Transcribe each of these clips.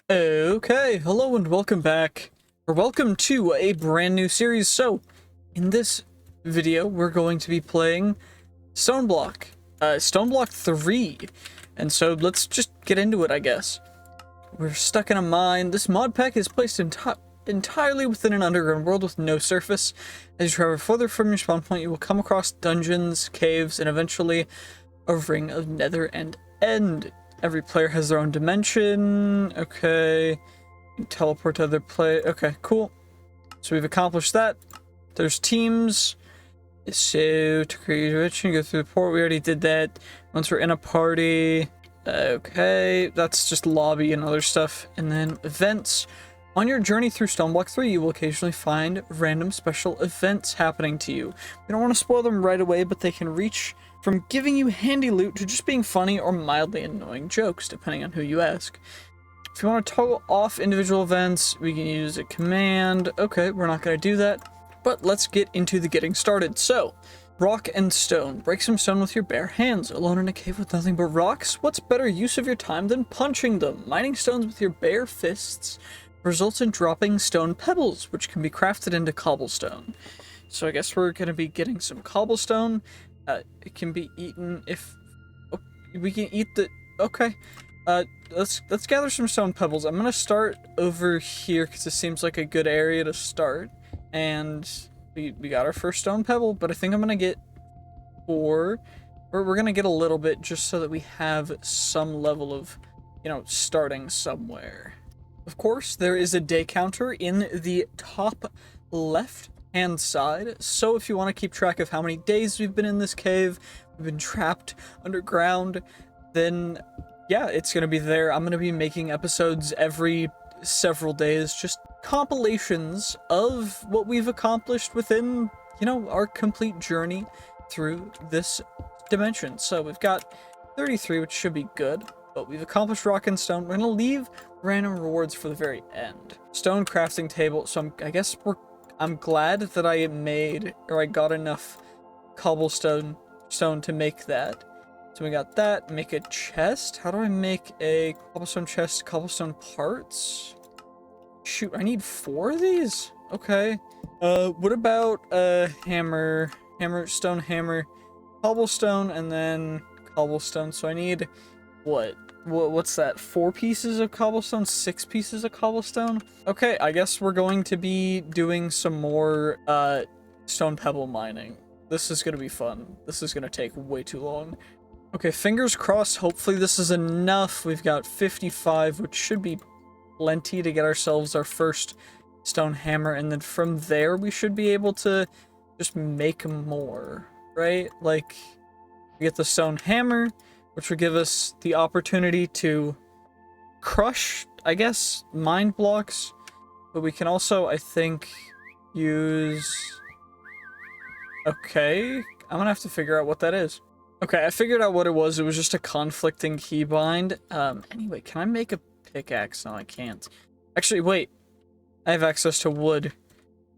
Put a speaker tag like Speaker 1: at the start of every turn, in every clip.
Speaker 1: Okay, hello and welcome back, or welcome to a brand new series. So, in this video, we're going to be playing Stoneblock, Stoneblock 3. And so, let's just get into it, I guess. We're stuck in a mine. This mod pack is placed entirely within an underground world with no surface. As you travel further from your spawn point, you will come across dungeons, caves, and eventually a ring of nether and end. Every player has their own dimension. Okay. Teleport to other play. Okay, cool. So we've accomplished that. There's teams. So to create a dimension, go through the port. We already did that. Once we're in a party. Okay, that's just lobby and other stuff. And then events. On your journey through Stoneblock 3, you will occasionally find random special events happening to you. We don't want to spoil them right away, but they can reach from giving you handy loot to just being funny or mildly annoying jokes, depending on who you ask. If you want to toggle off individual events, we can use a command. Okay, we're not going to do that, but let's get into the getting started. So, rock and stone. Break some stone with your bare hands. Alone in a cave with nothing but rocks? What's better use of your time than punching them? Mining stones with your bare fists results in dropping stone pebbles, which can be crafted into cobblestone. So I guess we're going to be getting some cobblestone. It can be eaten if... Oh, we can eat the... Okay. Let's gather some stone pebbles. I'm going to start over here because it seems like a good area to start. And we got our first stone pebble, but I think I'm going to get 4. Or we're going to get a little bit just so that we have some level of, starting somewhere. Of course, there is a day counter in the top left hand side, so if you want to keep track of how many days we've been in this cave, we've been trapped underground, then yeah, it's going to be there. I'm going to be making episodes every several days, just compilations of what we've accomplished within, our complete journey through this dimension. So we've got 33, which should be good, but we've accomplished rock and stone. We're going to leave random rewards for the very end. Stone crafting table. So I'm glad that I got enough cobblestone to make that. So we got that. Make a chest. How do I make a cobblestone chest? Cobblestone parts? Shoot, I need 4 of these? Okay. What about a hammer, stone hammer, cobblestone, and then cobblestone. So I need what's that? 4 pieces of cobblestone? 6 pieces of cobblestone? Okay, I guess we're going to be doing some more stone pebble mining. This is gonna be fun. This is gonna take way too long. Okay, fingers crossed. Hopefully this is enough. We've got 55, which should be plenty to get ourselves our first stone hammer, and then from there we should be able to just make more, right? Like, we get the stone hammer, which will give us the opportunity to crush, I guess, mine blocks. But we can also, I think, use... Okay, I'm gonna have to figure out what that is. Okay, I figured out what it was. It was just a conflicting keybind. Anyway, can I make a pickaxe? No, I can't. Actually, wait. I have access to wood.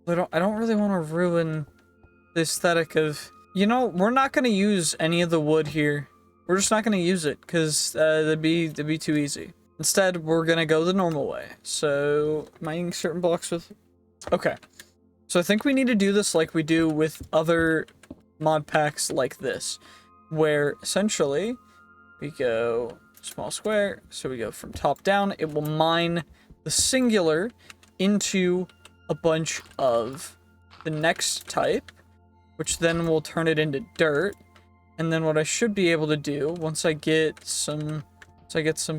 Speaker 1: I don't really want to ruin the aesthetic of... we're not gonna use any of the wood here. We're just not going to use it because that'd be too easy. Instead, we're going to go the normal way. So, mining certain blocks with... Okay. So I think we need to do this like we do with other mod packs like this, where essentially we go small square. So we go from top down. It will mine the singular into a bunch of the next type, which then will turn it into dirt. And then what I should be able to do once I get some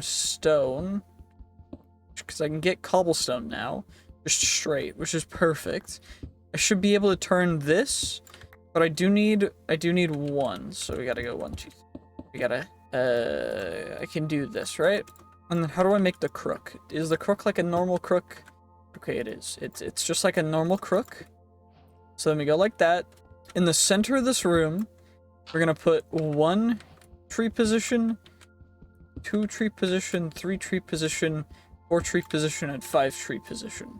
Speaker 1: stone, because I can get cobblestone now, just straight, which is perfect. I should be able to turn this, but I do need 1. So we gotta go 1, 2, 3. We gotta, I can do this, right? And then how do I make the crook? Is the crook like a normal crook? Okay, it is. It's just like a normal crook. So then we go like that. In the center of this room, we're gonna put 1 tree position, 2 tree position, 3 tree position, 4 tree position, and 5 tree position.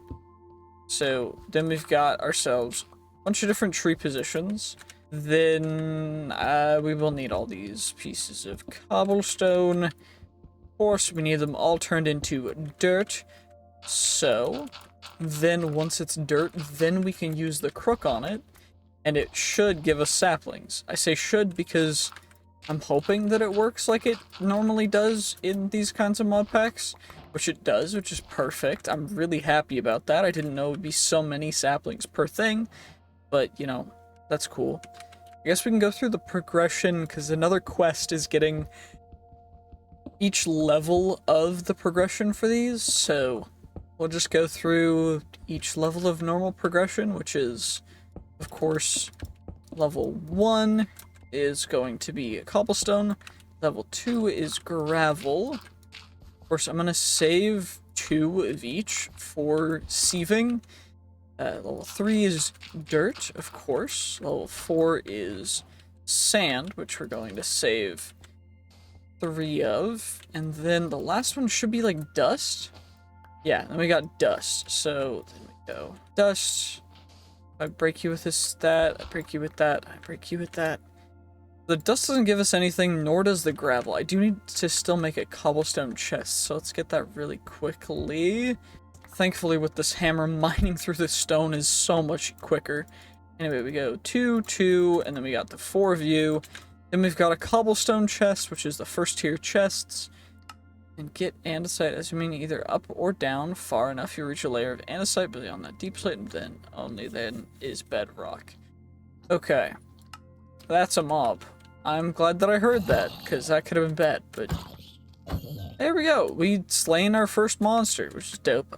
Speaker 1: So then we've got ourselves a bunch of different tree positions. Then we will need all these pieces of cobblestone. course, we need them all turned into dirt. So, then once it's dirt, then we can use the crook on it, and it should give us saplings. I say should because I'm hoping that it works like it normally does in these kinds of mod packs, which it does, which is perfect. I'm really happy about that. I didn't know it would be so many saplings per thing, but, you know, that's cool. I guess we can go through the progression, because another quest is getting each level of the progression for these, so we'll just go through each level of normal progression, which is, of course, level 1 is going to be cobblestone, level 2 is gravel. Of course, I'm going to save 2 of each for sieving. Level 3 is dirt, of course. Level 4 is sand, which we're going to save 3 of. And then the last one should be like dust. Yeah, then we got dust. So then we go dust. I break you with this stat, I break you with that, I break you with that. The dust doesn't give us anything, nor does the gravel. I do need to still make a cobblestone chest, so let's get that really quickly. Thankfully, with this hammer, mining through the stone is so much quicker. Anyway, we go 2, 2, and then we got the 4 of you. Then we've got a cobblestone chest, which is the first tier chests. And get andesite, as you mean either up or down far enough you reach a layer of andesite beyond that deep slate, and then only then is bedrock. Okay. That's a mob. I'm glad that I heard that, because that could have been bad, but there we go. We slain our first monster, which is dope.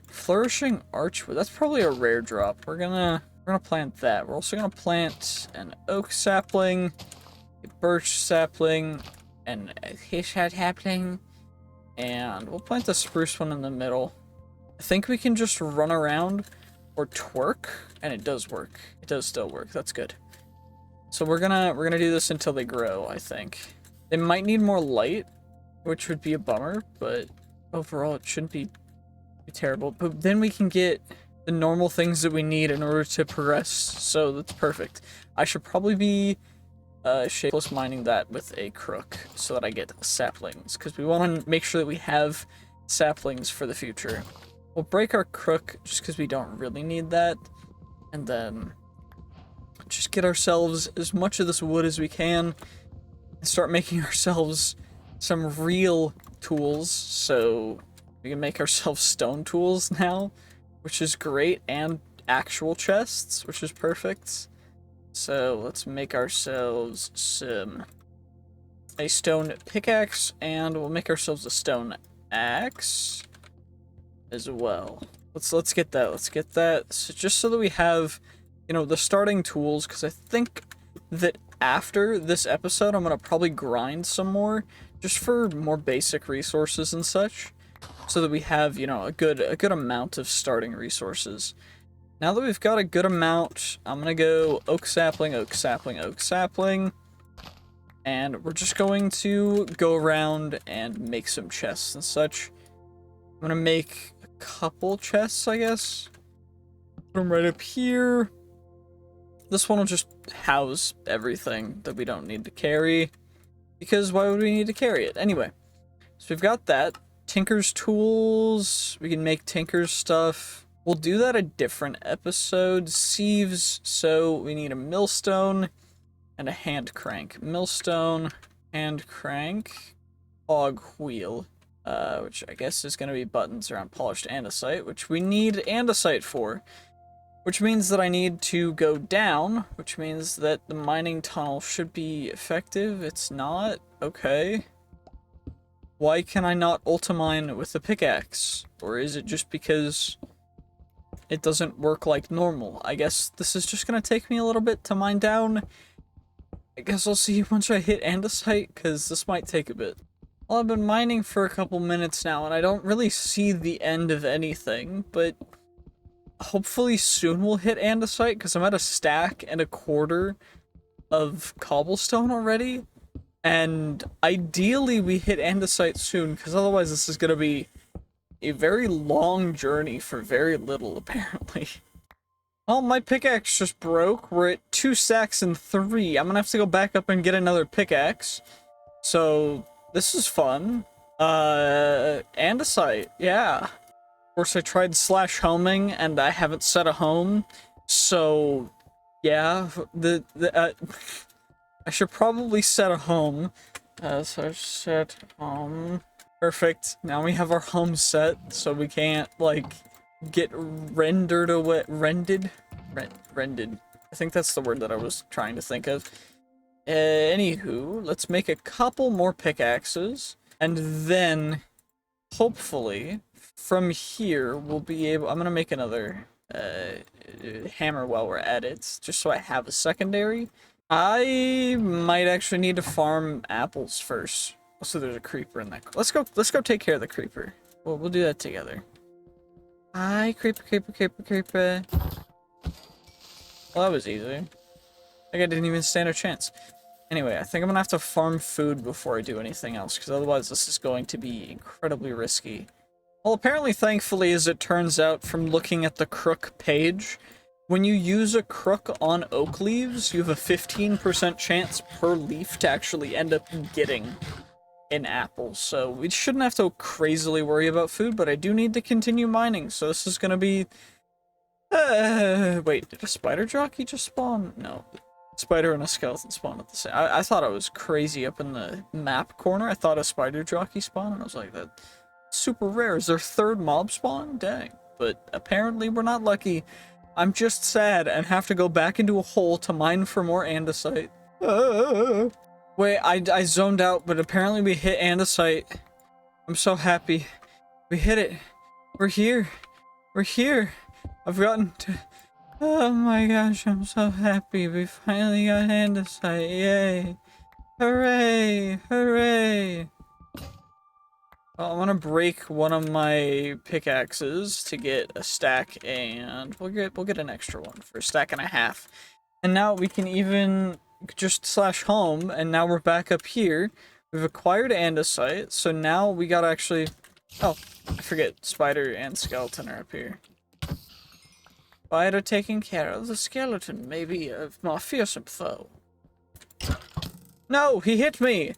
Speaker 1: Flourishing archwood. That's probably a rare drop. We're gonna plant that. We're also gonna plant an oak sapling, a birch sapling, and a hishad sapling, and we'll plant the spruce one in the middle. I think we can just run around or twerk, and it does work. It does still work. That's good. So we're gonna do this until they grow, I think. They might need more light, which would be a bummer, but overall it shouldn't be terrible. But then we can get the normal things that we need in order to progress, so that's perfect. I should probably be shapeless mining that with a crook so that I get saplings, because we want to make sure that we have saplings for the future. We'll break our crook just because we don't really need that, and then just get ourselves as much of this wood as we can and start making ourselves some real tools, so we can make ourselves stone tools now, which is great, and actual chests, which is perfect. So let's make ourselves a stone pickaxe, and we'll make ourselves a stone axe as well. Let's get that. Let's get that. So just so that we have, you know, the starting tools, because I think that after this episode, I'm gonna probably grind some more, just for more basic resources and such, so that we have, you know, a good amount of starting resources. Now that we've got a good amount, I'm gonna go oak sapling, oak sapling, oak sapling, and we're just going to go around and make some chests and such. I'm gonna make a couple chests, I guess. Put them right up here. This one will just house everything that we don't need to carry, because why would we need to carry it? Anyway, so we've got that. Tinker's tools, we can make Tinker's stuff. We'll do that a different episode. Sieves, so we need a millstone and a hand crank. Millstone, hand crank, cog wheel, which I guess is going to be buttons around polished andesite, which we need andesite for. Which means that I need to go down, which means that the mining tunnel should be effective. It's not. Okay. Why can I not ultimine with the pickaxe? Or is it just because it doesn't work like normal? I guess this is just gonna take me a little bit to mine down. I guess I'll see once I hit andesite, because this might take a bit. Well, I've been mining for a couple minutes now, and I don't really see the end of anything, but hopefully soon we'll hit andesite, because I'm at a stack and a quarter of cobblestone already. And ideally we hit andesite soon, because otherwise this is going to be a very long journey for very little, apparently. Well, my pickaxe just broke. We're at 2 stacks and 3. I'm going to have to go back up and get another pickaxe. So this is fun. Andesite, yeah. Of course, I tried slash homing, and I haven't set a home, so yeah. I should probably set a home. So set home. Perfect. Now we have our home set, so we can't like get rendered away. Rendered. I think that's the word that I was trying to think of. Anywho, let's make a couple more pickaxes, and then hopefully from here we'll be able. I'm gonna make another hammer while we're at it, just so I have a secondary. I might actually need to farm apples first. Also, there's a creeper in that. Let's go take care of the creeper. We'll do that together. Hi, creeper. Well, that was easy. I didn't even stand a chance. Anyway, I think I'm gonna have to farm food before I do anything else, because otherwise this is going to be incredibly risky. Well, apparently, thankfully, as it turns out from looking at the crook page, when you use a crook on oak leaves, you have a 15% chance per leaf to actually end up getting an apple. So we shouldn't have to crazily worry about food, but I do need to continue mining, so this is gonna be... wait, did a spider jockey just spawn? No. Spider and a skeleton spawn at the same... I thought I was crazy up in the map corner. I thought a spider jockey spawned, and I was like, that's super rare. Is there third mob spawn? Dang. But apparently we're not lucky. I'm just sad and have to go back into a hole to mine for more andesite. Wait, I zoned out, but apparently we hit andesite. I'm so happy. We hit it. We're here. We're here. I've gotten to... Oh my gosh, I'm so happy. We finally got andesite. Yay. Hooray. Hooray. Well, I'm gonna break one of my pickaxes to get a stack, and we'll get an extra one for a stack and a half. And now we can even just slash home, and now we're back up here. We've acquired andesite, so now we gotta actually... Oh, I forget, spider and skeleton are up here. Spider taking care of the skeleton, maybe a more fearsome foe. No, he hit me!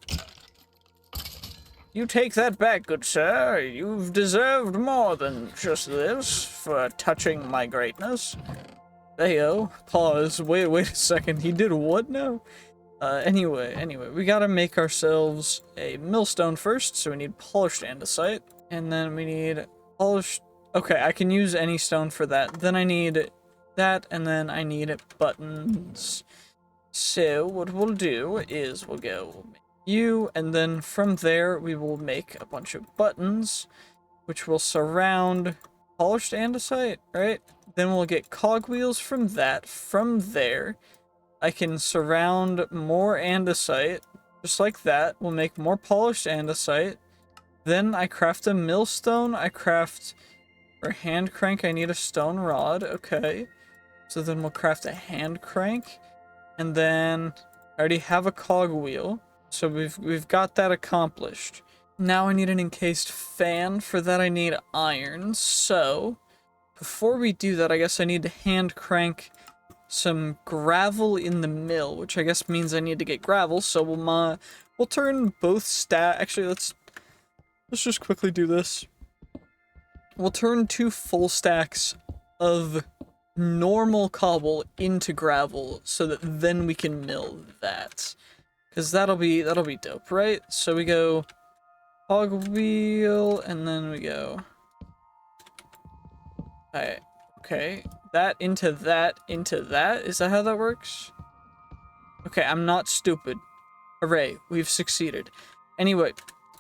Speaker 1: You take that back, good sir. You've deserved more than just this for touching my greatness. There you go. Pause. Wait a second. He did what now? Anyway, we gotta make ourselves a millstone first, so we need polished andesite, and then we need polished... Okay, I can use any stone for that. Then I need that, and then I need buttons. So what we'll do is we'll go... you, and then from there we will make a bunch of buttons which will surround polished andesite, right? Then we'll get cogwheels from that. From there I can surround more andesite just like that. We'll make more polished andesite. Then I craft a millstone. I craft for hand crank. I need a stone rod. Okay, so then we'll craft a hand crank, and then I already have a cogwheel. So we've got that accomplished. Now I need an encased fan. For that I need iron. So before we do that, I guess I need to hand crank some gravel in the mill, which I guess means I need to get gravel. So we'll turn both actually, let's just quickly do this. We'll turn 2 full stacks of normal cobble into gravel, so that then we can mill that. Because that'll be dope, right? So we go cogwheel, and then we go... Alright, okay. That into that into that? Is that how that works? Okay, I'm not stupid. Hooray, we've succeeded. Anyway,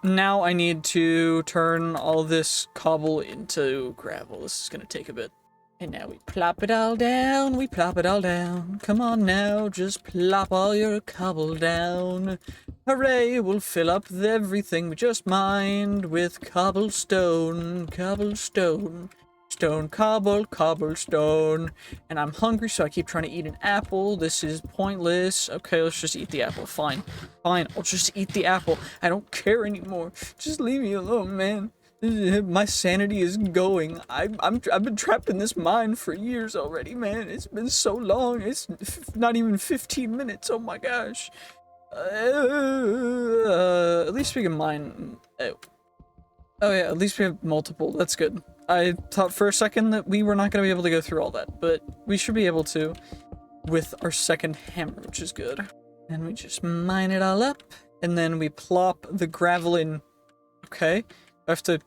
Speaker 1: now I need to turn all this cobble into gravel. This is gonna take a bit. And now we plop it all down, we plop it all down. Come on now, just plop all your cobble down. Hooray, we'll fill up everything we just mined with cobblestone, cobblestone. Stone, cobblestone. And I'm hungry, so I keep trying to eat an apple. This is pointless. Okay, let's just eat the apple. Fine, I'll just eat the apple. I don't care anymore. Just leave me alone, man. My sanity is going. I've been trapped in this mine for years already, man. It's been so long. It's not even 15 minutes. Oh my gosh. At least we can mine. Oh yeah, at least we have multiple. That's good. I thought for a second that we were not going to be able to go through all that, but we should be able to with our second hammer, which is good. And we just mine it all up, and then we plop the gravel in. Okay, I have to...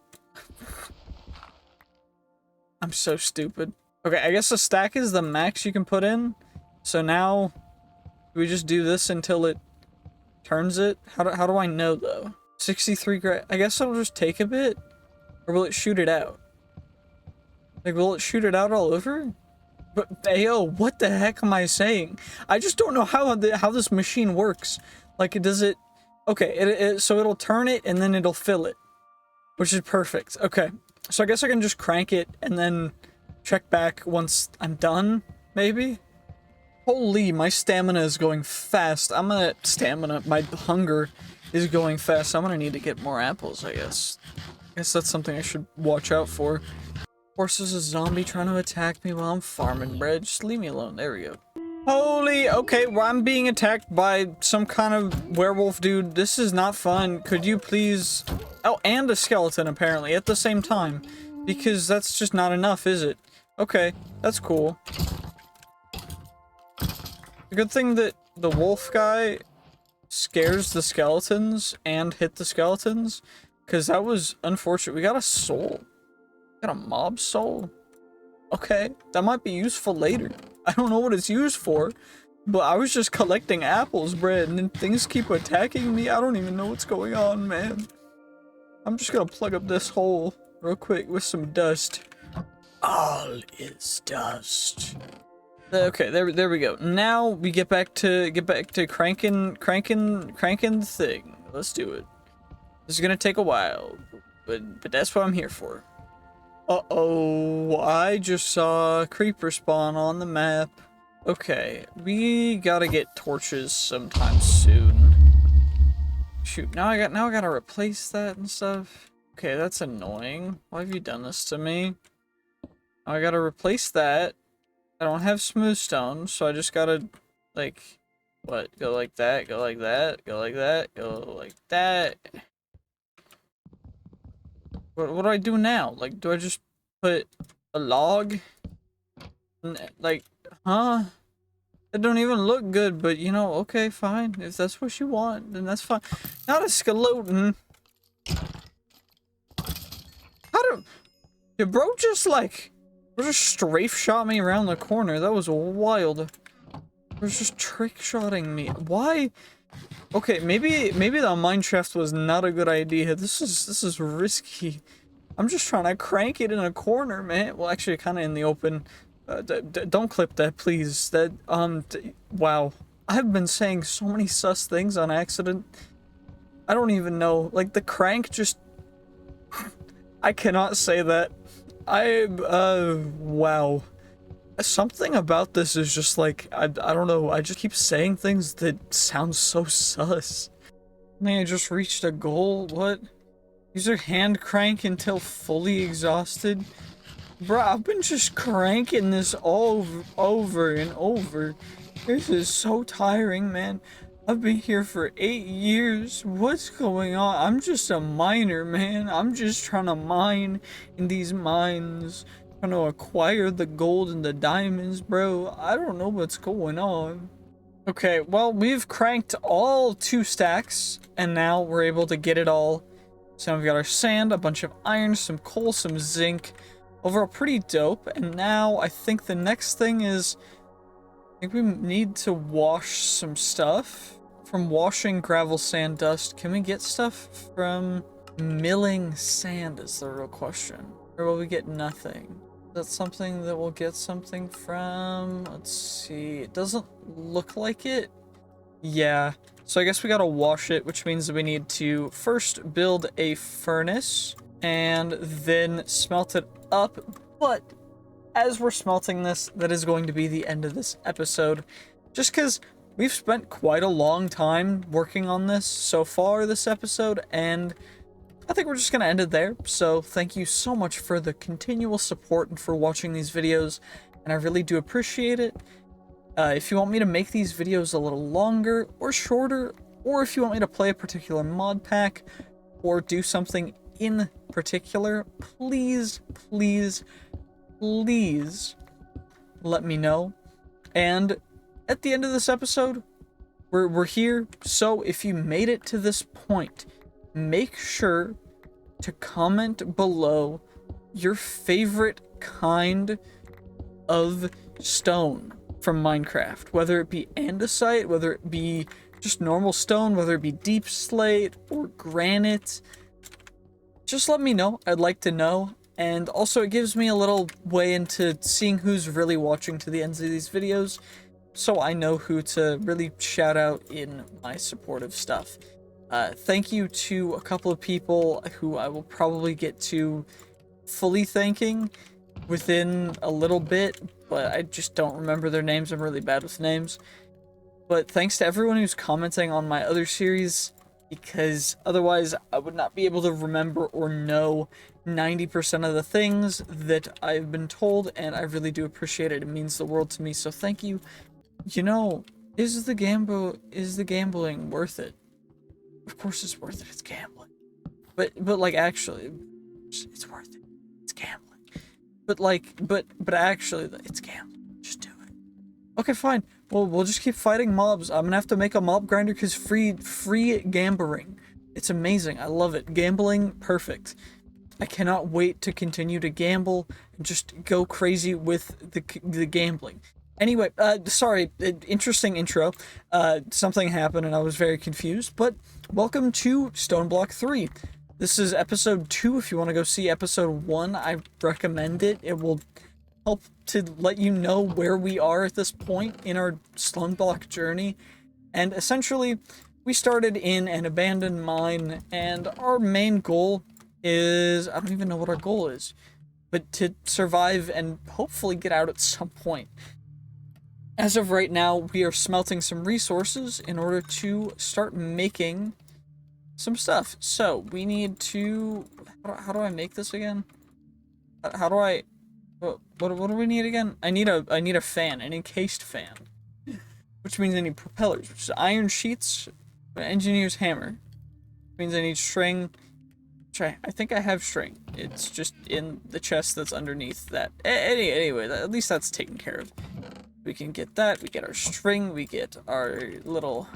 Speaker 1: I'm so stupid. Okay, I guess a stack is the max you can put in. So now, do we just do this until it turns it? How do I know, though? 63 gra... I guess it'll just take a bit? Or will it shoot it out? Like, will it shoot it out all over? But, ayo, what the heck am I saying? I just don't know how this machine works. Like, does it... Okay, so it'll turn it, and then it'll fill it. Which is perfect. Okay, so I guess I can just crank it, and then check back once I'm done, maybe? Holy, my stamina is going fast. My hunger is going fast. I'm gonna need to get more apples, I guess. I guess that's something I should watch out for. Of course, there's a zombie trying to attack me while I'm farming bread. Just leave me alone. There we go. Holy, okay, well, I'm being attacked by some kind of werewolf dude. This is not fun. Could you please... Oh, and a skeleton, apparently, at the same time. Because that's just not enough, is it? Okay, that's cool. The good thing that the wolf guy scares the skeletons and hit the skeletons. Because that was unfortunate. We got a soul. We got a mob soul. Okay, that might be useful later. I don't know what it's used for, but I was just collecting apples, bread, and then things keep attacking me. I don't even know what's going on, man. I'm just gonna plug up this hole real quick with some dust. All is dust. Okay, there we go. Now we get back to cranking the thing. Let's do it. This is gonna take a while, but that's what I'm here for. Uh-oh, I just saw a creeper spawn on the map. Okay, we gotta get torches sometime soon. Shoot, now I gotta replace that and stuff. Okay, that's annoying. Why have you done this to me? Now I gotta replace that. I don't have smooth stone, so I just gotta, like, what? Go like that, go like that, go like that, go like that. What do I do now? Like, do I just put a log? Like, huh? It don't even look good, but you know, okay, fine. If that's what you want, then that's fine. Not a skeleton. Did bro just strafe shot me around the corner? That was wild. He was just trick shotting me. Why? Okay, maybe the mine shaft was not a good idea. This is risky. I'm just trying to crank it in a corner, man. Well, actually, kind of in the open. Don't clip that, please. Wow. I've been saying so many sus things on accident. I don't even know. Like, the crank just... I cannot say that. Wow. Something about this is just like, I don't know, I just keep saying things that sound so sus. Man, I just reached a goal, what? Use your hand crank until fully exhausted? Bro, I've been just cranking this over and over. This is so tiring, man. I've been here for 8 years. What's going on? I'm just a miner, man. I'm just trying to mine in these mines. Trying to acquire the gold and the diamonds, bro. I don't know what's going on. Okay, well, we've cranked all 2 stacks, and now we're able to get it all. So now we've got our sand, a bunch of iron, some coal, some zinc. Overall, pretty dope. And now I think the next thing is... I think we need to wash some stuff. From washing gravel, sand, dust, can we get stuff from milling sand is the real question. Or will we get nothing? Is that something that we'll get something from? Let's see. It doesn't look like it. Yeah. So I guess we gotta wash it, which means that we need to first build a furnace and then smelt it up. But as we're smelting this, that is going to be the end of this episode. Just because we've spent quite a long time working on this so far this episode, and I think we're just going to end it there. So thank you so much for the continual support and for watching these videos, and I really do appreciate it. If you want me to make these videos a little longer or shorter, or if you want me to play a particular mod pack or do something in particular, please, please, please let me know. And at the end of this episode, we're here, so if you made it to this point, make sure to comment below your favorite kind of stone from Minecraft, whether it be andesite, whether it be just normal stone, whether it be deep slate or granite. Just let me know. I'd like to know. And also it gives me a little way into seeing who's really watching to the ends of these videos, so I know who to really shout out in my supportive stuff. Thank you to a couple of people who I will probably get to fully thanking within a little bit, but I just don't remember their names. I'm really bad with names. But thanks to everyone who's commenting on my other series, because otherwise I would not be able to remember or know 90% of the things that I've been told, and I really do appreciate it. It means the world to me, so thank you. You know, is the gambling worth it? Of course it's worth it, it's gambling. But like, actually, it's worth it. It's gambling. But actually, it's gambling. Just do it. Okay, fine. Well, we'll just keep fighting mobs. I'm gonna have to make a mob grinder because free gambling. It's amazing. I love it. Gambling, perfect. I cannot wait to continue to gamble and just go crazy with the gambling. Anyway, sorry, interesting intro. Something happened and I was very confused, but welcome to Stoneblock 3. This is episode 2. If you want to go see episode 1, I recommend it. It will help to let you know where we are at this point in our Stoneblock journey. And essentially, we started in an abandoned mine, and our main goal is, I don't even know what our goal is, but to survive and hopefully get out at some point. As of right now, we are smelting some resources in order to start making some stuff. So we need to, how do I make this again? How do I, what do we need again? I need a fan, an encased fan, which means I need propellers, which is iron sheets, an engineer's hammer, which means I need string, which I think I have string. It's just in the chest that's underneath that. Anyway, at least that's taken care of. We can get that, we get our string, we get our little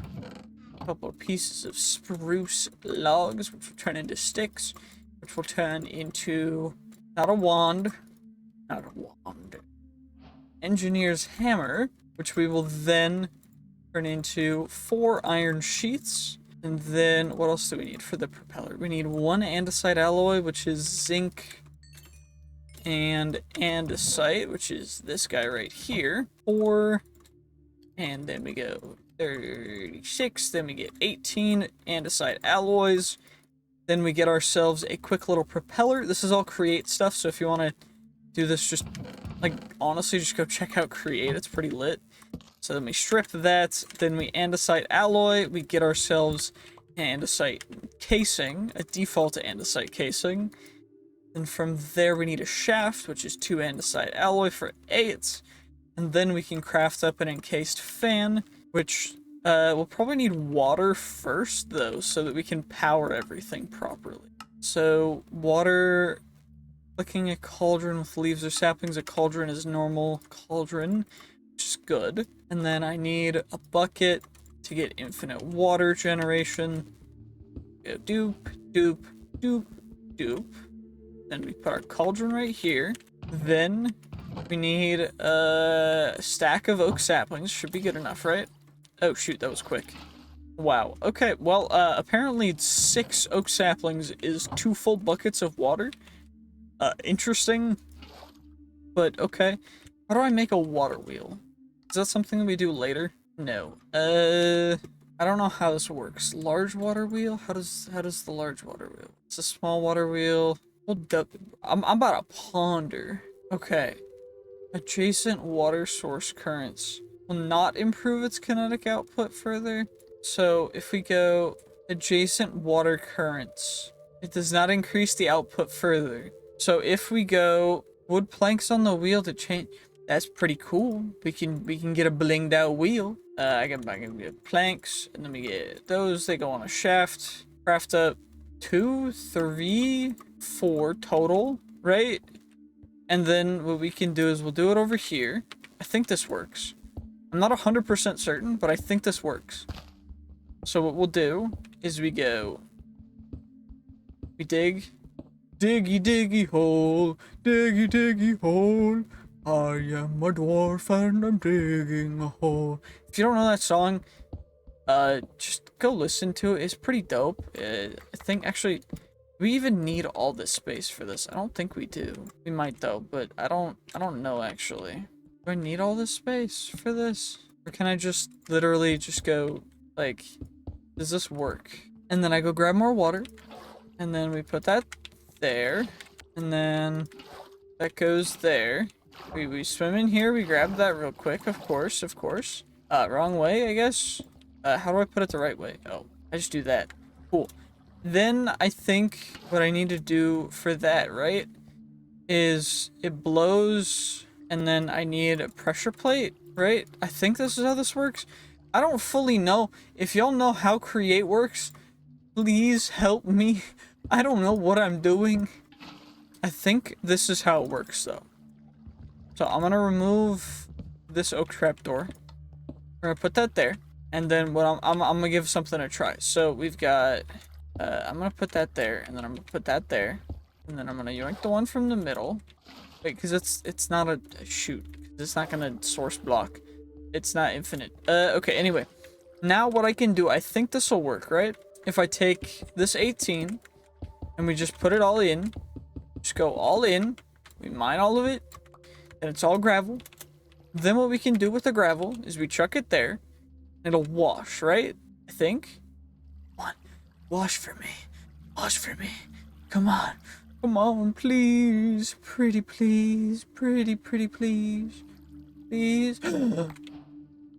Speaker 1: couple of pieces of spruce logs, which will turn into sticks, which will turn into, not a wand, engineer's hammer, which we will then turn into 4 iron sheets. And then, what else do we need for the propeller? We need 1 andesite alloy, which is zinc and andesite, which is this guy right here. 4, and then we go 36, then we get 18 andesite alloys. Then we get ourselves a quick little propeller. This is all create stuff, so if you want to do this, just, like, honestly, just go check out create. It's pretty lit. So then we strip that, then we andesite alloy, we get ourselves andesite casing, a default andesite casing. And from there we need a shaft, which is 2 andesite alloy for 8. And then we can craft up an encased fan, which we'll probably need water first, though, so that we can power everything properly. So water, clicking a cauldron with leaves or saplings. A cauldron is normal cauldron, which is good. And then I need a bucket to get infinite water generation. Go doop, doop, doop, doop. Then we put our cauldron right here. Then we need a stack of oak saplings. Should be good enough, right? Oh shoot, that was quick. Wow. Okay, well, apparently 6 oak saplings is 2 full buckets of water. Interesting. But okay. How do I make a water wheel? Is that something that we do later? No. I don't know how this works. Large water wheel? How does the large water wheel? It's a small water wheel. I'm about to ponder. Okay. Adjacent water source currents will not improve its kinetic output further. So if we go adjacent water currents, it does not increase the output further. So if we go wood planks on the wheel to change, that's pretty cool. We can get a blinged out wheel. I can get planks, and then we get those. They go on a shaft. Craft up 2, 3, 4 total, right? And then what we can do is we'll do it over here. I think this works. I'm not 100% certain, but I think this works. So what we'll do is we dig. Diggy diggy hole, diggy diggy hole. I am a dwarf and I'm digging a hole. If you don't know that song, just go listen to it. It's pretty dope. I think actually, we even need all this space for this. I don't think we do. We might though, but I don't know actually. Do I need all this space for this? Or can I just literally just go like, does this work? And then I go grab more water. And then we put that there. And then that goes there. We swim in here. We grab that real quick, of course. Wrong way, I guess. How do I put it the right way? Oh, I just do that. Cool. Then I think what I need to do for that, right, is it blows, and then I need a pressure plate, right? I think this is how this works. I don't fully know. If y'all know how Create works, please help me. I don't know what I'm doing. I think this is how it works, though. So I'm gonna remove this oak trapdoor. We're gonna put that there, and then what I'm gonna give something a try. So we've got, I'm gonna put that there, and then I'm gonna put that there, and then I'm gonna yoink the one from the middle. Wait, because it's not a shoot. It's not gonna source block. It's not infinite. Okay. Anyway, now what I can do, I think this will work, right? If I take this 18 and we just put it all in, just go all in, we mine all of it, and it's all gravel. Then what we can do with the gravel is we chuck it there, and it'll wash, right? I think. Come on, wash for me. Wash for me. Come on. Come on, please. Pretty please. Pretty please. Please.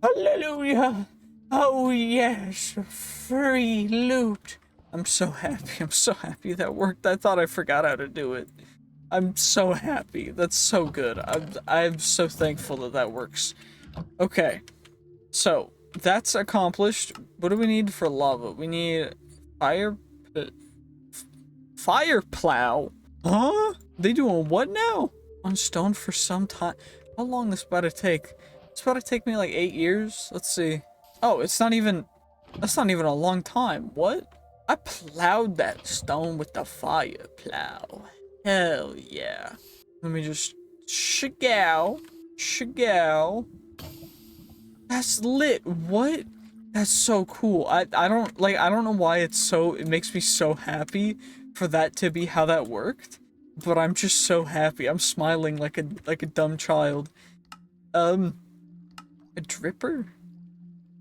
Speaker 1: Hallelujah. Oh yes. Free loot. I'm so happy. I'm so happy that worked. I thought I forgot how to do it. I'm so happy. That's so good. I'm so thankful that that works. Okay. So, that's accomplished. What do we need for lava? We need fire plow? Huh? They doing what now? On stone for some time. How long this about to take? It's about to take me like 8 years. Let's see. Oh, it's not even, that's not even a long time. What? I plowed that stone with the fire plow. Hell yeah. Let me just shagow. That's lit. What? That's so cool. I don't know why it makes me so happy for that to be how that worked, but I'm just so happy. I'm smiling like a dumb child. A dripper?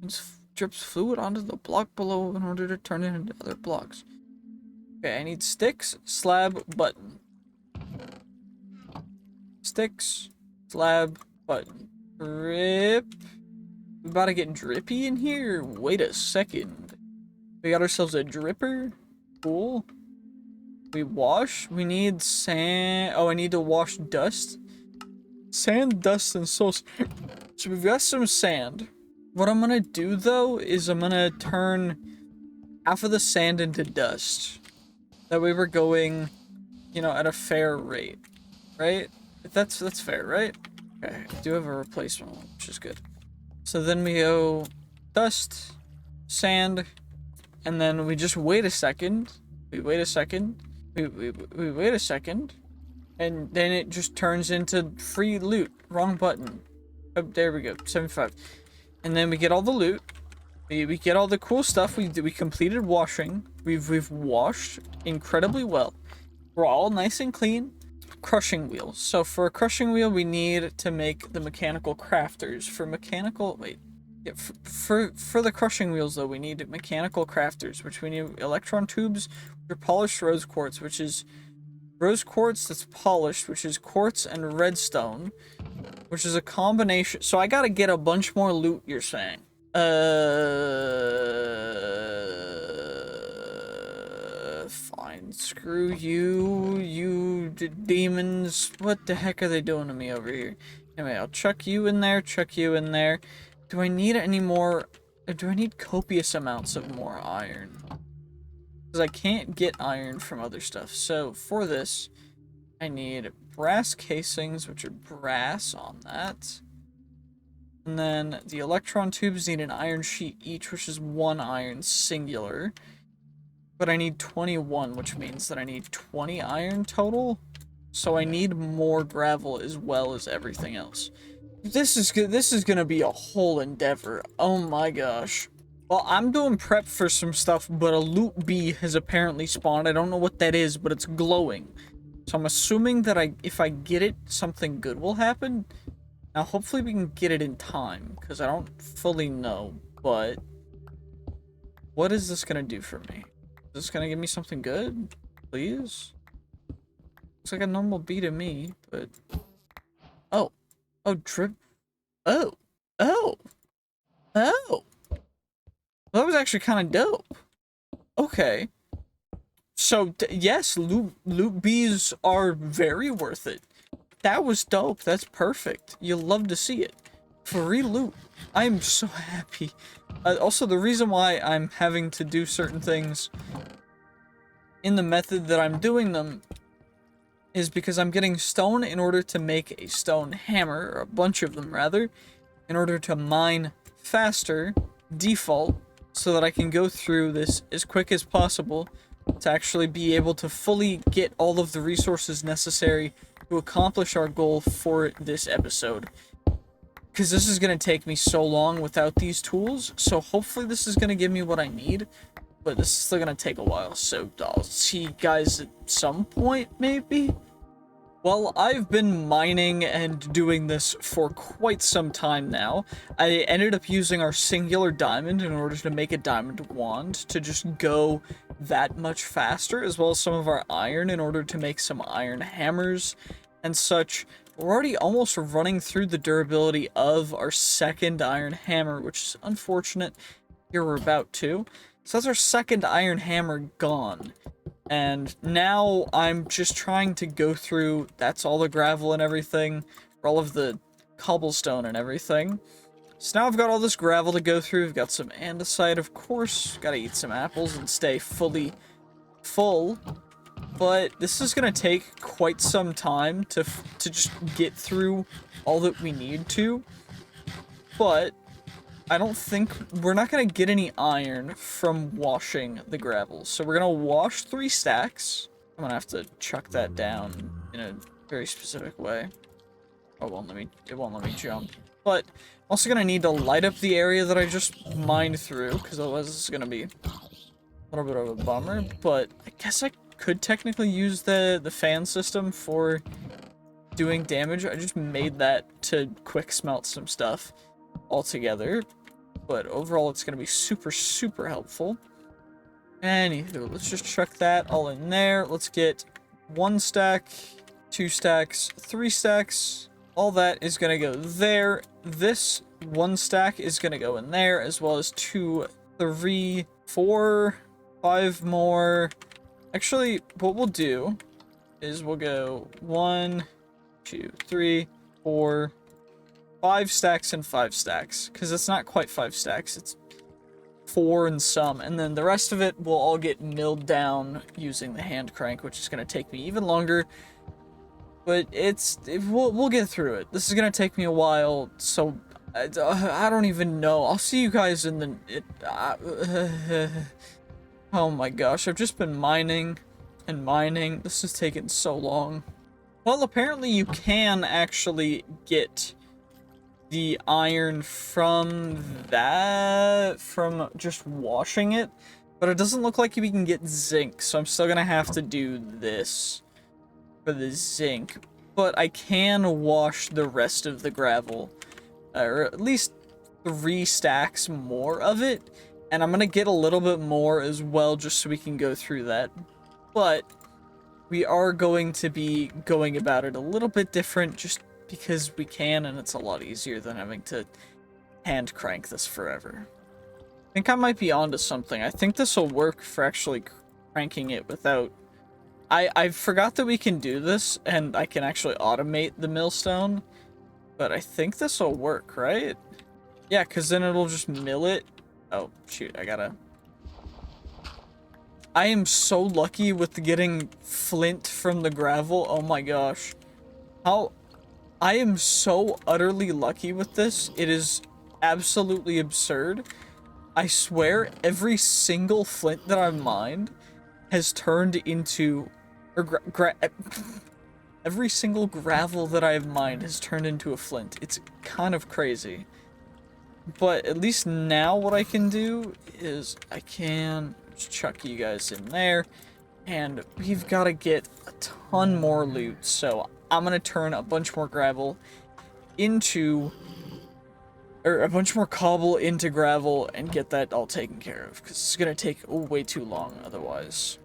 Speaker 1: It drips fluid onto the block below in order to turn it into other blocks. Okay, I need sticks, slab, button. Sticks, slab, button. Drip. We about to get drippy in here? Wait a second. We got ourselves a dripper. Cool. We wash. We need sand. Oh, I need to wash dust. Sand, dust, and souls. So we've got some sand. What I'm gonna do though is I'm gonna turn half of the sand into dust. That way we're going, you know, at a fair rate, right? That's fair, right? Okay, I do have a replacement one, which is good. So then we go dust, sand, and then we just wait a second. We wait a second. We wait a second. And then it just turns into free loot. Wrong button. Oh, there we go. 75. And then we get all the loot. We get all the cool stuff. We completed washing. We've washed incredibly well. We're all nice and clean. Crushing wheels. So for a crushing wheel, we need to make the mechanical crafters. For mechanical, wait. Yeah, for the crushing wheels though, we need mechanical crafters, which we need electron tubes, which are polished rose quartz, which is rose quartz that's polished, which is quartz and redstone, which is a combination. So I gotta get a bunch more loot, you're saying? Fine. Screw you, you demons. What the heck are they doing to me over here? Anyway, I'll chuck you in there, chuck you in there. Do I need any more, or do I need copious amounts of more iron? Because I can't get iron from other stuff. So for this, I need brass casings, which are brass on that. And then the electron tubes need an iron sheet each, which is 1 iron singular. But I need 21, which means that I need 20 iron total. So I need more gravel as well as everything else. This is good. This is gonna be a whole endeavor. Oh my gosh. Well, I'm doing prep for some stuff, but a loot bee has apparently spawned. I don't know what that is, but it's glowing. So I'm assuming that if I get it, something good will happen. Now, hopefully we can get it in time, because I don't fully know, but what is this gonna do for me? Is this gonna give me something good? Please? Looks like a normal bee to me, but... Oh. Oh, drip. Oh. Oh. Oh. Well, that was actually kind of dope. Okay. So, yes, loot bees are very worth it. That was dope. That's perfect. You'll love to see it. Free loot. I'm so happy. Also, the reason why I'm having to do certain things in the method that I'm doing them is because I'm getting stone in order to make a stone hammer, or a bunch of them rather, in order to mine faster, default, so that I can go through this as quick as possible to actually be able to fully get all of the resources necessary to accomplish our goal for this episode. Because this is going to take me so long without these tools, so hopefully this is going to give me what I need, but this is still going to take a while, so I'll see you guys at some point, maybe? Well, I've been mining and doing this for quite some time now. I ended up using our singular diamond in order to make a diamond wand to just go that much faster, as well as some of our iron in order to make some iron hammers and such. We're already almost running through the durability of our second iron hammer, which is unfortunate. Here we're about to. So that's our second iron hammer gone. And now I'm just trying to go through, that's all the gravel and everything, for all of the cobblestone and everything. So now I've got all this gravel to go through. We've got some andesite, of course. Gotta eat some apples and stay fully full. But this is gonna take quite some time to just get through all that we need to. But I don't think we're not gonna get any iron from washing the gravel. So we're gonna wash 3 stacks. I'm gonna have to chuck that down in a very specific way. Oh, it won't let me jump. But I'm also gonna need to light up the area that I just mined through, because otherwise this is gonna be a little bit of a bummer. But I guess I could technically use the fan system for doing damage. I just made that to quick smelt some stuff altogether. But overall, it's going to be super, super helpful. Anywho, let's just chuck that all in there. Let's get 1 stack, 2 stacks, 3 stacks. All that is going to go there. This 1 stack is going to go in there, as well as 2, 3, 4, 5 more. Actually, what we'll do is we'll go 1, 2, 3, 4, 5 stacks and 5 stacks, because it's not quite 5 stacks, it's 4 and some, and then the rest of it will all get milled down using the hand crank, which is going to take me even longer, but we'll get through it. This is going to take me a while, so I don't even know. I'll see you guys in the... Oh my gosh, I've just been mining and mining. This has taken so long. Well, apparently you can actually get the iron from just washing it, but it doesn't look like we can get zinc, so I'm still gonna have to do this for the zinc. But I can wash the rest of the gravel, or at least 3 stacks more of it, and I'm gonna get a little bit more as well just so we can go through that. But we are going to be going about it a little bit different just because we can, and it's a lot easier than having to hand crank this forever. I think I might be onto something. I think this will work for actually cranking it without... I forgot that we can do this, and I can actually automate the millstone, but I think this will work, right? Yeah, because then it'll just mill it. Oh, shoot, I am so lucky with getting flint from the gravel. Oh my gosh. How... I am so utterly lucky with this. It is absolutely absurd. I swear every single flint that I've mined has turned into... Or every single gravel that I have mined has turned into a flint. It's kind of crazy. But at least now what I can do is I can just chuck you guys in there. And we've got to get a ton more loot. So I'm going to turn a bunch more gravel into... Or a bunch more cobble into gravel and get that all taken care of. Because it's going to take way too long otherwise.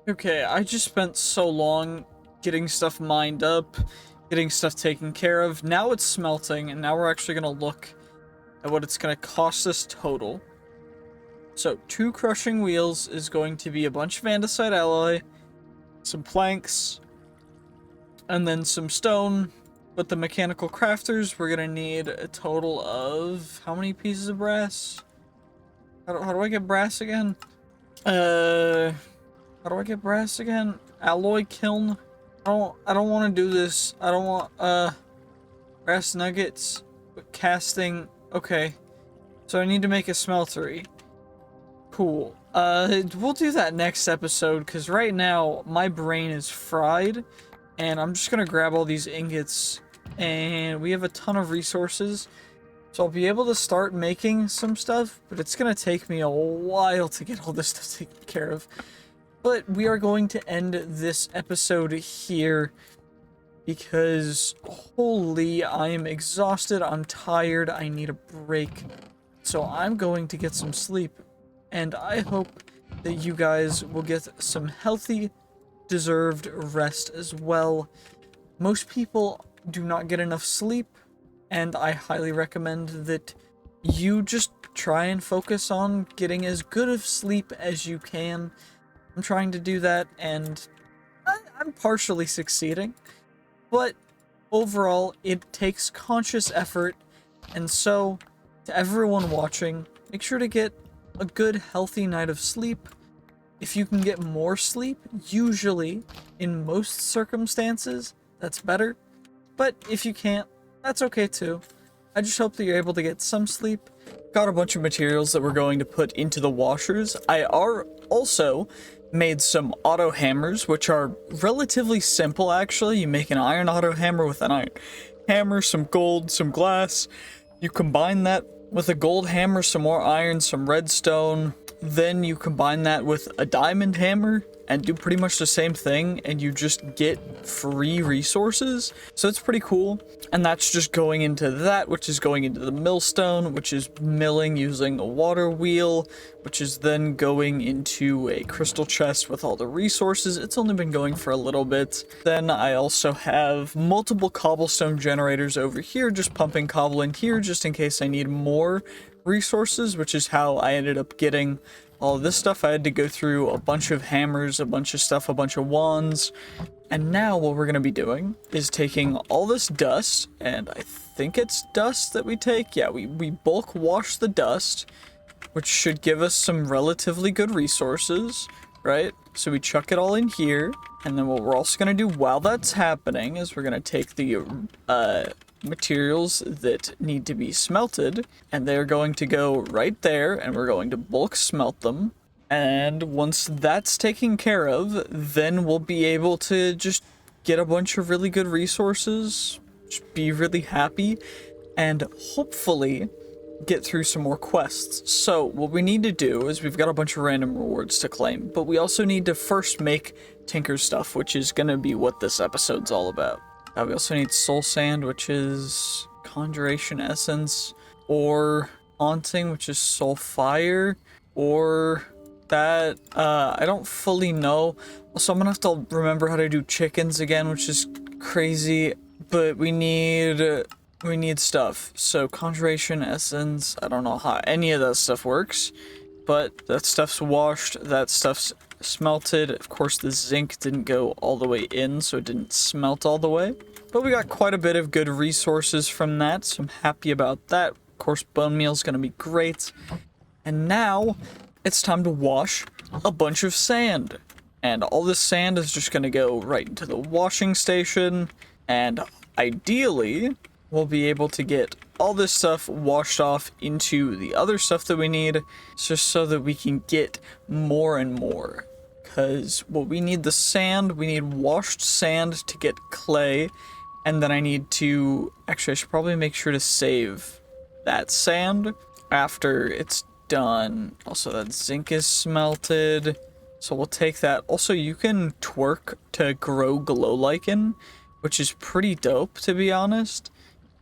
Speaker 1: Okay, I just spent so long getting stuff mined up, getting stuff taken care of. Now it's smelting, and now we're actually going to look at what it's going to cost us total. So, 2 crushing wheels is going to be a bunch of andesite alloy, some planks, and then some stone. With the mechanical crafters, we're going to need a total of... How many pieces of brass? How do I get brass again? How do I get brass again? Alloy kiln? I don't want to do this. I don't want, brass nuggets. Casting. Okay. So I need to make a smeltery. Cool. We'll do that next episode, because right now, my brain is fried, and I'm just gonna grab all these ingots, and we have a ton of resources, so I'll be able to start making some stuff, but it's gonna take me a while to get all this stuff taken care of. But we are going to end this episode here because, holy, I am exhausted, I'm tired, I need a break. So I'm going to get some sleep, and I hope that you guys will get some healthy, deserved rest as well. Most people do not get enough sleep, and I highly recommend that you just try and focus on getting as good of sleep as you can. I'm trying to do that, and I'm partially succeeding, but overall, it takes conscious effort, and so, to everyone watching, make sure to get a good, healthy night of sleep. If you can get more sleep, usually, in most circumstances, that's better, but if you can't, that's okay too. I just hope that you're able to get some sleep. Got a bunch of materials that we're going to put into the washers. I also made some auto hammers, which are relatively simple actually. You make an iron auto hammer with an iron hammer, some gold, some glass. You combine that with a gold hammer, some more iron, some redstone. Then you combine that with a diamond hammer and do pretty much the same thing, and you just get free resources. So it's pretty cool. And that's just going into that, which is going into the millstone, which is milling using a water wheel, which is then going into a crystal chest with all the resources. It's only been going for a little bit. Then I also have multiple cobblestone generators over here, just pumping cobble in here just in case I need more resources, which is how I ended up getting all of this stuff. I had to go through a bunch of hammers, a bunch of stuff, a bunch of wands. And now what we're going to be doing is taking all this dust, and I think it's dust that we take. Yeah, we bulk wash the dust, which should give us some relatively good resources, right? So we chuck it all in here, and then what we're also going to do while that's happening is we're going to take the materials that need to be smelted, and they're going to go right there, and we're going to bulk smelt them. And once that's taken care of, then we'll be able to just get a bunch of really good resources, just be really happy, and hopefully get through some more quests. So what we need to do is we've got a bunch of random rewards to claim, but we also need to first make Tinker's stuff, which is going to be what this episode's all about. We also need soul sand, which is conjuration essence, or haunting, which is soul fire, or that, I don't fully know. Also, I'm gonna have to remember how to do chickens again, which is crazy, but we need stuff. So conjuration essence, I don't know how any of that stuff works, but that stuff's washed, that stuff's smelted. Of course, the zinc didn't go all the way in, so it didn't smelt all the way. But we got quite a bit of good resources from that, so I'm happy about that. Of course, bone meal is going to be great. And now it's time to wash a bunch of sand. And all this sand is just going to go right into the washing station. And ideally, we'll be able to get all this stuff washed off into the other stuff that we need, just so that we can get more and more. Because, well, we need the sand, we need washed sand to get clay, and then I need to... Actually, I should probably make sure to save that sand after it's done. Also, that zinc is smelted, so we'll take that. Also, you can twerk to grow glow lichen, which is pretty dope, to be honest.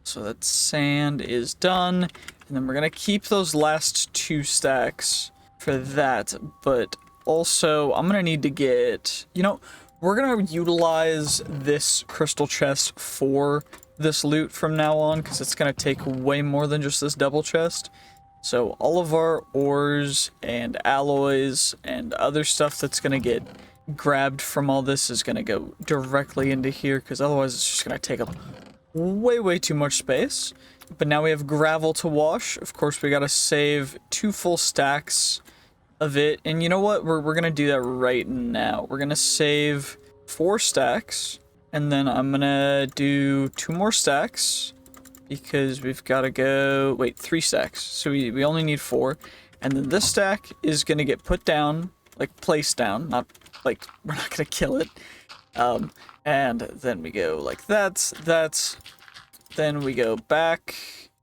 Speaker 1: So that sand is done, and then we're gonna keep those last 2 stacks for that, but also I'm gonna need to get, you know, we're gonna utilize this crystal chest for this loot from now on, because it's gonna take way more than just this double chest. So all of our ores and alloys and other stuff that's gonna get grabbed from all this is gonna go directly into here, because otherwise it's just gonna take up way too much space. But now we have gravel to wash. Of course, we gotta save 2 full stacks of it, and you know what, we're gonna do that right now. We're gonna save 4 stacks, and then I'm gonna do 2 more stacks, because we've gotta go, wait, 3 stacks, so we only need 4, and then this stack is gonna get put down, like placed down, not like we're not gonna kill it. And then we go like that, then we go back,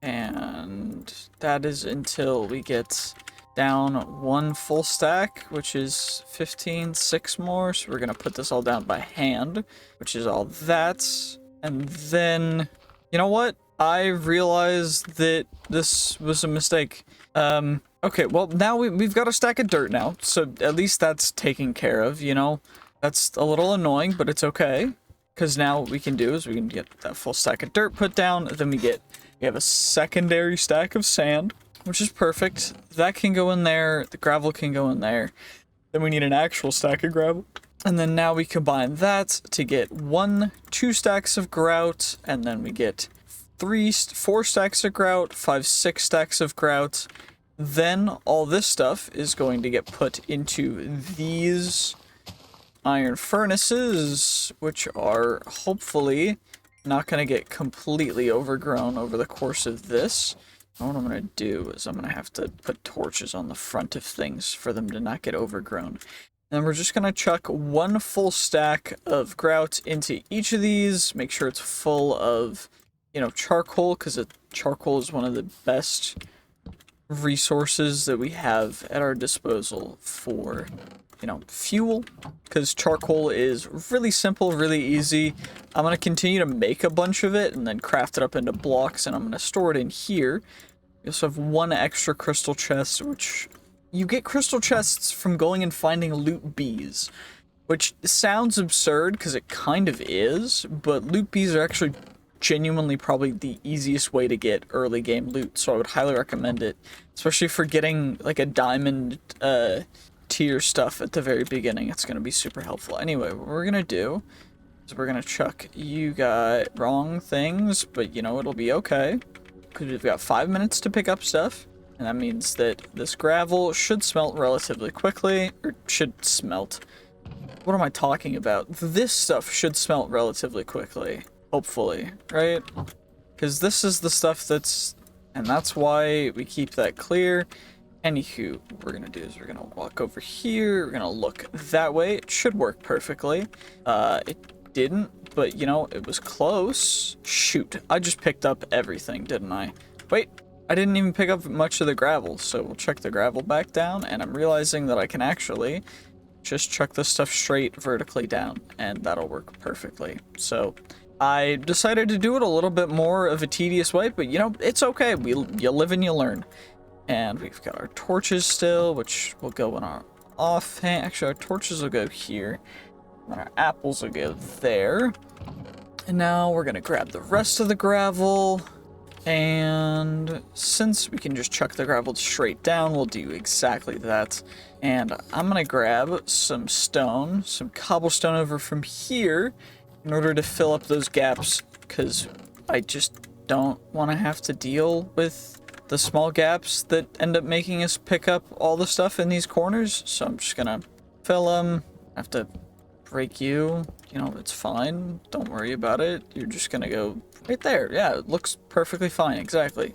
Speaker 1: and that is until we get down 1 full stack, which is 15, 6 more, so we're gonna put this all down by hand, which is all that. And then, you know what? I realized that this was a mistake. Okay, well, now we've got a stack of dirt now, so at least that's taken care of, you know? That's a little annoying, but it's okay, because now what we can do is we can get that full stack of dirt put down, then we have a secondary stack of sand, which is perfect. That can go in there, the gravel can go in there. Then we need an actual stack of gravel. And then now we combine that to get 2 stacks of grout, and then we get 4 stacks of grout, 5, 6 stacks of grout. Then all this stuff is going to get put into these iron furnaces, which are hopefully not going to get completely overgrown over the course of this. And what I'm going to do is I'm going to have to put torches on the front of things for them to not get overgrown. And we're just going to chuck 1 full stack of grout into each of these, make sure it's full of, you know, charcoal, because charcoal is one of the best resources that we have at our disposal for, you know, fuel, because charcoal is really simple, really easy. I'm going to continue to make a bunch of it and then craft it up into blocks, and I'm going to store it in here. We also have 1 extra crystal chest, which you get crystal chests from going and finding loot bees, which sounds absurd because it kind of is, but loot bees are actually genuinely probably the easiest way to get early game loot, so I would highly recommend it, especially for getting like a diamond tier stuff at the very beginning. It's going to be super helpful. Anyway, what we're going to do is we're going to chuck, you got wrong things, but you know, it'll be okay, because we've got 5 minutes to pick up stuff, and that means that this gravel should smelt relatively quickly, or should smelt. What am I talking about? This stuff should smelt relatively quickly. Hopefully, right? Because this is the stuff and that's why we keep that clear. Anywho, what we're gonna do is we're gonna walk over here, we're gonna look that way. It should work perfectly. It didn't, but you know, it was close. Shoot, I just picked up everything, didn't I? Wait, I didn't even pick up much of the gravel, so we'll chuck the gravel back down, and I'm realizing that I can actually just chuck this stuff straight vertically down, and that'll work perfectly. So I decided to do it a little bit more of a tedious way, but you know, it's okay. You live and you learn. And we've got our torches still, which will go in our offhand. Actually, our torches will go here. And our apples will go there. And now we're going to grab the rest of the gravel. And since we can just chuck the gravel straight down, we'll do exactly that. And I'm going to grab some stone, some cobblestone over from here, in order to fill up those gaps, because I just don't want to have to deal with the small gaps that end up making us pick up all the stuff in these corners. So I'm just gonna fill them. I have to break you. You know, it's fine. Don't worry about it. You're just gonna go right there. Yeah, it looks perfectly fine. Exactly.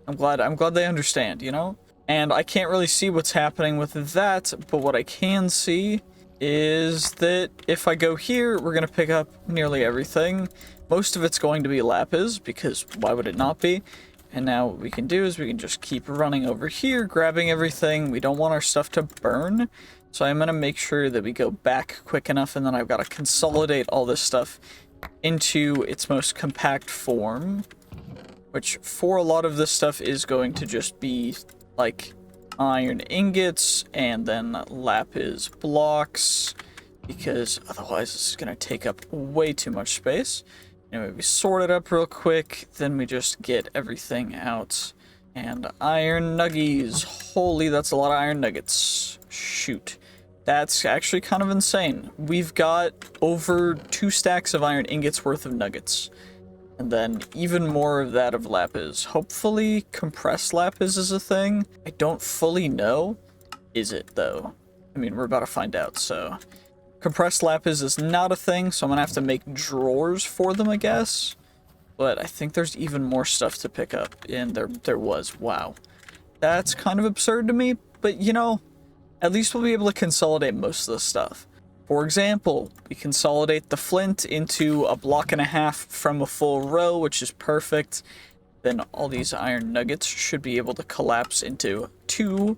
Speaker 1: I'm glad they understand, you know? And I can't really see what's happening with that, but what I can see is that if I go here, we're gonna pick up nearly everything. Most of it's going to be lapis, because why would it not be? And now what we can do is we can just keep running over here, grabbing everything. We don't want our stuff to burn, so I'm gonna make sure that we go back quick enough, and then I've got to consolidate all this stuff into its most compact form, which for a lot of this stuff is going to just be like iron ingots and then lapis blocks, because otherwise this is going to take up way too much space. Anyway, we sort it up real quick, then we just get everything out. And iron nuggies. Holy, that's a lot of iron nuggets. Shoot. That's actually kind of insane. We've got over 2 stacks of iron ingots worth of nuggets. And then even more of that of lapis. Hopefully compressed lapis is a thing. I don't fully know. Is it though? I mean, we're about to find out, so. Compressed lapis is not a thing, so I'm gonna have to make drawers for them, I guess. But I think there's even more stuff to pick up, and there was. Wow. That's kind of absurd to me, but you know, at least we'll be able to consolidate most of the stuff. For example, we consolidate the flint into a block and a half from a full row, which is perfect. Then all these iron nuggets should be able to collapse into 2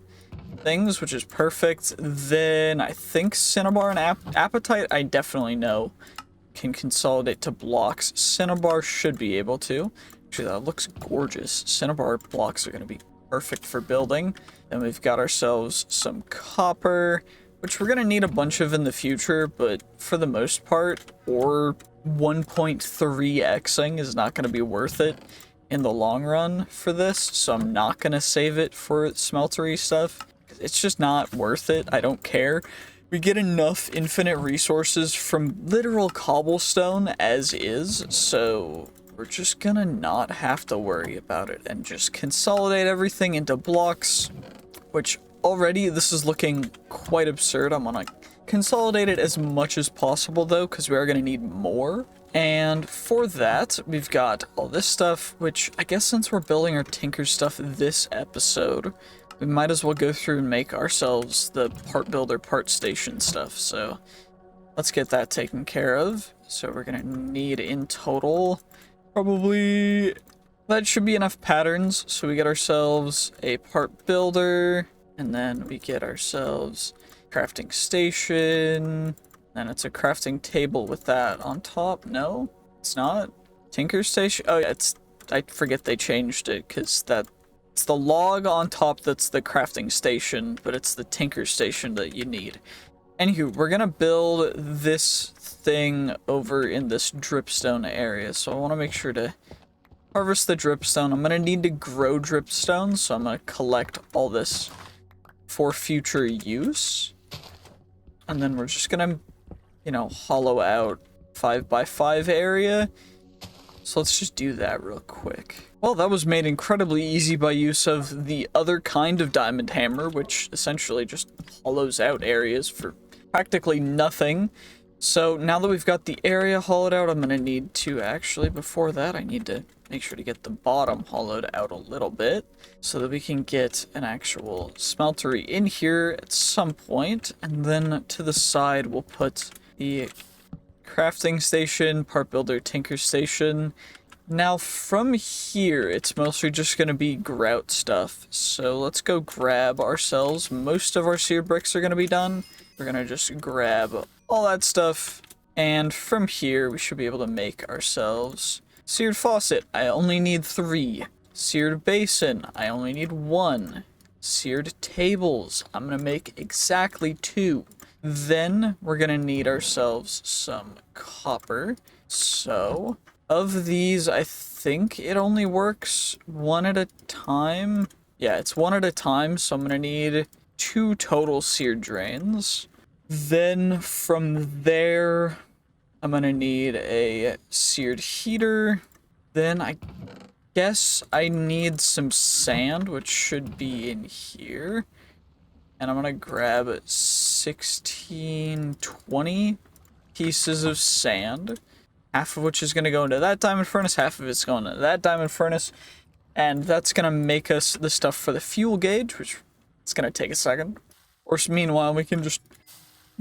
Speaker 1: things, which is perfect. Then I think cinnabar and apatite, I definitely know, can consolidate to blocks. Cinnabar should be able to. Actually, that looks gorgeous. Cinnabar blocks are going to be perfect for building. Then we've got ourselves some copper, which we're going to need a bunch of in the future, but for the most part, or 1.3xing is not going to be worth it in the long run for this, so I'm not going to save it for smeltery stuff. It's just not worth it. I don't care. We get enough infinite resources from literal cobblestone as is, so we're just gonna not have to worry about it and just consolidate everything into blocks, which already this is looking quite absurd. I'm gonna consolidate it as much as possible though, because we are gonna need more. And for that, we've got all this stuff, which I guess since we're building our Tinker stuff this episode, we might as well go through and make ourselves the part builder, part station stuff. So let's get that taken care of. So we're gonna need in total, probably, that should be enough patterns. So we get ourselves a part builder, and then we get ourselves crafting station. Then it's a crafting table with that on top. No, it's not. Tinker station. Oh yeah, I forget they changed it, because it's the log on top that's the crafting station, but it's the tinker station that you need. Anywho, we're gonna build this thing over in this dripstone area, so I want to make sure to harvest the dripstone. I'm gonna need to grow dripstone, so I'm gonna collect all this for future use. And then we're just gonna, you know, hollow out 5x5 area. So let's just do that real quick. Well, that was made incredibly easy by use of the other kind of diamond hammer, which essentially just hollows out areas for practically nothing. So now that we've got the area hollowed out, I'm gonna need to actually, before that, I need to make sure to get the bottom hollowed out a little bit so that we can get an actual smeltery in here at some point. And then to the side, we'll put the crafting station, part builder, tinker station. Now from here, it's mostly just going to be grout stuff. So let's go grab ourselves. Most of our seared bricks are going to be done. We're going to just grab all that stuff. And from here, we should be able to make ourselves seared faucet. I only need 3. Seared basin. I only need 1. Seared tables. I'm going to make exactly 2. Then we're going to need ourselves some copper. So of these, I think it only works 1 at a time. Yeah, it's 1 at a time, so I'm going to need 2 total seared drains. Then from there, I'm going to need a seared heater. Then I guess I need some sand, which should be in here. And I'm gonna grab 16, 20 pieces of sand. Half of which is gonna go into that diamond furnace, half of it's going into that diamond furnace. And that's gonna make us the stuff for the fuel gauge, which it's gonna take a second. Or meanwhile, we can just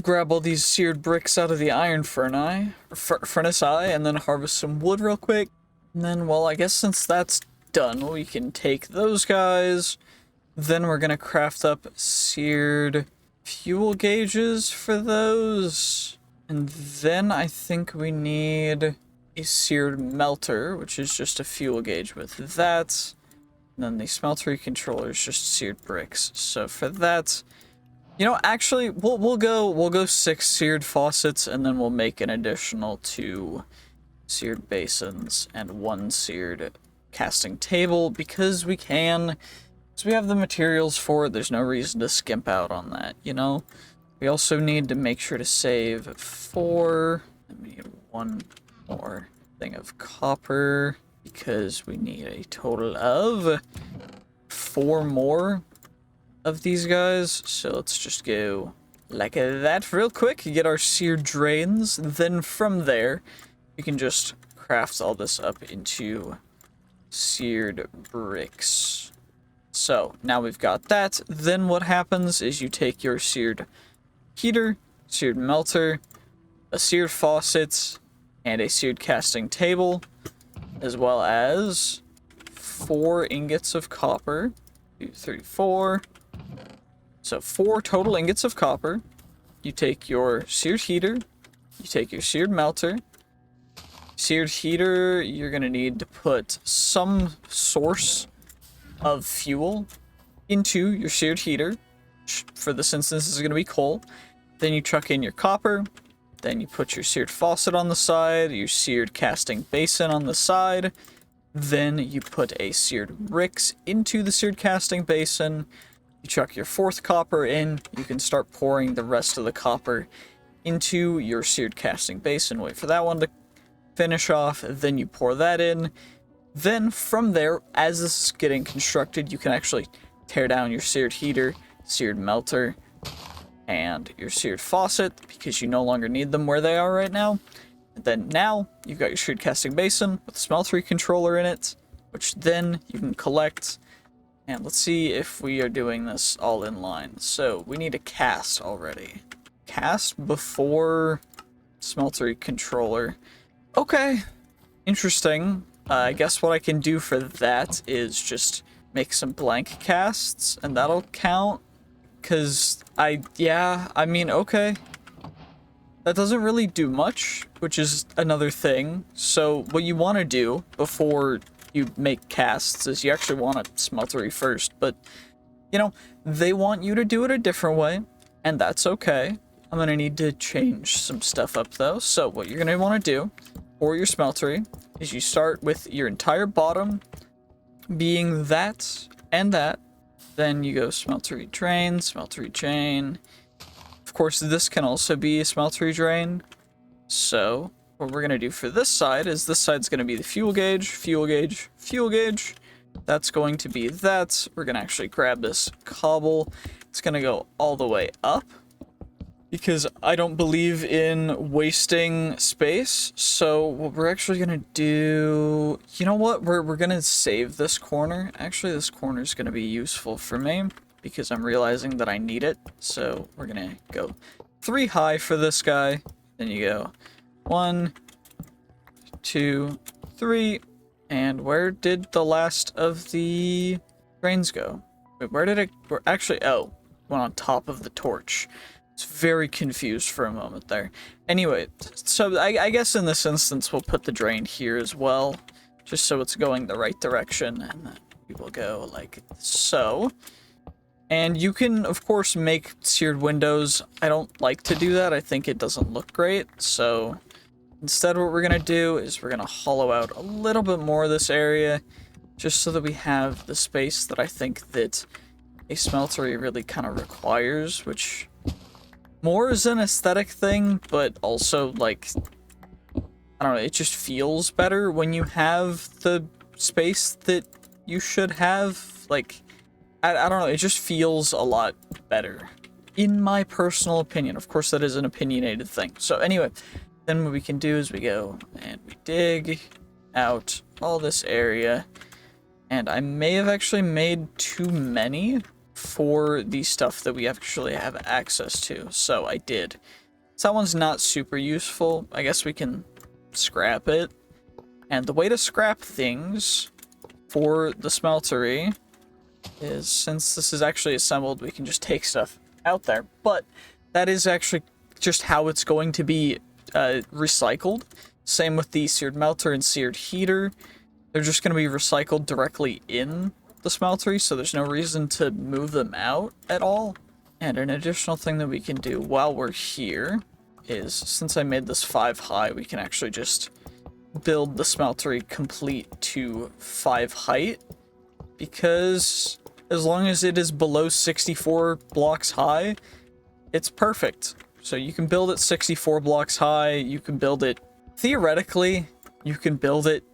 Speaker 1: grab all these seared bricks out of the iron furnace eye, and then harvest some wood real quick. And then, well, I guess since that's done, we can take those guys. Then we're gonna craft up seared fuel gauges for those. And then I think we need a seared melter, which is just a fuel gauge with that. And then the smeltery controller is just seared bricks. So for that, you know, actually, we'll go 6 seared faucets, and then we'll make an additional 2 seared basins and 1 seared casting table because we can. So we have the materials for it. There's no reason to skimp out on that, you know. We also need to make sure to save 4. And we need 1 more thing of copper because we need a total of 4 more of these guys. So let's just go like that real quick, get our seared drains. Then from there, we can just craft all this up into seared bricks. So now we've got that. Then what happens is you take your seared heater, seared melter, a seared faucet, and a seared casting table, as well as 4 ingots of copper. 2, 3, 4. So 4 total ingots of copper. You take your seared heater, you take your seared melter. Seared heater, you're gonna need to put some source of fuel into your seared heater. For this instance, this is gonna be coal. Then you chuck in your copper. Then you put your seared faucet on the side, your seared casting basin on the side. Then you put a seared bricks into the seared casting basin. You chuck your 4th copper in. You can start pouring the rest of the copper into your seared casting basin. Wait for that one to finish off. Then you pour that in. Then from there, as this is getting constructed, you can actually tear down your seared heater, seared melter, and your seared faucet because you no longer need them where they are right now. And then now you've got your seared casting basin with a smeltery controller in it, which then you can collect. And let's see if we are doing this all in line. So we need a cast already. Cast before smeltery controller. Okay, interesting. I guess what I can do for that is just make some blank casts, and that'll count. Because I mean, okay. That doesn't really do much, which is another thing. So what you want to do before you make casts is you actually want a smeltery first. But, you know, they want you to do it a different way, and that's okay. I'm going to need to change some stuff up, though. So what you're going to want to do for your smeltery is you start with your entire bottom being that and that. Then you go smeltery drain, smeltery chain. Of course, this can also be a smeltery drain. So what we're going to do for this side is this side's going to be the fuel gauge, fuel gauge, fuel gauge. That's going to be that. We're going to actually grab this cobble. It's going to go all the way up because I don't believe in wasting space. So what we're actually going to do, you know what? We're going to save this corner. Actually, this corner is going to be useful for me because I'm realizing that I need it. So we're going to go 3 high for this guy. Then you go 1, 2, 3. And where did the last of the drains go? Wait, where did it... Actually, oh, went on top of the torch. It's very confused for a moment there. Anyway, so I guess in this instance, we'll put the drain here as well, just so it's going the right direction, and then we will go like so. And you can, of course, make seared windows. I don't like to do that. I think it doesn't look great, so instead what we're going to do is we're going to hollow out a little bit more of this area, just so that we have the space that I think that a smeltery really kind of requires, which... more is an aesthetic thing, but also, like, I don't know, it just feels better when you have the space that you should have. Like, I don't know, it just feels a lot better. In my personal opinion. Of course, that is an opinionated thing. So anyway, then what we can do is we go and we dig out all this area. And I may have actually made too many for the stuff that we actually have access to. So I did. So that one's not super useful. I guess we can scrap it. And the way to scrap things for the smeltery is, since this is actually assembled, we can just take stuff out there. But that is actually just how it's going to be recycled. Same with the seared melter and seared heater. They're just going to be recycled directly in the smeltery, so there's no reason to move them out at all. And an additional thing that we can do while we're here is, since I made this 5 high, we can actually just build the smeltery complete to 5 height, because as long as it is below 64 blocks high, it's perfect. So you can build it 64 blocks high, you can build it, theoretically, you can build it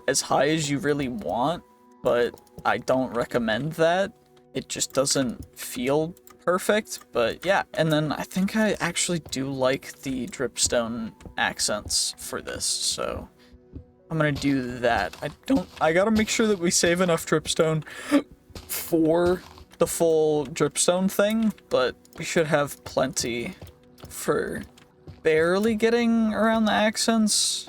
Speaker 1: as high as you really want, but I don't recommend that. It just doesn't feel perfect, but yeah. And then I think I actually do like the dripstone accents for this, so I'm gonna do that. I gotta make sure that we save enough dripstone for the full dripstone thing, but we should have plenty for barely getting around the accents.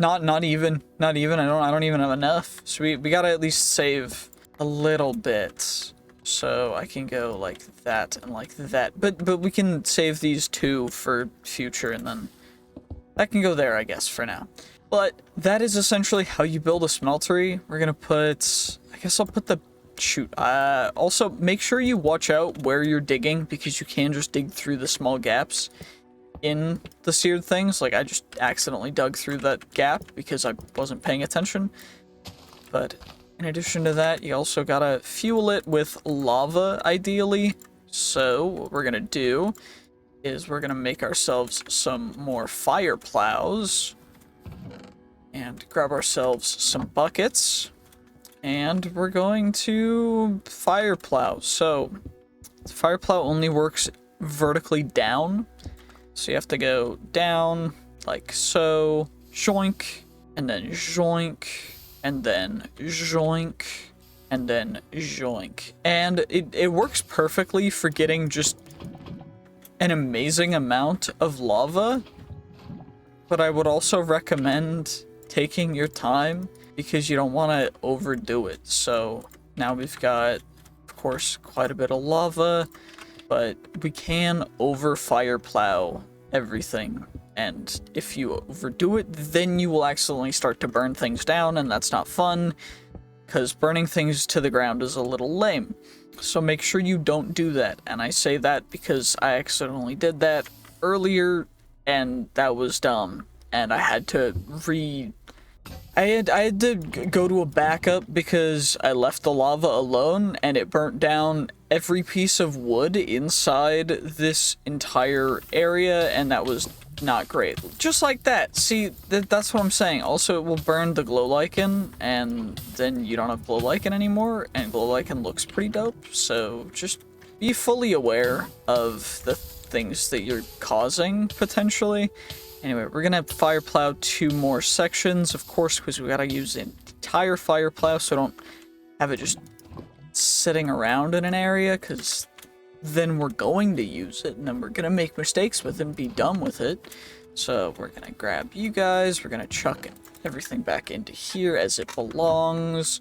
Speaker 1: Not even. I don't even have enough. So we gotta at least save a little bit. So I can go like that and like that. But we can save these 2 for future, and then that can go there, I guess, for now. But that is essentially how you build a smeltery. We're gonna put, I guess I'll put the, shoot. Also, make sure you watch out where you're digging, because you can just dig through the small gaps in the seared things. Like, I just accidentally dug through that gap because I wasn't paying attention. But in addition to that, you also gotta fuel it with lava, ideally. So what we're gonna do is we're gonna make ourselves some more fire plows and grab ourselves some buckets, and we're going to fire plow. So the fire plow only works vertically down. So you have to go down, like so, joink, and then joink, and then joink, and then joink. And it works perfectly for getting just an amazing amount of lava, but I would also recommend taking your time, because you don't want to overdo it. So now we've got, of course, quite a bit of lava, but we can over fire plow everything, and if you overdo it, then you will accidentally start to burn things down, and that's not fun, because burning things to the ground is a little lame. So make sure you don't do that, and I say that because I accidentally did that earlier, and that was dumb, and I had to I had to go to a backup because I left the lava alone, and it burnt down every piece of wood inside this entire area, and that was not great. Just like that. See, that's what I'm saying. Also, it will burn the glow lichen, and then you don't have glow lichen anymore, and glow lichen looks pretty dope. So just be fully aware of the things that you're causing, potentially. Anyway, we're gonna fire plow 2 more sections, of course, because we gotta use the entire fire plow, so don't have it just sitting around in an area, because then we're going to use it, and then we're gonna make mistakes with it and be dumb with it. So we're gonna grab you guys, we're gonna chuck everything back into here as it belongs.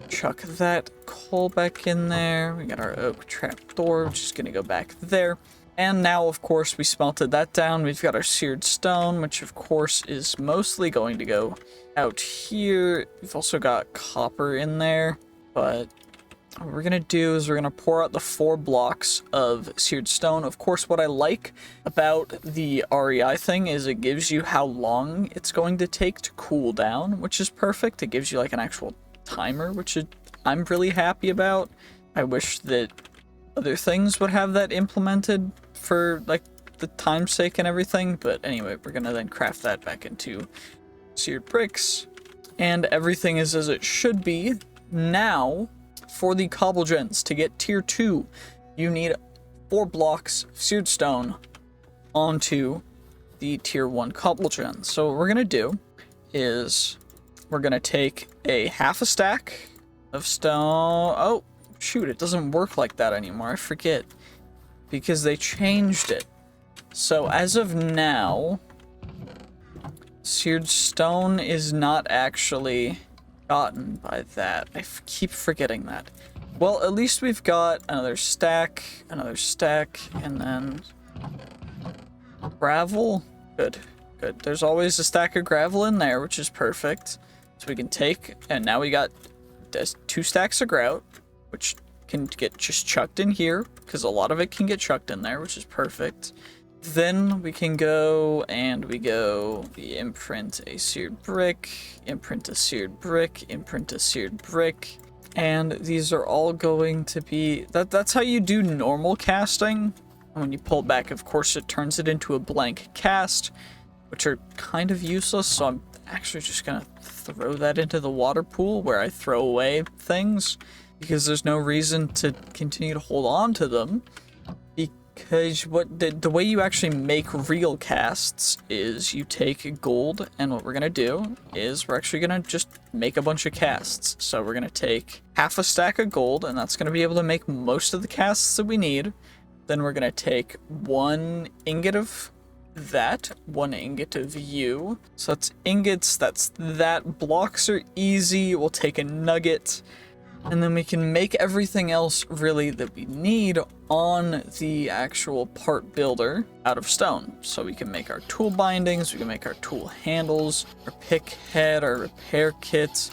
Speaker 1: Chuck that coal back in there. We got our oak trapdoor, which is gonna go back there. And now, of course, we smelted that down. We've got our seared stone, which, of course, is mostly going to go out here. We've also got copper in there. But what we're going to do is we're going to pour out the 4 blocks of seared stone. Of course, what I like about the REI thing is it gives you how long it's going to take to cool down, which is perfect. It gives you, like, an actual timer, which I'm really happy about. I wish that other things would have that implemented for, like, the time's sake and everything, but anyway, we're gonna then craft that back into seared bricks. And everything is as it should be. Now, for the cobble gens, to get tier 2, you need 4 blocks of seared stone onto the tier 1 cobble gen. So what we're going to do is we're going to take a half a stack of stone. Oh, shoot, it doesn't work like that anymore. I forget. Because they changed it. So as of now, seared stone is not actually gotten by that. I keep forgetting that. Well, at least we've got another stack, and then gravel. Good, good. There's always a stack of gravel in there, which is perfect. So we can take, and now we got 2 stacks of grout, which can get just chucked in here, because a lot of it can get chucked in there, which is perfect. Then we can go and we imprint a seared brick, imprint a seared brick, imprint a seared brick. And these are all going to be, that's how you do normal casting. And when you pull back, of course, it turns it into a blank cast, which are kind of useless. So I'm actually just going to throw that into the water pool where I throw away things, because there's no reason to continue to hold on to them. Because the way you actually make real casts is you take gold, and what we're going to do is we're actually going to just make a bunch of casts. So we're going to take half a stack of gold, and that's going to be able to make most of the casts that we need. Then we're going to take 1 ingot of that, 1 ingot of you. So that's ingots, that's that. Blocks are easy. We'll take a nugget. And then we can make everything else, really, that we need on the actual part builder out of stone. So we can make our tool bindings, we can make our tool handles, our pick head, our repair kit,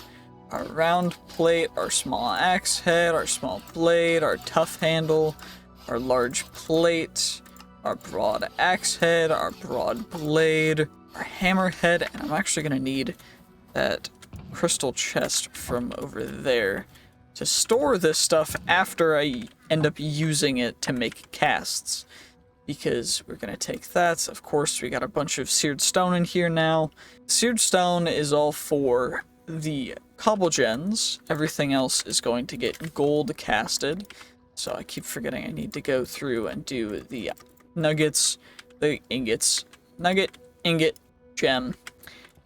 Speaker 1: our round plate, our small axe head, our small blade, our tough handle, our large plate, our broad axe head, our broad blade, our hammer head, and I'm actually going to need that crystal chest from over there to store this stuff after I end up using it to make casts. Because we're going to take that. Of course, we got a bunch of seared stone in here now. Seared stone is all for the cobble gens. Everything else is going to get gold casted. So I keep forgetting I need to go through and do the nuggets, the ingots, nugget, ingot, gem.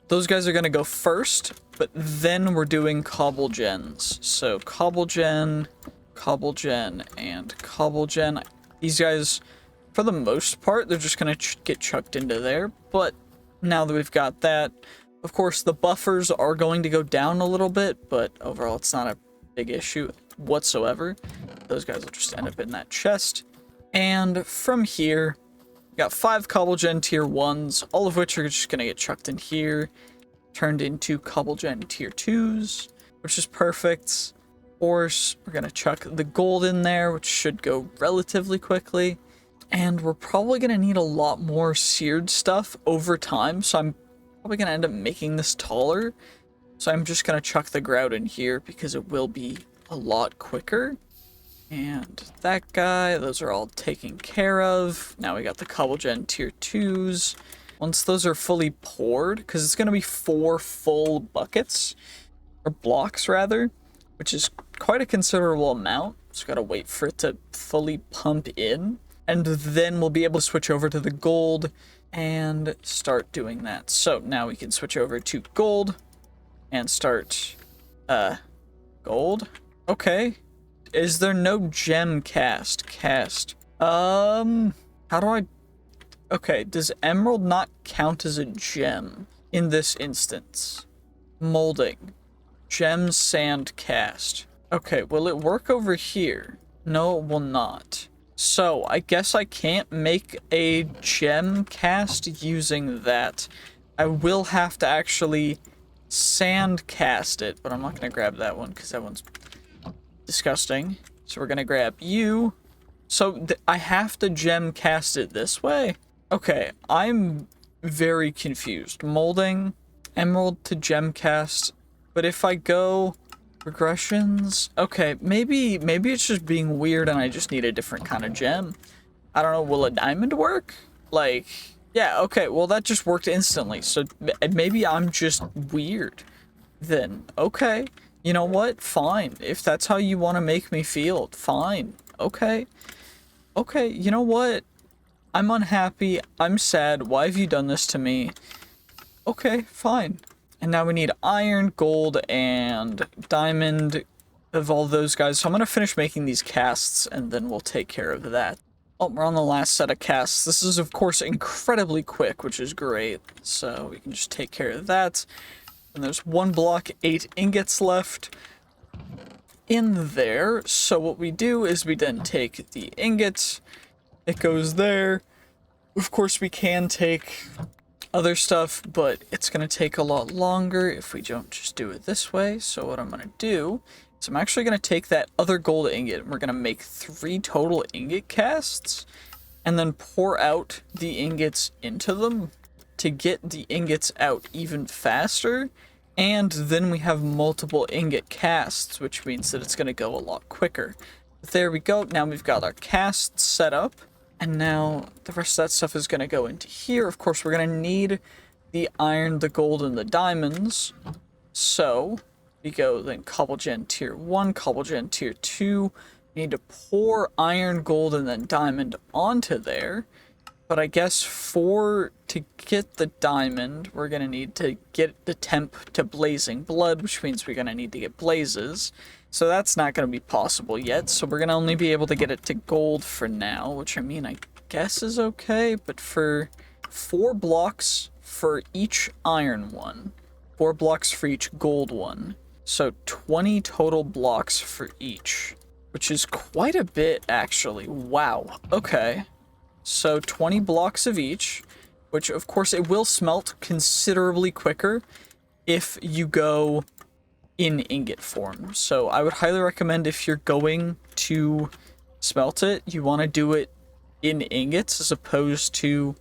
Speaker 1: Those guys are going to go first, but then we're doing cobble gens. So cobble gen, and cobble gen. These guys, for the most part, they're just going to get chucked into there. But now that we've got that, of course, the buffers are going to go down a little bit, but overall it's not a big issue whatsoever. Those guys will just end up in that chest. And from here, we got 5 cobble gen tier 1s, all of which are just going to get chucked in here, turned into cobble gen tier 2s, which is perfect. Of course, we're going to chuck the gold in there, which should go relatively quickly. And we're probably going to need a lot more seared stuff over time, so I'm probably going to end up making this taller. So I'm just going to chuck the grout in here because it will be a lot quicker. And that guy, those are all taken care of. Now we got the cobble gen tier 2s. Once those are fully poured, because it's going to be 4 full buckets, or blocks rather, which is quite a considerable amount. Just got to wait for it to fully pump in. And then we'll be able to switch over to the gold and start doing that. So now we can switch over to gold and start, gold? Okay. Is there no gem cast? How do I... Okay, does emerald not count as a gem in this instance? Molding. Gem sand cast. Okay, will it work over here? No, it will not. So, I guess I can't make a gem cast using that. I will have to actually sand cast it, but I'm not going to grab that one because that one's disgusting. So we're going to grab you. So I have to gem cast it this way? Okay, I'm very confused. Molding, emerald to gem cast, but if I go regressions, okay, maybe it's just being weird and I just need a different kind of gem. I don't know, will a diamond work? Like, yeah, okay, well that just worked instantly, so maybe I'm just weird. then okay. You know what? Fine. If that's how you want to make me feel, fine. Okay. Okay, you know what? I'm unhappy. I'm sad. Why have you done this to me? Okay, fine. And now we need iron, gold, and diamond of all those guys. So I'm going to finish making these casts, and then we'll take care of that. Oh, we're on the last set of casts. This is, of course, incredibly quick, which is great. So we can just take care of that. And there's 1 block, 8 ingots left in there. So what we do is we then take the ingots. It goes there. Of course, we can take other stuff, but it's going to take a lot longer if we don't just do it this way. So what I'm going to do is I'm actually going to take that other gold ingot, and we're going to make 3 total ingot casts, and then pour out the ingots into them to get the ingots out even faster. And then we have multiple ingot casts, which means that it's going to go a lot quicker. But there we go. Now we've got our casts set up. And now the rest of that stuff is going to go into here. Of course, we're going to need the iron, the gold, and the diamonds. So we go then cobble gen tier 1, cobble gen tier 2. We need to pour iron, gold, and then diamond onto there. But I guess to get the diamond, we're going to need to get the temp to blazing blood, which means we're going to need to get blazes. So that's not going to be possible yet, so we're going to only be able to get it to gold for now, which I mean, I guess is okay, but for 4 blocks for each iron one, 4 blocks for each gold one, so 20 total blocks for each, which is quite a bit, actually. Wow, okay. So 20 blocks of each, which of course it will smelt considerably quicker if you go in ingot form. So I would highly recommend, if you're going to smelt it, you want to do it in ingots as opposed to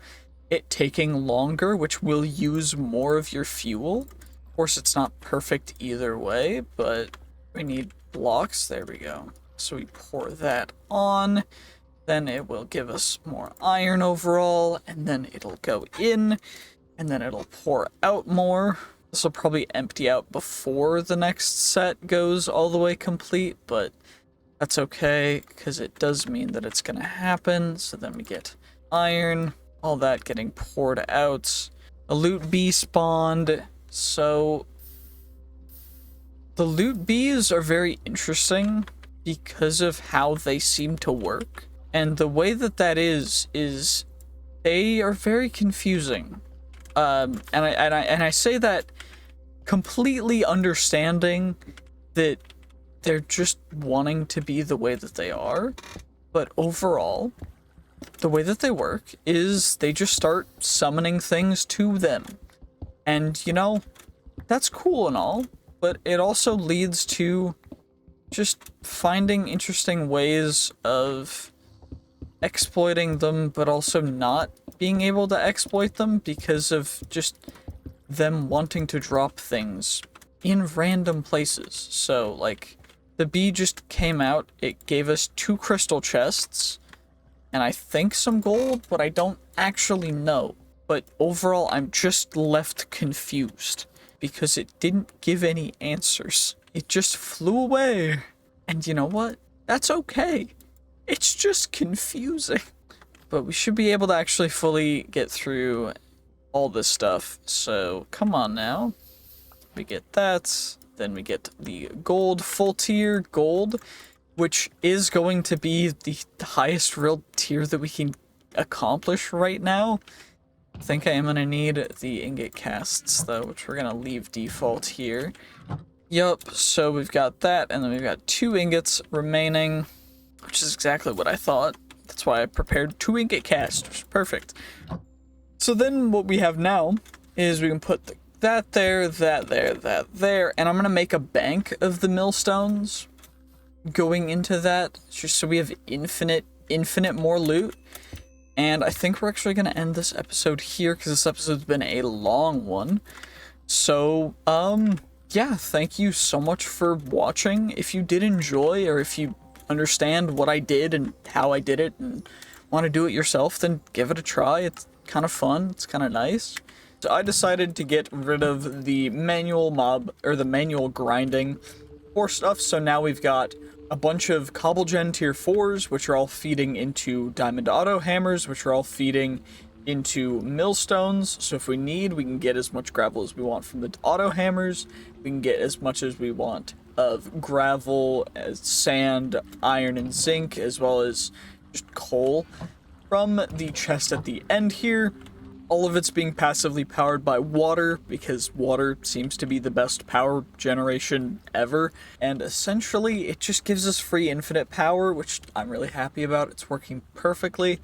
Speaker 1: it taking longer, which will use more of your fuel. Of course, it's not perfect either way, but we need blocks. There we go. So we pour that on. Then it will give us more iron overall, and then it'll go in, and then it'll pour out more. This will probably empty out before the next set goes all the way complete, but that's okay, because it does mean that it's going to happen. So then we get iron, all that getting poured out. A loot bee spawned, so the loot bees are very interesting because of how they seem to work. And the way that is they are very confusing. And I say that completely understanding that they're just wanting to be the way that they are. But overall, the way that they work is they just start summoning things to them. And, you know, that's cool and all, but it also leads to just finding interesting ways of exploiting them, but also not being able to exploit them because of just them wanting to drop things in random places. So, like, the bee just came out, it gave us 2 crystal chests, and I think some gold, but I don't actually know. But overall, I'm just left confused because it didn't give any answers. It just flew away. And you know what? That's okay. It's just confusing. But we should be able to actually fully get through all this stuff. So come on now. We get that. Then we get the gold, full tier gold, which is going to be the highest real tier that we can accomplish right now. I think I am going to need the ingot casts though, which we're going to leave default here. Yup, so we've got that, and then we've got 2 ingots remaining, which is exactly what I thought. That's why I prepared 2 ingot casts, which is perfect. So then what we have now is we can put that there, that there, that there, and I'm going to make a bank of the millstones going into that, just so we have infinite more loot. And I think we're actually going to end this episode here, because this episode's been a long one. So, yeah, thank you so much for watching. If you did enjoy, or if you understand what I did and how I did it and want to do it yourself, then give it a try. It's kind of fun. It's kind of nice. but I decided to get rid of the manual mob, or the manual grinding for stuff, so now we've got a bunch of Cobblegen tier 4s, which are all feeding into Diamond Auto Hammers, which are all feeding into Millstones, so if we need, we can get as much gravel as we want from the Auto Hammers, we can get as much as we want of gravel, as sand, iron, and zinc, as well as just coal from the chest at the end here. All of it's being passively powered by water, because water seems to be the best power generation ever, and essentially it just gives us free infinite power, which I'm really happy about. It's working perfectly,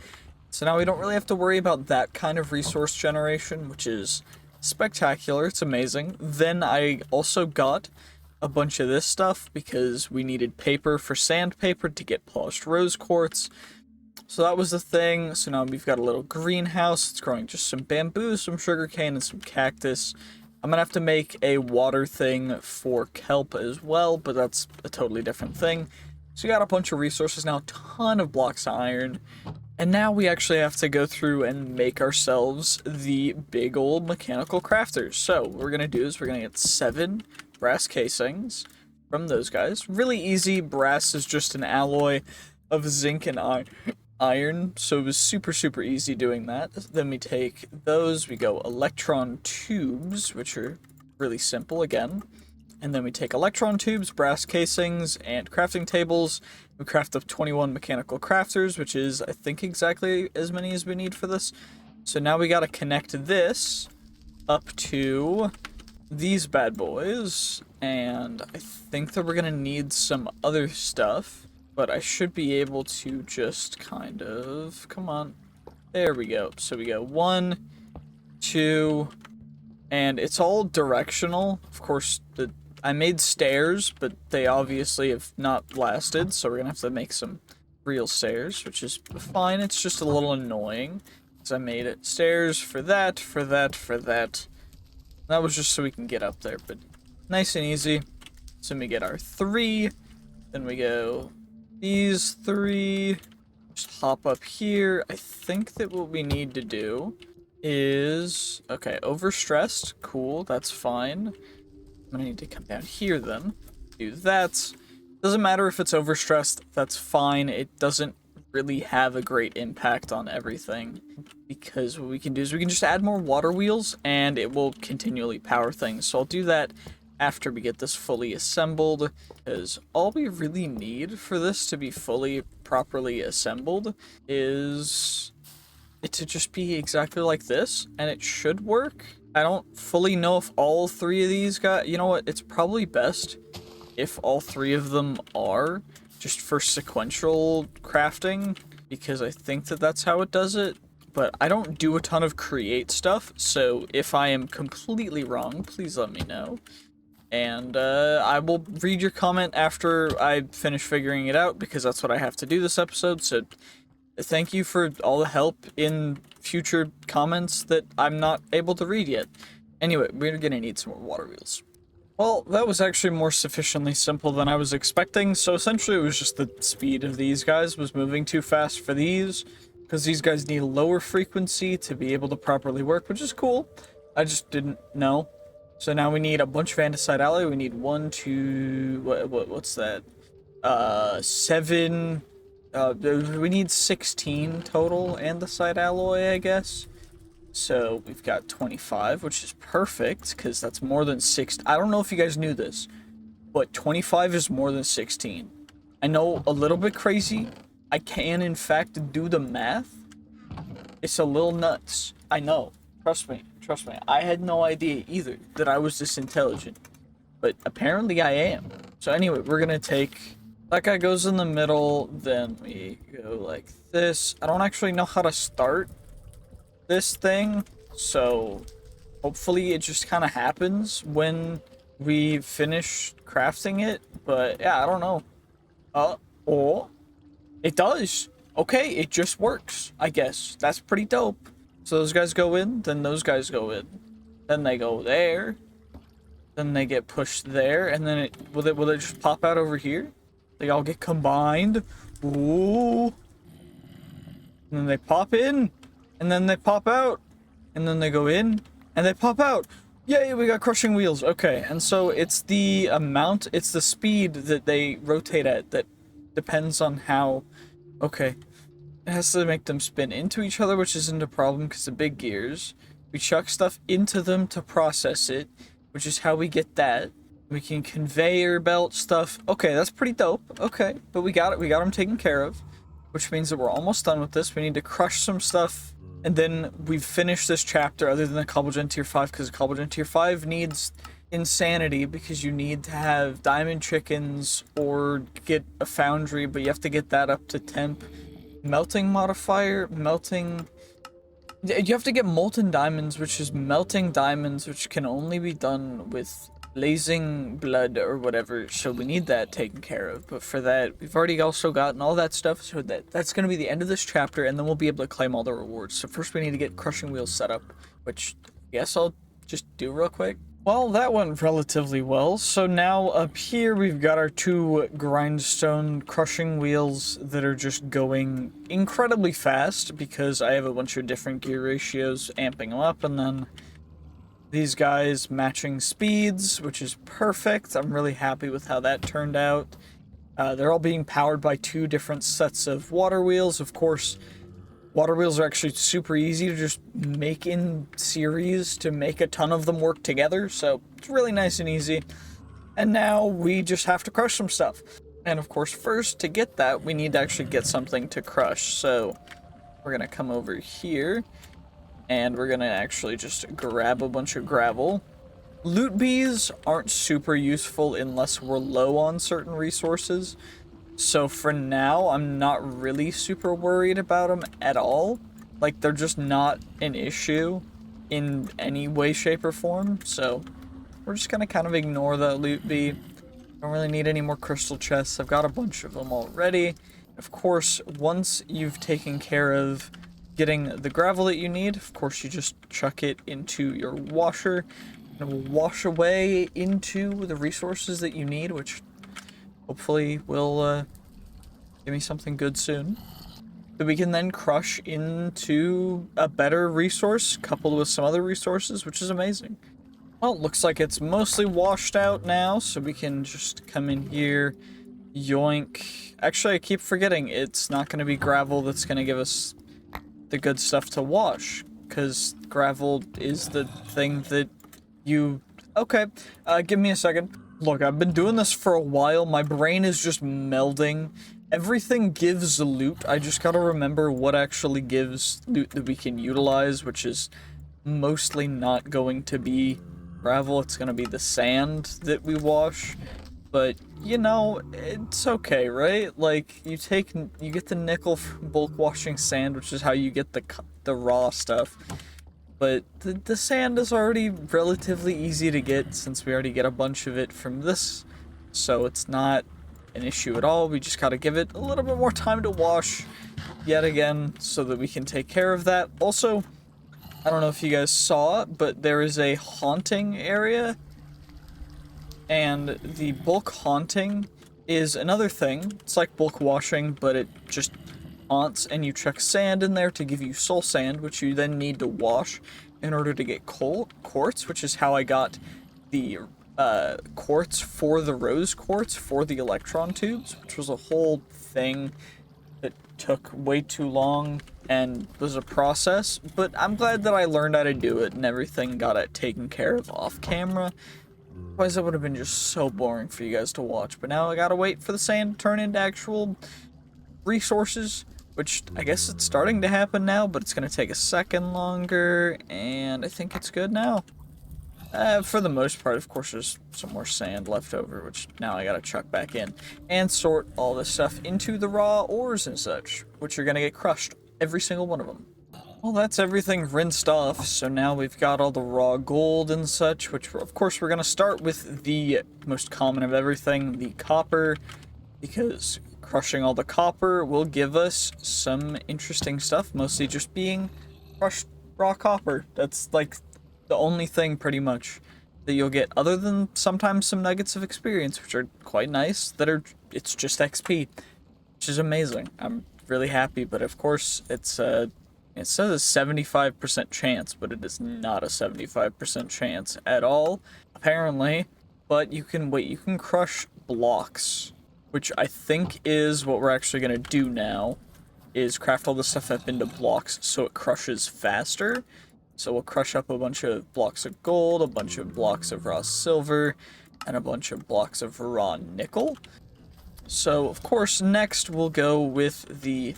Speaker 1: so now we don't really have to worry about that kind of resource generation, which is spectacular. It's amazing. Then I also got a bunch of this stuff because we needed paper for sandpaper to get polished rose quartz. So that was the thing. So now we've got a little greenhouse. It's growing just some bamboo, some sugarcane, and some cactus. I'm gonna have to make a water thing for kelp as well, but that's a totally different thing. So we got a bunch of resources now, a ton of blocks of iron. And now we actually have to go through and make ourselves the big old mechanical crafters. So what we're gonna do is we're gonna get 7 brass casings from those guys. Really easy. Brass is just an alloy of zinc and iron, so it was super easy doing that. Then we take those, we go electron tubes, which are really simple again, and then we take electron tubes, brass casings, and crafting tables. We craft up 21 mechanical crafters, which is, I think, exactly as many as we need for this. So now we gotta connect this up to these bad boys, and I think that we're gonna need some other stuff. But I should be able to just kind of, come on, there we go. So we go 1, 2, and it's all directional. Of course, I made stairs, but they obviously have not lasted, so we're gonna have to make some real stairs, which is fine. It's just a little annoying, because I made it stairs for that, for that, for that. That was just so we can get up there, but nice and easy. So we get our 3, then we go these 3, just hop up here. I think that what we need to do is, okay, overstressed, cool, that's fine. I'm gonna need to come down here then, do that. Doesn't matter if it's overstressed, that's fine. It doesn't really have a great impact on everything, because what we can do is we can just add more water wheels and it will continually power things. So I'll do that after we get this fully assembled, because all we really need for this to be fully properly assembled is it to just be exactly like this, and it should work. I don't fully know if all 3 of these got, you know what, it's probably best if all 3 of them are, just for sequential crafting, because I think that that's how it does it. But I don't do a ton of create stuff, so if I am completely wrong, please let me know. And I will read your comment after I finish figuring it out, because that's what I have to do this episode. So thank you for all the help in future comments that I'm not able to read yet. Anyway, we're gonna need some more water wheels. Well, that was actually more sufficiently simple than I was expecting. So essentially it was just the speed of these guys was moving too fast for these, because these guys need a lower frequency to be able to properly work, which is cool. I just didn't know. So now we need a bunch of andesite alloy. We need 1, 2, what's that? 7, we need 16 total andesite alloy, I guess. So we've got 25, which is perfect, because that's more than 6. I don't know if you guys knew this, but 25 is more than 16. I know, a little bit crazy. I can, in fact, do the math. It's a little nuts. I know. Trust me. Trust me. I had no idea either that I was this intelligent. But apparently I am. So anyway, we're gonna take... That guy goes in the middle, then we go like this. I don't actually know how to start this thing, so hopefully it just kind of happens when we finish crafting it. But yeah, I don't know. Oh, it does. Okay, it just works, I guess. That's pretty dope. So those guys go in, then those guys go in. Then they go there. Then they get pushed there, and then will it just pop out over here? They all get combined. Ooh. And then they pop in, and then they pop out, and then they go in, and they pop out. Yay, we got crushing wheels. Okay, and so it's the amount, it's the speed that they rotate at that depends on how, okay. It has to make them spin into each other, which isn't a problem because the big gears. We chuck stuff into them to process it, which is how we get that. We can conveyor belt stuff. Okay, that's pretty dope. Okay, but we got it. We got them taken care of, which means that we're almost done with this. We need to crush some stuff, and then we've finished this chapter other than the Cobblegen Tier 5, because Cobblegen Tier 5 needs insanity because you need to have diamond chickens or get a foundry, but you have to get that up to temp. Melting modifier, melting... You have to get molten diamonds, which is melting diamonds, which can only be done with blazing blood or whatever, so we need that taken care of. But for that, we've already also gotten all that stuff, so that's going to be the end of this chapter, and then we'll be able to claim all the rewards. So first we need to get crushing wheels set up, which I guess I'll just do real quick. Well, that went relatively well. So now up here we've got our two grindstone crushing wheels that are just going incredibly fast because I have a bunch of different gear ratios amping them up, and then these guys matching speeds, which is perfect. I'm really happy with how that turned out. They're all being powered by two different sets of water wheels. Of course, water wheels are actually super easy to just make in series to make a ton of them work together, so it's really nice and easy. And now we just have to crush some stuff. And of course, first, to get that, we need to actually get something to crush. So we're gonna come over here, and we're gonna actually just grab a bunch of gravel. Loot bees aren't super useful unless we're low on certain resources. So for now, I'm not really super worried about them at all. Like, they're just not an issue in any way, shape, or form. So we're just gonna kind of ignore that loot bee. Don't really need any more crystal chests. I've got a bunch of them already. Of course, once you've taken care of getting the gravel that you need, of course, you just chuck it into your washer. And it will wash away into the resources that you need, which hopefully will give me something good soon. That we can then crush into a better resource coupled with some other resources, which is amazing. Well, it looks like it's mostly washed out now, so we can just come in here, yoink. Actually, I keep forgetting it's not going to be gravel that's going to give us the good stuff to wash, because gravel is the thing that you... Okay, give me a second. Look, I've been doing this for a while. My brain is just melding. Everything gives loot. I just gotta remember what actually gives loot that we can utilize, which is mostly not going to be gravel. It's gonna be the sand that we wash. But, you know, it's okay, right? Like, you get the nickel from bulk washing sand, which is how you get the raw stuff. But the sand is already relatively easy to get since we already get a bunch of it from this. So it's not an issue at all. We just gotta give it a little bit more time to wash yet again so that we can take care of that. Also, I don't know if you guys saw it, but there is a haunting area. And the bulk haunting is another thing. It's like bulk washing, but it just haunts, and you chuck sand in there to give you soul sand, which you then need to wash in order to get quartz, which is how I got the quartz for the rose quartz for the electron tubes, which was a whole thing that took way too long and was a process, but I'm glad that I learned how to do it and everything, got it taken care of off camera. Otherwise that would have been just so boring for you guys to watch, but now I gotta wait for the sand to turn into actual resources, which I guess it's starting to happen now, but it's gonna take a second longer, and I think it's good now. For the most part, of course, there's some more sand left over, which now I gotta chuck back in, and sort all this stuff into the raw ores and such, which are gonna get crushed, every single one of them. Well, that's everything rinsed off, so now we've got all the raw gold and such, which of course we're gonna start with the most common of everything, the copper, because crushing all the copper will give us some interesting stuff, mostly just being crushed raw copper. That's like the only thing pretty much that you'll get, other than sometimes some nuggets of experience, which are quite nice, it's just XP, which is amazing. I'm really happy, but of course it's It says a 75% chance, but it is not a 75% chance at all, apparently. But you can, wait, you can crush blocks, which I think is what we're actually going to do now, is craft all the stuff up into blocks so it crushes faster. So we'll crush up a bunch of blocks of gold, a bunch of blocks of raw silver, and a bunch of blocks of raw nickel. So, of course, next we'll go with the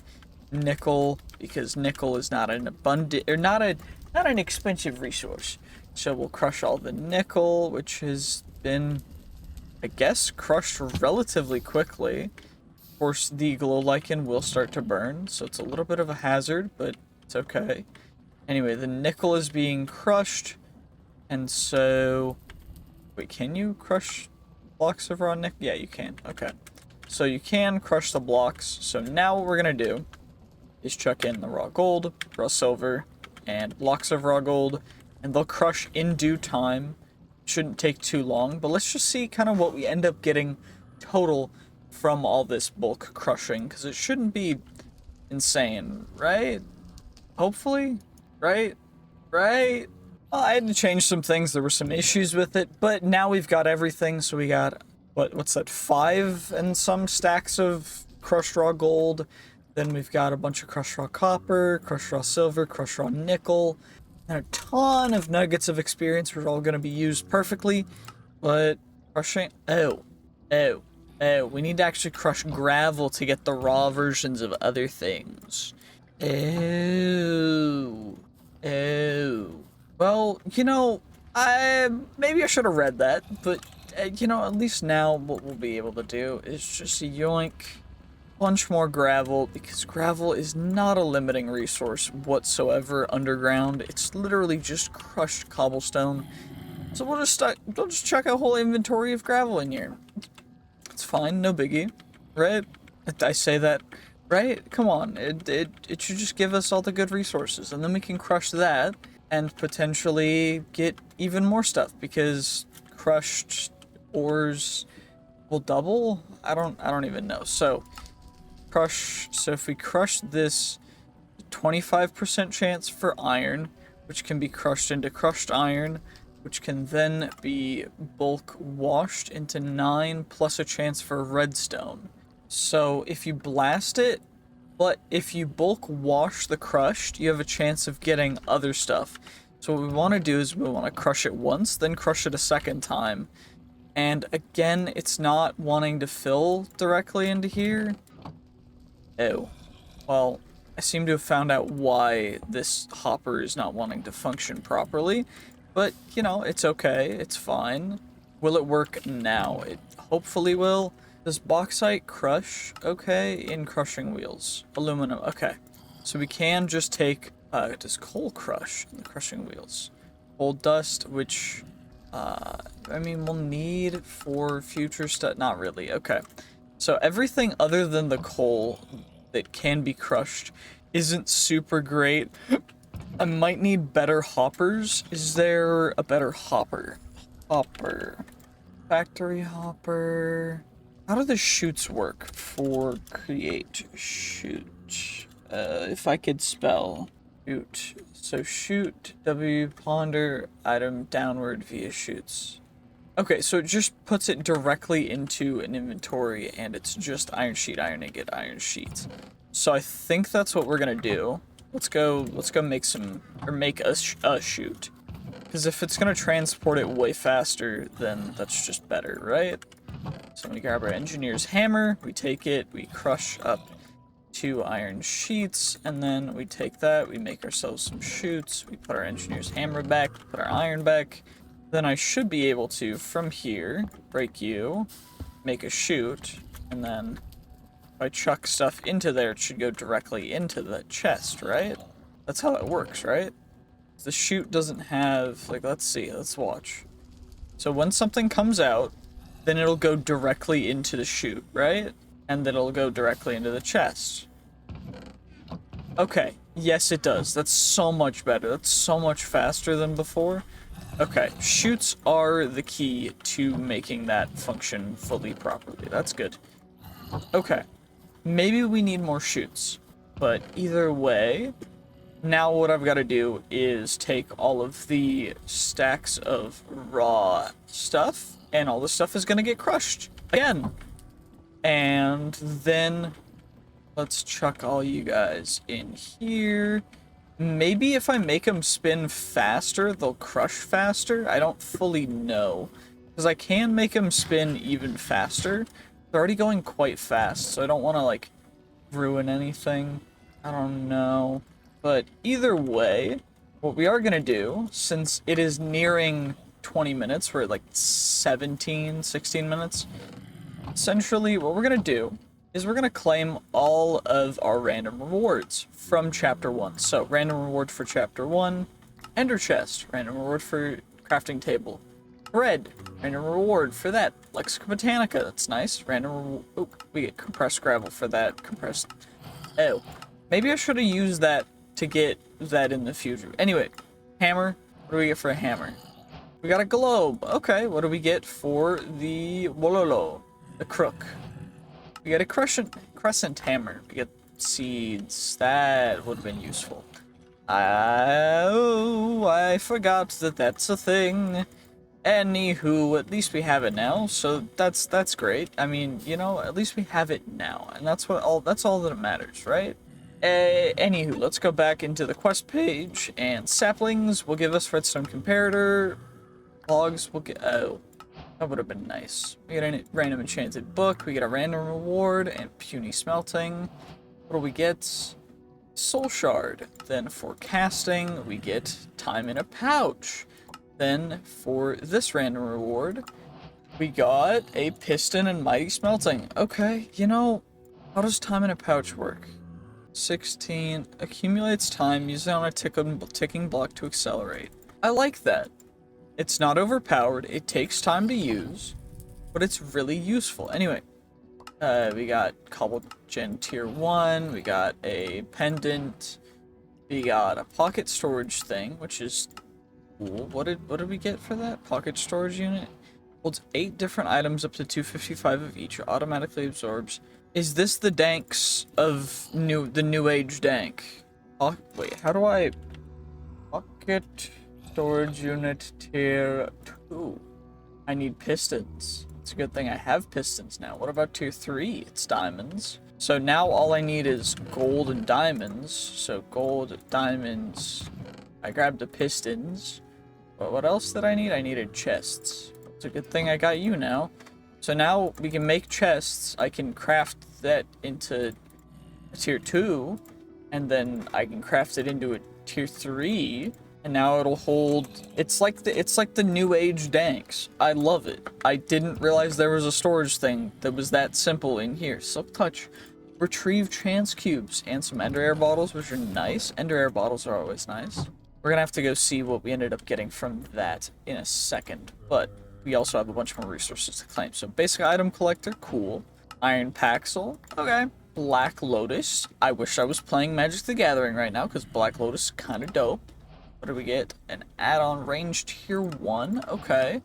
Speaker 1: nickel, because nickel is not an abundant, or not an expensive resource. So we'll crush all the nickel, which has been, I guess, crushed relatively quickly. Of course, the glow lichen will start to burn, so it's a little bit of a hazard, but it's okay. Anyway, the nickel is being crushed, and so... Wait, can you crush blocks of raw nickel? Yeah, you can. Okay. So you can crush the blocks. So now what we're going to do is chuck in the raw gold, raw silver, and blocks of raw gold, and they'll crush in due time. Shouldn't take too long, but let's just see kind of what we end up getting total from all this bulk crushing, because it shouldn't be insane, right? Hopefully, right? Right? Well, I had to change some things. There were some issues with it, but now we've got everything. So we got, what's that, 5 and some stacks of crushed raw gold. Then we've got a bunch of crushed raw copper, crushed raw silver, crushed raw nickel, and a ton of nuggets of experience, which are all going to be used perfectly. But crushing, we need to actually crush gravel to get the raw versions of other things. Well, you know, maybe I should have read that, but you know, at least now what we'll be able to do is just yoink a bunch more gravel, because gravel is not a limiting resource whatsoever underground. It's literally just crushed cobblestone. So we'll just chuck a whole inventory of gravel in here. It's fine, no biggie, right? I say that, right? Come on, it should just give us all the good resources, and then we can crush that and potentially get even more stuff, because crushed ores will double. I don't even know. So if we crush this, 25% chance for iron, which can be crushed into crushed iron, which can then be bulk washed into 9, plus a chance for redstone. So if you blast it, but if you bulk wash the crushed, you have a chance of getting other stuff. So what we want to do is we want to crush it once, then crush it a second time. And again, it's not wanting to fill directly into here. Oh. Well, I seem to have found out why this hopper is not wanting to function properly. But, you know, it's okay. It's fine. Will it work now? It hopefully will. Does bauxite crush okay in crushing wheels? Aluminum, okay. So we can just take, does coal crush in the crushing wheels? Coal dust, which, I mean, we'll need for future stuff. Not really, okay. So everything other than the coal that can be crushed isn't super great. I might need better hoppers. Is there a better hopper? Factory hopper. How do the chutes work for create chute? If I could spell chute. So chute, W, ponder, item downward via chutes. Okay, so it just puts it directly into an inventory, and it's just iron sheet, iron ingot, iron sheet. So I think that's what we're gonna do. Let's go make a chute. Because if it's gonna transport it way faster, then that's just better, right? So we grab our engineer's hammer, we take it, we crush up 2 iron sheets, and then we take that, we make ourselves some chutes, we put our engineer's hammer back, put our iron back. Then I should be able to, from here, break you, make a chute, and then if I chuck stuff into there, it should go directly into the chest, right? That's how it works, right? The chute doesn't have, like, let's see, let's watch. So when something comes out, then it'll go directly into the chute, right? And then it'll go directly into the chest. Okay, yes it does. That's so much better. That's so much faster than before. Okay, chutes are the key to making that function fully properly. That's good. Okay, maybe we need more chutes, but either way, Now what I've got to do is take all of the stacks of raw stuff, and all the stuff is going to get crushed again. And then let's chuck all you guys in here. Maybe if I make them spin faster, they'll crush faster. I don't fully know. Because I can make them spin even faster. They're already going quite fast, so I don't want to, like, ruin anything. I don't know. But either way, what we are going to do, since it is nearing 20 minutes, we're at like 17, 16 minutes. Essentially, what we're going to do is we're going to claim all of our random rewards from Chapter 1. So, random reward for Chapter 1, Ender Chest, random reward for Crafting Table, Bread, random reward for that, Lexica Botanica, that's nice, random oh, we get compressed gravel for that, compressed, oh, maybe I should have used that to get that in the future. Anyway, hammer, what do we get for a hammer? We got a globe, okay, what do we get for the wololo, the crook? We get a crescent hammer. We get seeds. That would have been useful. Oh, I forgot that that's a thing. Anywho, at least we have it now, so that's great. I mean, you know, at least we have it now, and that's all that matters, right? Anywho, let's go back into the quest page, and saplings will give us redstone comparator. Logs will get that would have been nice. We get a random enchanted book, we get a random reward, and puny smelting. What do we get? Soul shard. Then for casting, we get time in a pouch. Then for this random reward, we got a piston and mighty smelting. Okay, you know, how does time in a pouch work? 16 accumulates time using on a ticking block to accelerate. I like that. It's not overpowered, it takes time to use, but it's really useful. Anyway, we got Cobble Gen Tier 1, we got a pendant, we got a pocket storage thing, which is cool. What did we get for that? Pocket storage unit? Holds 8 different items up to 255 of each, automatically absorbs. Is this the danks of the new age dank? Oh, wait, how do I... Pocket... Storage unit tier 2. I need pistons. It's a good thing I have pistons now. What about tier 3? It's diamonds. So now all I need is gold and diamonds. So gold, diamonds. I grabbed the pistons. But what else did I need? I needed chests. It's a good thing I got you now. So now we can make chests. I can craft that into a tier 2. And then I can craft it into a tier 3. And now it'll hold. It's like the new age danks. I love it. I didn't realize there was a storage thing that was that simple in here. Silk touch, retrieve chance cubes and some ender air bottles, which are nice. Ender air bottles are always nice. We're gonna have to go see what we ended up getting from that in a second. But we also have a bunch more resources to claim. So basic item collector, cool. Iron Paxel, okay. Black Lotus. I wish I was playing Magic the Gathering right now because Black Lotus is kind of dope. What do we get? An add-on range tier 1. Okay.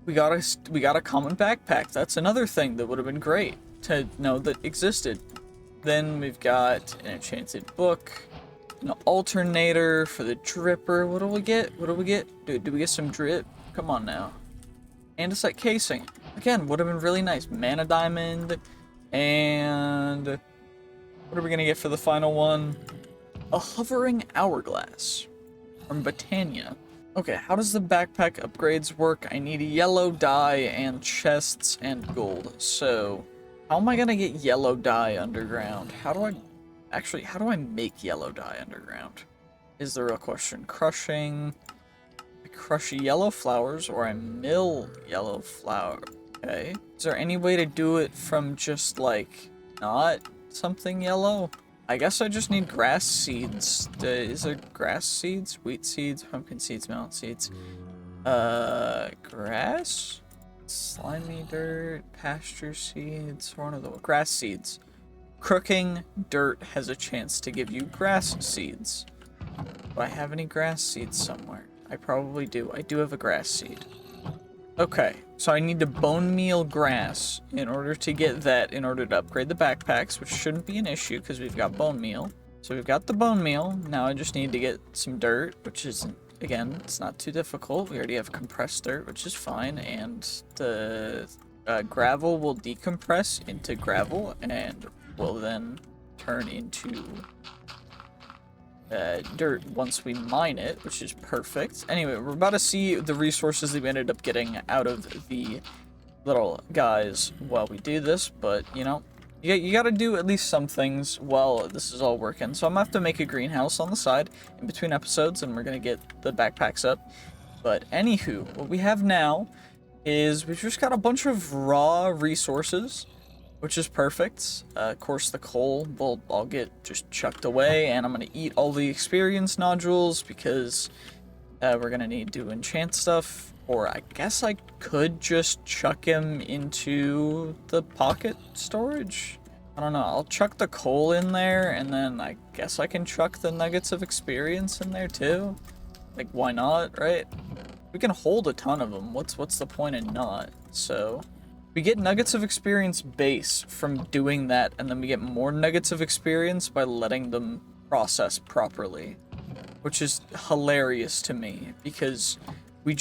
Speaker 1: We got a common backpack. That's another thing that would have been great to know that existed. Then we've got an enchanted book, an alternator for the dripper. What do we get? What do we get? Dude, do we get some drip? Come on now. Andesite casing. Again, would have been really nice. Mana diamond. And what are we gonna get for the final one? A hovering hourglass from Botania. Okay, how does the backpack upgrades work? I need yellow dye and chests and gold. So, how am I gonna get yellow dye underground? How do I make yellow dye underground? Is the real question. Crushing. I crush yellow flowers or I mill yellow flower. Okay. Is there any way to do it from just like not something yellow? I guess I just need grass seeds. Is there grass seeds? Wheat seeds, pumpkin seeds, melon seeds. Grass? Slimy dirt, pasture seeds, one of the grass seeds. Crooking dirt has a chance to give you grass seeds. Do I have any grass seeds somewhere? I probably do. I do have a grass seed. Okay, so I need to bone meal grass in order to get that, in order to upgrade the backpacks, which shouldn't be an issue because we've got bone meal. So we've got the bone meal. Now I just need to get some dirt, which isn't, again, it's not too difficult. We already have compressed dirt, which is fine. And the gravel will decompress into gravel and will then turn into dirt once we mine it, which is perfect. Anyway, we're about to see the resources that we ended up getting out of the little guys while we do this, but you know, you gotta do at least some things while this is all working. So I'm gonna have to make a greenhouse on the side in between episodes, and we're gonna get the backpacks up. But anywho, what we have now is we've just got a bunch of raw resources, which is perfect. Of course, the coal will all get just chucked away, and I'm gonna eat all the experience nodules because we're gonna need to enchant stuff. Or I guess I could just chuck him into the pocket storage. I don't know. I'll chuck the coal in there, and then I guess I can chuck the nuggets of experience in there too. Like, why not, right? We can hold a ton of them. What's the point in not? So we get nuggets of experience base from doing that, and then we get more nuggets of experience by letting them process properly, which is hilarious to me because we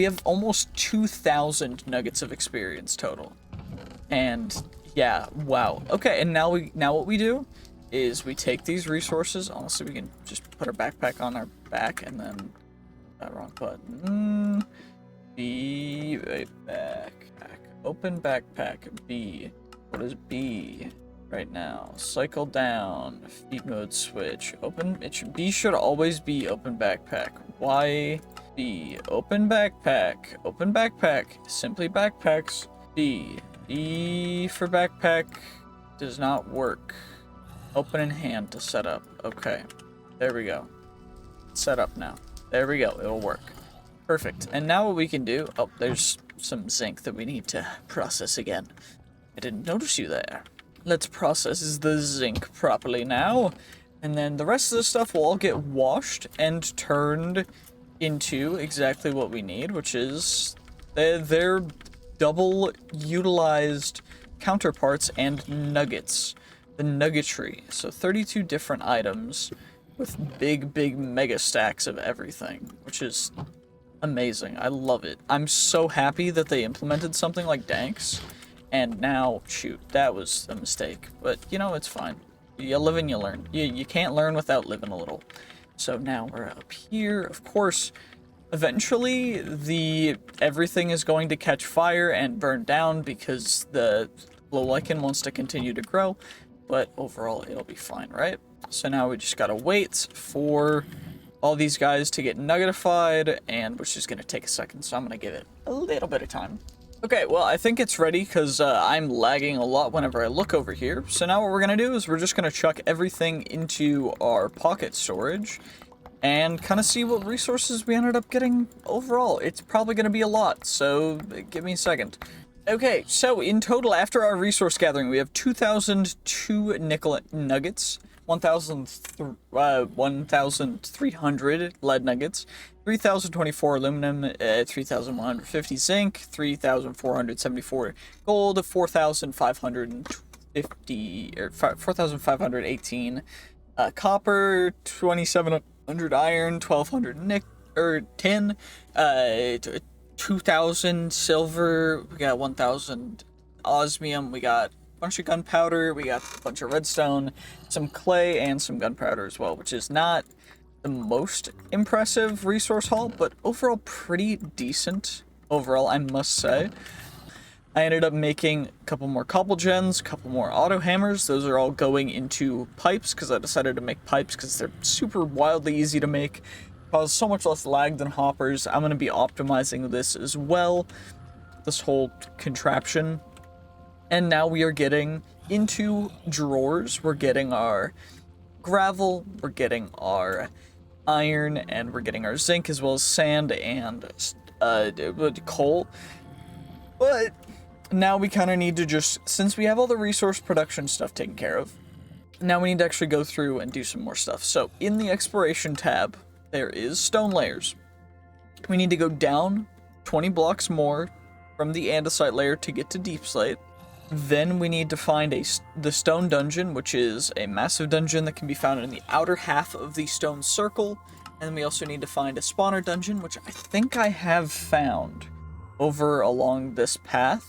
Speaker 1: have almost 2,000 nuggets of experience total. And yeah, wow. Okay, and now what we do is we take these resources. Honestly, we can just put our backpack on our back and then wrong button. B backpack. Open backpack. B. What is B right now? Cycle down. Feet mode switch. Open. B should always be open backpack. Why? B. Open backpack. Open backpack. Simply backpacks. B. B for backpack does not work. Open in hand to set up. Okay. There we go. Set up now. There we go. It'll work. Perfect. And now what we can do... Oh, there's some zinc that we need to process again. I didn't notice you there. Let's process the zinc properly now. And then the rest of the stuff will all get washed and turned into exactly what we need, which is their double utilized counterparts and nuggets. The nuggetry. So 32 different items with big mega stacks of everything, which is amazing. I love it. I'm so happy that they implemented something like Danks, and now, shoot, that was a mistake. But, you know, it's fine. You live and you learn. You can't learn without living a little. So now we're up here. Of course, eventually everything is going to catch fire and burn down because the glow lichen wants to continue to grow, but overall it'll be fine, right? So now we just gotta wait for all these guys to get nuggetified, and which is gonna take a second, so I'm gonna give it a little bit of time. Okay, well, I think it's ready because I'm lagging a lot whenever I look over here. So now what we're going to do is we're just going to chuck everything into our pocket storage and kind of see what resources we ended up getting overall. It's probably going to be a lot, so give me a second. Okay, so in total, after our resource gathering, we have 2,002 nickel nuggets, 1,300 lead nuggets, 3,024 aluminum, 3,150 zinc, 3,474 gold, 4,518 copper, 2,700 iron, 1,200 tin, 2,000 silver. We got 1,000 osmium. We got a bunch of gunpowder. We got a bunch of redstone, some clay, and some gunpowder as well, which is not the most impressive resource haul, but overall pretty decent overall, I must say. I ended up making a couple more cobble gens, a couple more auto hammers. Those are all going into pipes because I decided to make pipes because they're super wildly easy to make, cause so much less lag than hoppers. I'm going to be optimizing this as well, this whole contraption. And now we are getting into drawers. We're getting our gravel, we're getting our iron, and we're getting our zinc, as well as sand and coal. But now we kind of need to just, since we have all the resource production stuff taken care of, now we need to actually go through and do some more stuff. So in the exploration tab, there is stone layers. We need to go down 20 blocks more from the andesite layer to get to deep slate. Then we need to find the stone dungeon, which is a massive dungeon that can be found in the outer half of the stone circle. And then we also need to find a spawner dungeon, which I think I have found over along this path,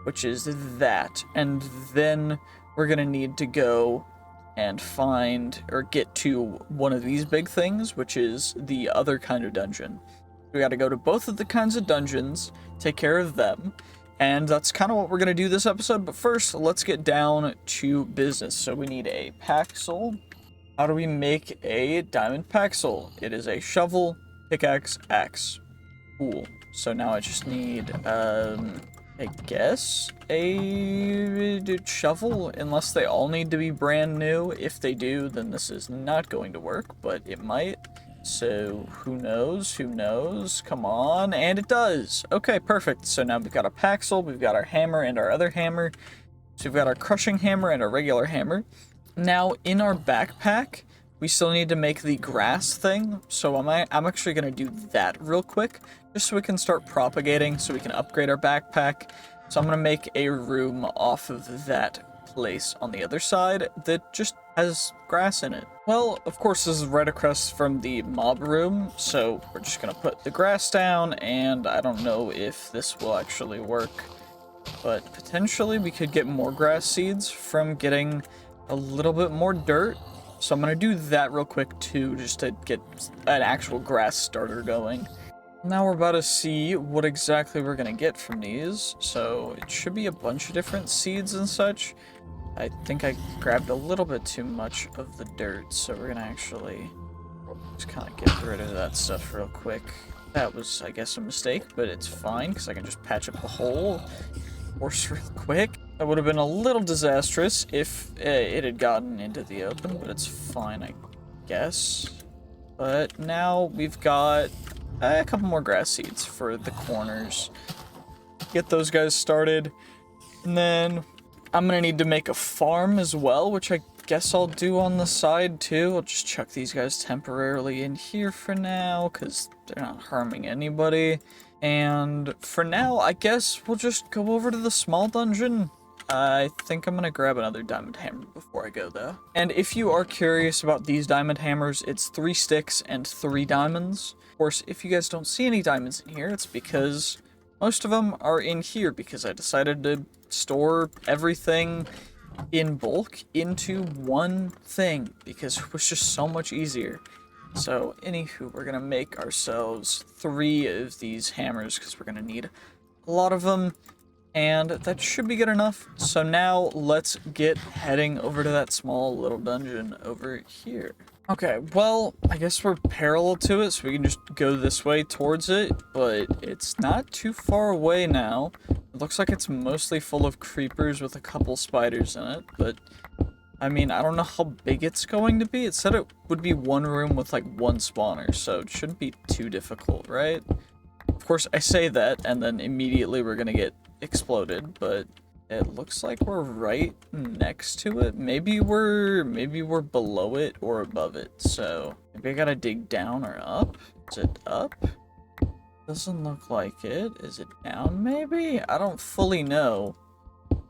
Speaker 1: which is that. And then we're going to need to go and find or get to one of these big things, which is the other kind of dungeon. We got to go to both of the kinds of dungeons, take care of them, and that's kind of what we're going to do this episode. But first, let's get down to business. So we need a paxel. How do we make a diamond paxel? It is a shovel, pickaxe, axe. Cool. So now I just need, I guess, a shovel, unless they all need to be brand new. If they do, then this is not going to work, but it might. So, who knows? Who knows? Come on, and it does! Okay, perfect. So now we've got a paxel, we've got our hammer and our other hammer. So we've got our crushing hammer and our regular hammer. Now, in our backpack, we still need to make the grass thing, so I'm actually going to do that real quick, just so we can start propagating, so we can upgrade our backpack. So I'm going to make a room off of that place on the other side that just has grass in it. Well, of course, this is right across from the mob room, so we're just going to put the grass down, and I don't know if this will actually work, but potentially we could get more grass seeds from getting a little bit more dirt. So I'm going to do that real quick too, just to get an actual grass starter going. Now we're about to see what exactly we're going to get from these. So it should be a bunch of different seeds and such. I think I grabbed a little bit too much of the dirt, so we're going to actually just kind of get rid of that stuff real quick. That was, I guess, a mistake, but it's fine because I can just patch up the hole, of course, real quick. That would have been a little disastrous if it had gotten into the open, but it's fine, I guess. But now we've got a couple more grass seeds for the corners. Get those guys started. And then I'm going to need to make a farm as well, which I guess I'll do on the side too. I'll just chuck these guys temporarily in here for now, because they're not harming anybody. And for now, I guess we'll just go over to the small dungeon. I think I'm gonna grab another diamond hammer before I go, though. And if you are curious about these diamond hammers, it's 3 sticks and 3 diamonds. Of course, if you guys don't see any diamonds in here, it's because most of them are in here, because I decided to store everything in bulk into one thing, because it was just so much easier. So, anywho, we're gonna make ourselves 3 of these hammers, because we're gonna need a lot of them. And that should be good enough. So now let's get heading over to that small little dungeon over here. Okay, well, I guess we're parallel to it, so we can just go this way towards it, but it's not too far away now. It looks like it's mostly full of creepers with a couple spiders in it, but I mean, I don't know how big it's going to be. It said it would be one room with like 1 spawner, so it shouldn't be too difficult, right? Of course, I say that, and then immediately we're gonna get exploded, but it looks like we're right next to it. Maybe we're below it or above it, so maybe I gotta dig down or up. Is it up? Doesn't look like it. Is it down, maybe? I don't fully know.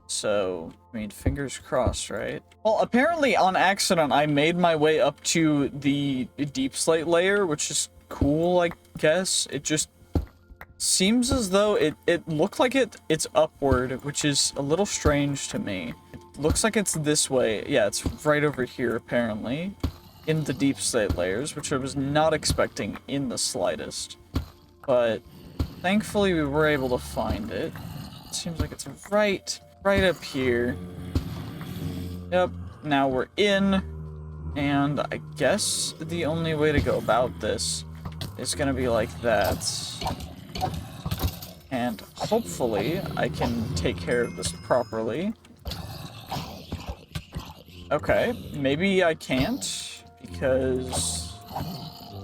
Speaker 1: So, I mean, fingers crossed, right? Well, apparently on accident, I made my way up to the deep slate layer, which is cool, I guess. It just seems as though it looked like it's upward, which is a little strange to me. It looks like it's this way. Yeah, it's right over here, apparently, in the deep slate layers, which I was not expecting in the slightest. But thankfully, we were able to find it. It seems like it's right up here. Yep, now we're in, and I guess the only way to go about this is gonna be like that. And hopefully I can take care of this properly. Okay, maybe I can't, because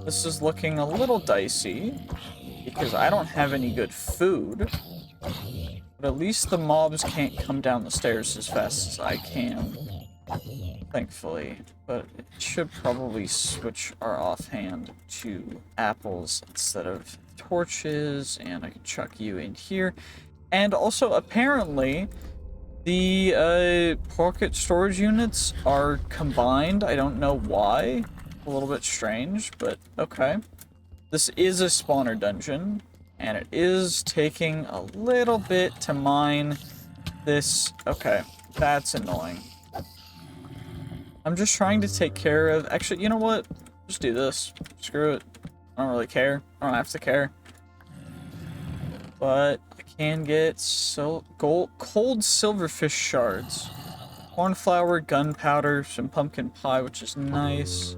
Speaker 1: this is looking a little dicey, because I don't have any good food. But at least the mobs can't come down the stairs as fast as I can, thankfully. But it should probably switch our offhand to apples instead of torches, and I can chuck you in here. And also, apparently, The pocket storage units are combined. I don't know why. A little bit strange, but okay. This is a spawner dungeon, and it is taking a little bit to mine this. Okay, that's annoying. I'm just trying to take care of... Actually, you know what? Just do this. Screw it. I don't really care. I don't have to care. But I can get cold silverfish shards. Cornflower, gunpowder, some pumpkin pie, which is nice.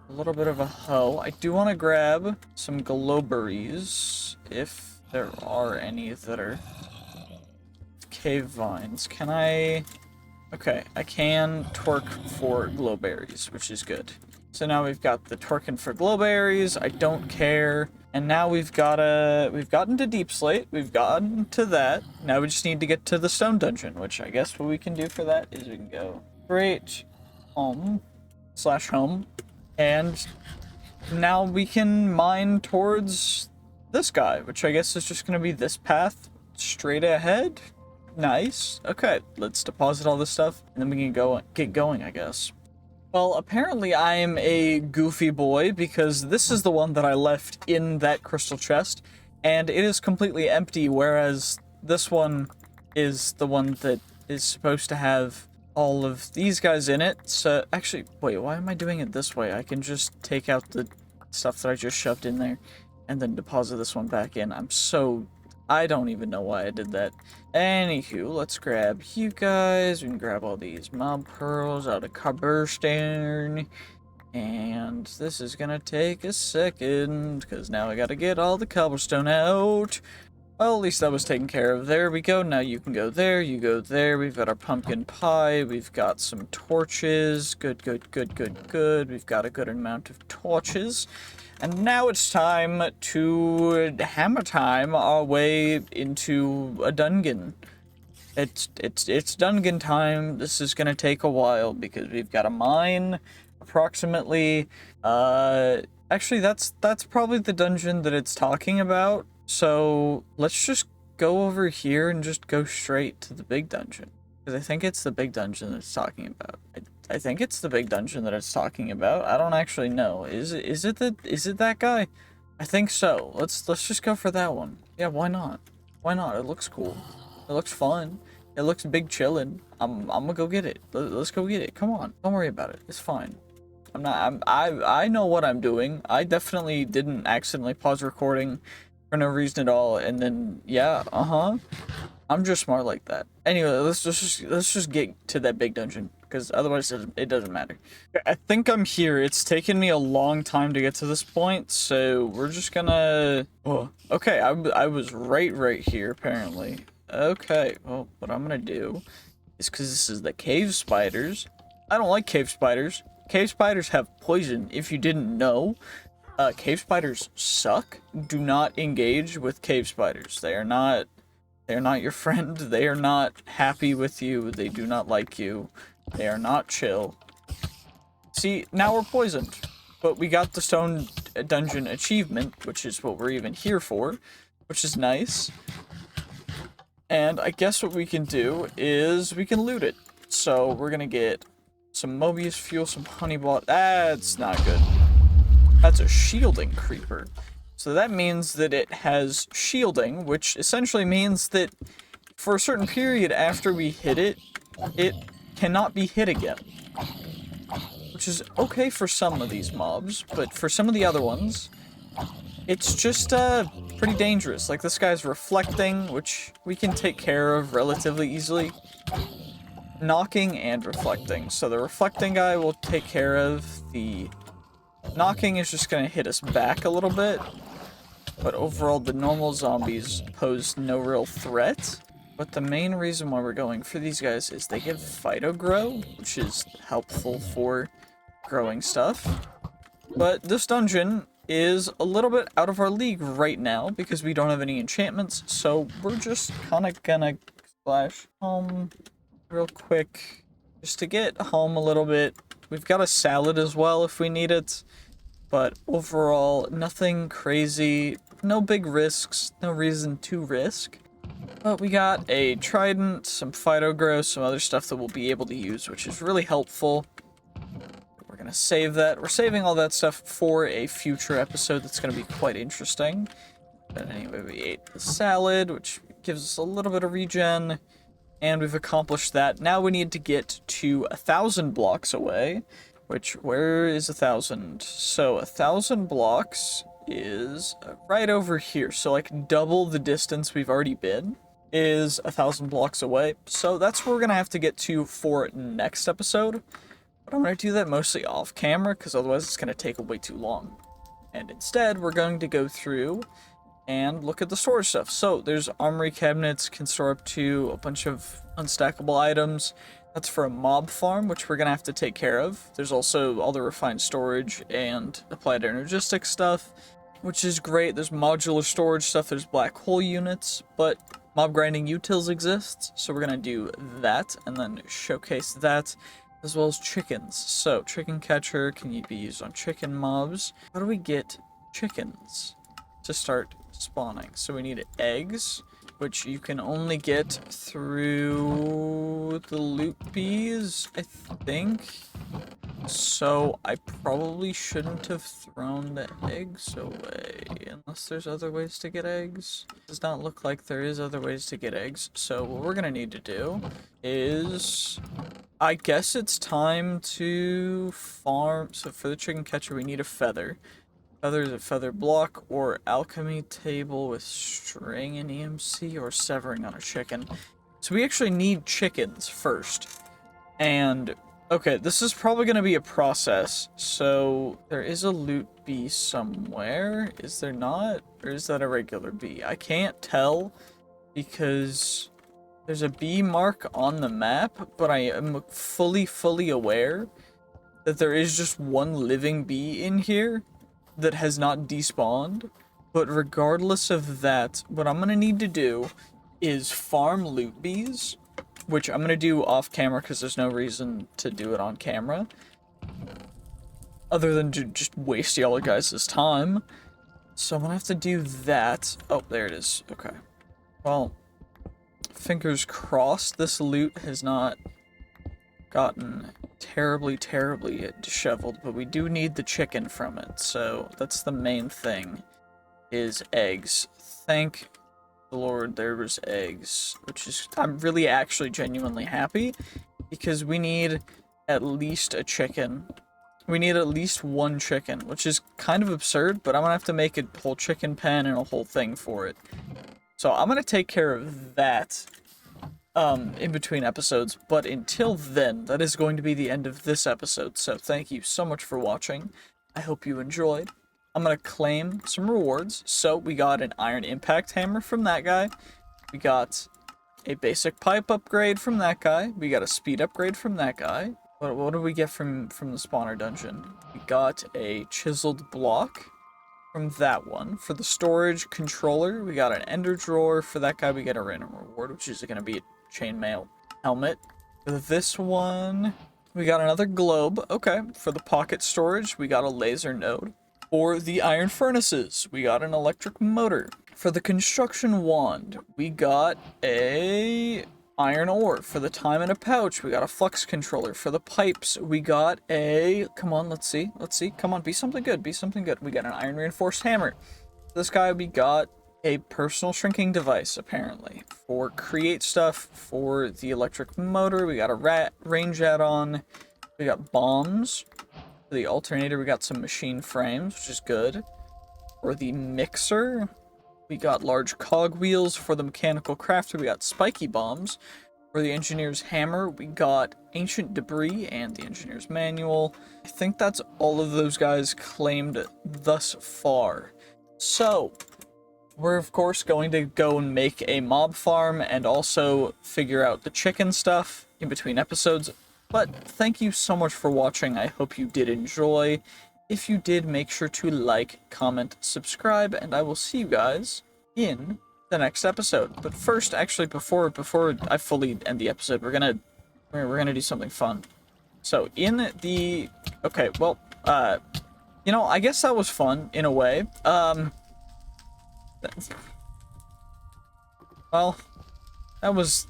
Speaker 1: A little bit of a hoe. I do want to grab some glowberries, if there are any that are cave vines. Can I... Okay, I can torque for glowberries, which is good. So now we've got the torquing for glowberries. I don't care. And now we've gotten to Deep Slate. We've gotten to that. Now we just need to get to the stone dungeon, which I guess what we can do for that is we can go straight home /home. And now we can mine towards this guy, which I guess is just going to be this path straight ahead. Nice. Okay, let's deposit all this stuff, and then we can get going, I guess. Well, apparently I'm a goofy boy, because this is the one that I left in that crystal chest, and it is completely empty, whereas this one is the one that is supposed to have all of these guys in it. So, actually, wait, why am I doing it this way? I can just take out the stuff that I just shoved in there, and then deposit this one back in. I don't even know why I did that. Anywho, let's grab you guys. We can grab all these mob pearls out of cobblestone. And this is gonna take a second, because now I gotta get all the cobblestone out. Well, at least that was taken care of. There we go. Now you can go there, you go there. We've got our pumpkin pie. We've got some torches. Good, good, good, good, good. We've got a good amount of torches. And now it's time to hammer time our way into a dungeon. It's dungeon time. This is gonna take a while because we've got to mine approximately. Actually, that's probably the dungeon that it's talking about. So let's just go over here and just go straight to the big dungeon, because I think it's the big dungeon that it's talking about. I think it's the big dungeon that it's talking about. I don't actually know. Is it that guy? I think so. Let's just go for that one. Yeah, why not? Why not? It looks cool. It looks fun. It looks big chillin'. I'm gonna go get it. Let's go get it. Come on. Don't worry about it. It's fine. I know what I'm doing. I definitely didn't accidentally pause recording for no reason at all, and then yeah, I'm just smart like that. Anyway, let's just get to that big dungeon, because otherwise it doesn't matter. I think I'm here. It's taken me a long time to get to this point, so we're just gonna... Oh, okay, I was right here, apparently. Okay, well, what I'm gonna do is, because this is the cave spiders. I don't like cave spiders. Cave spiders have poison, if you didn't know. Cave spiders suck. Do not engage with cave spiders. They are not your friend. They are not happy with you. They do not like you. They are not chill. See, now we're poisoned. But we got the stone dungeon achievement, which is what we're even here for, which is nice. And I guess what we can do is we can loot it. So we're gonna get some Mobius fuel, some honey bot. That's not good. That's a shielding creeper. So that means that it has shielding, which essentially means that for a certain period after we hit it, it cannot be hit again. Which is okay for some of these mobs, but for some of the other ones, it's just pretty dangerous. Like this guy's reflecting, which we can take care of relatively easily. Knocking and reflecting. So the reflecting guy will take care of. The knocking is just going to hit us back a little bit, but overall the normal zombies pose no real threat. But the main reason why we're going for these guys is they give phytogrow, which is helpful for growing stuff. But this dungeon is a little bit out of our league right now because we don't have any enchantments, so we're just kind of gonna splash home real quick just to get home a little bit. We've got a salad as well if we need it. But overall, nothing crazy, no big risks, no reason to risk. But we got a trident, some phytogrow, some other stuff that we'll be able to use, which is really helpful. We're gonna save that. We're saving all that stuff for a future episode that's gonna be quite interesting. But anyway, we ate the salad, which gives us a little bit of regen, and we've accomplished that. Now we need to get to 1,000 blocks away, which, where is 1,000? So 1,000 blocks is right over here. So like double the distance we've already been is 1,000 blocks away. So that's where we're gonna have to get to for next episode. But I'm gonna do that mostly off camera, because otherwise it's gonna take way too long. And instead, we're going to go through and look at the storage stuff. So there's armory cabinets, can store up to a bunch of unstackable items. That's for a mob farm, which we're gonna have to take care of. There's also all the refined storage and applied energistic stuff, which is great. There's modular storage stuff, there's black hole units, but mob grinding utils exists, so we're gonna do that and then showcase that, as well as chickens. So chicken catcher can be used on chicken mobs. How do we get chickens to start spawning? So we need eggs, which you can only get through the loot bees, I think. So I probably shouldn't have thrown the eggs away, unless there's other ways to get eggs. Does not look like there is other ways to get eggs. So what we're gonna need to do is, I guess it's time to farm. So for the chicken catcher, we need a feather. Feather is a feather block or alchemy table with string and EMC or severing on a chicken. So we actually need chickens first. And okay, this is probably going to be a process. So there is a loot bee somewhere. Is there not? Or is that a regular bee? I can't tell because there's a bee mark on the map, but I am fully aware that there is just one living bee in here that has not despawned. But regardless of that, what I'm gonna need to do is farm loot bees, which I'm gonna do off camera because there's no reason to do it on camera other than to just waste y'all guys' time. So I'm gonna have to do that. Oh, there it is. Okay. Well, fingers crossed this loot has not gotten terribly disheveled, but we do need the chicken from it, so that's the main thing, is eggs. Thank the Lord there was eggs, which is, I'm really actually genuinely happy, because we need at least a chicken. We need at least one chicken, which is kind of absurd, but I'm gonna have to make a whole chicken pen and a whole thing for it. So I'm gonna take care of that in between episodes, but until then, that is going to be the end of this episode, so thank you so much for watching. I hope you enjoyed. I'm gonna claim some rewards. So we got an iron impact hammer from that guy, we got a basic pipe upgrade from that guy, we got a speed upgrade from that guy. What did we get from the spawner dungeon? We got a chiseled block from that one. For the storage controller, we got an ender drawer. For that guy, we get a random reward, which is going to be a chainmail helmet. For this one, we got another globe. Okay. For the pocket storage, we got a laser node. For the iron furnaces, we got an electric motor. For the construction wand, we got a iron ore. For the time in a pouch, we got a flux controller. For the pipes, we got a, come on, let's see, come on, be something good, we got an iron reinforced hammer. For this guy, we got a personal shrinking device, apparently. For create stuff, for the electric motor, we got a range add-on, we got bombs. For the alternator, we got some machine frames, which is good. For the mixer, we got large cog wheels. For the mechanical crafter, we got spiky bombs. For the engineer's hammer, we got ancient debris and the engineer's manual. I think that's all of those guys claimed thus far. So, we're of course going to go and make a mob farm and also figure out the chicken stuff in between episodes. But thank you so much for watching. I hope you did enjoy. If you did, make sure to like, comment, subscribe, and I will see you guys in the next episode. But first, actually, before I fully end the episode, we're gonna do something fun. So in the, okay, well, you know, I guess that was fun in a way. Well, that was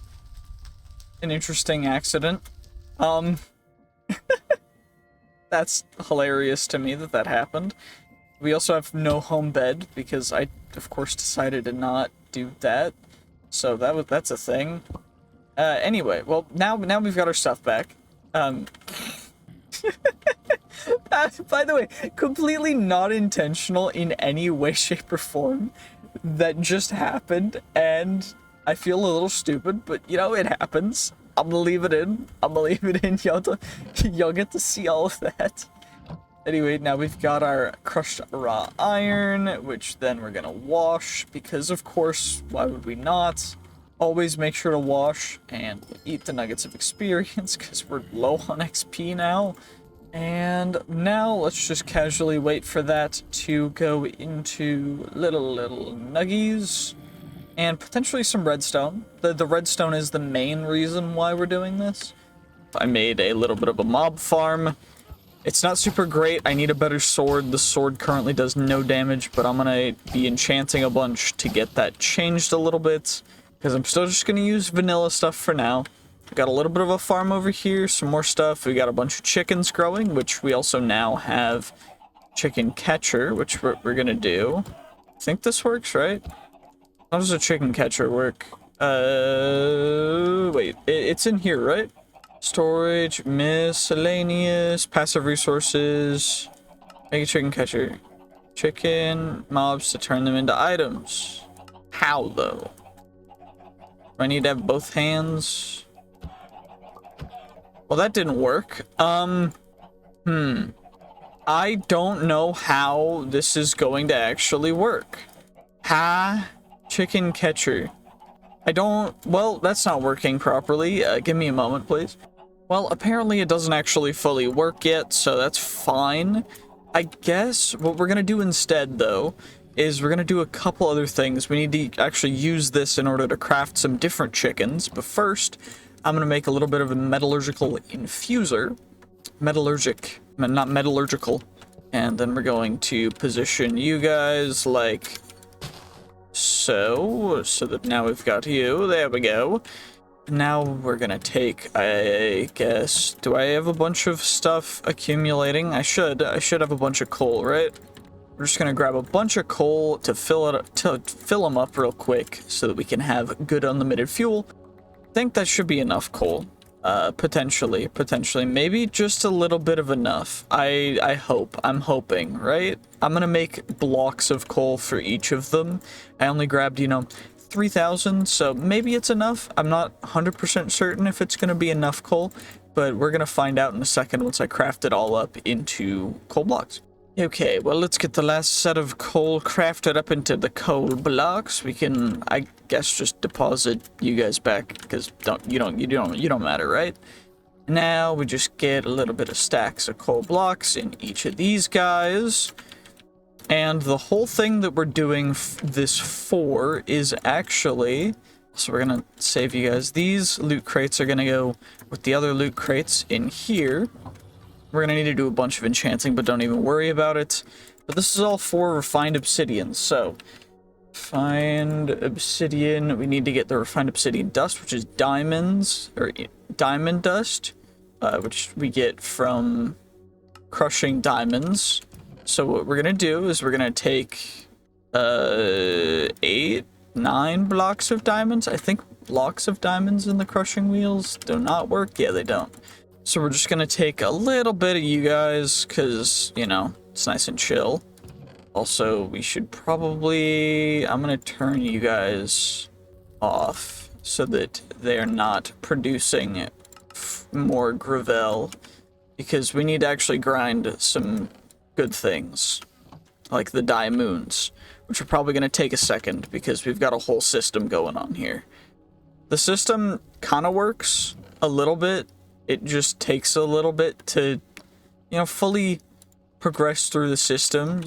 Speaker 1: an interesting accident. That's hilarious to me that that happened. We also have no home bed because I, of course, decided to not do that. So that's a thing. Anyway, well, now we've got our stuff back. By the way, completely not intentional in any way, shape, or form. That just happened, and I feel a little stupid, but you know, it happens. I'm gonna leave it in. I'm gonna leave it in. Y'all get to see all of that. Anyway, now we've got our crushed raw iron, which then we're gonna wash, because of course, why would we not? Always make sure to wash and eat the nuggets of experience, because we're low on XP now. And now let's just casually wait for that to go into little nuggies and potentially some redstone. The redstone is the main reason why we're doing this. I made a little bit of a mob farm. It's not super great. I need a better sword. The sword currently does no damage, but I'm gonna be enchanting a bunch to get that changed a little bit, because I'm still just gonna use vanilla stuff for now. We got a little bit of a farm over here, some more stuff. We got a bunch of chickens growing, which we also now have chicken catcher, which we're gonna do. I think this works, right? How does a chicken catcher work? Wait, it's in here, right? Storage, miscellaneous, passive resources, make a chicken catcher. Chicken mobs to turn them into items. How, though? Do I need to have both hands? Well, that didn't work. I don't know how this is going to actually work. Chicken catcher. Well, that's not working properly. Give me a moment, please. Well, apparently it doesn't actually fully work yet, so that's fine. I guess what we're gonna do instead, though, is we're gonna do a couple other things. We need to actually use this in order to craft some different chickens, but first, I'm gonna make a little bit of a metallurgical infuser. Not metallurgical. And then we're going to position you guys like so that now we've got you. There we go. Now we're gonna take, I guess, do I have a bunch of stuff accumulating? I should have a bunch of coal, right? We're just gonna grab a bunch of coal to fill them up real quick so that we can have good unlimited fuel. I think that should be enough coal. Potentially, maybe just a little bit of enough. I'm hoping, right? I'm gonna make blocks of coal for each of them. I only grabbed, 3,000, so maybe it's enough. I'm not 100% certain if it's gonna be enough coal, but we're gonna find out in a second once I craft it all up into coal blocks. Okay, well, let's get the last set of coal crafted up into the coal blocks. We can, I guess, just deposit you guys back because you don't matter, right? Now we just get a little bit of stacks of coal blocks in each of these guys. And the whole thing that we're doing this for is actually, so we're gonna save you guys. These loot crates are gonna go with the other loot crates in here. We're gonna need to do a bunch of enchanting, but don't even worry about it. But this is all for refined obsidian, so... Refined obsidian, we need to get the refined obsidian dust, which is diamonds, or diamond dust, which we get from crushing diamonds. So what we're gonna do is we're gonna take 8, 9 blocks of diamonds. I think blocks of diamonds in the crushing wheels do not work. Yeah, they don't. So we're just gonna take a little bit of you guys, because, it's nice and chill. Also, we should probably... I'm gonna turn you guys off so that they're not producing more gravel, because we need to actually grind some good things, like the diamonds, which are probably gonna take a second, because we've got a whole system going on here. The system kind of works a little bit. It just takes a little bit to, fully progress through the system,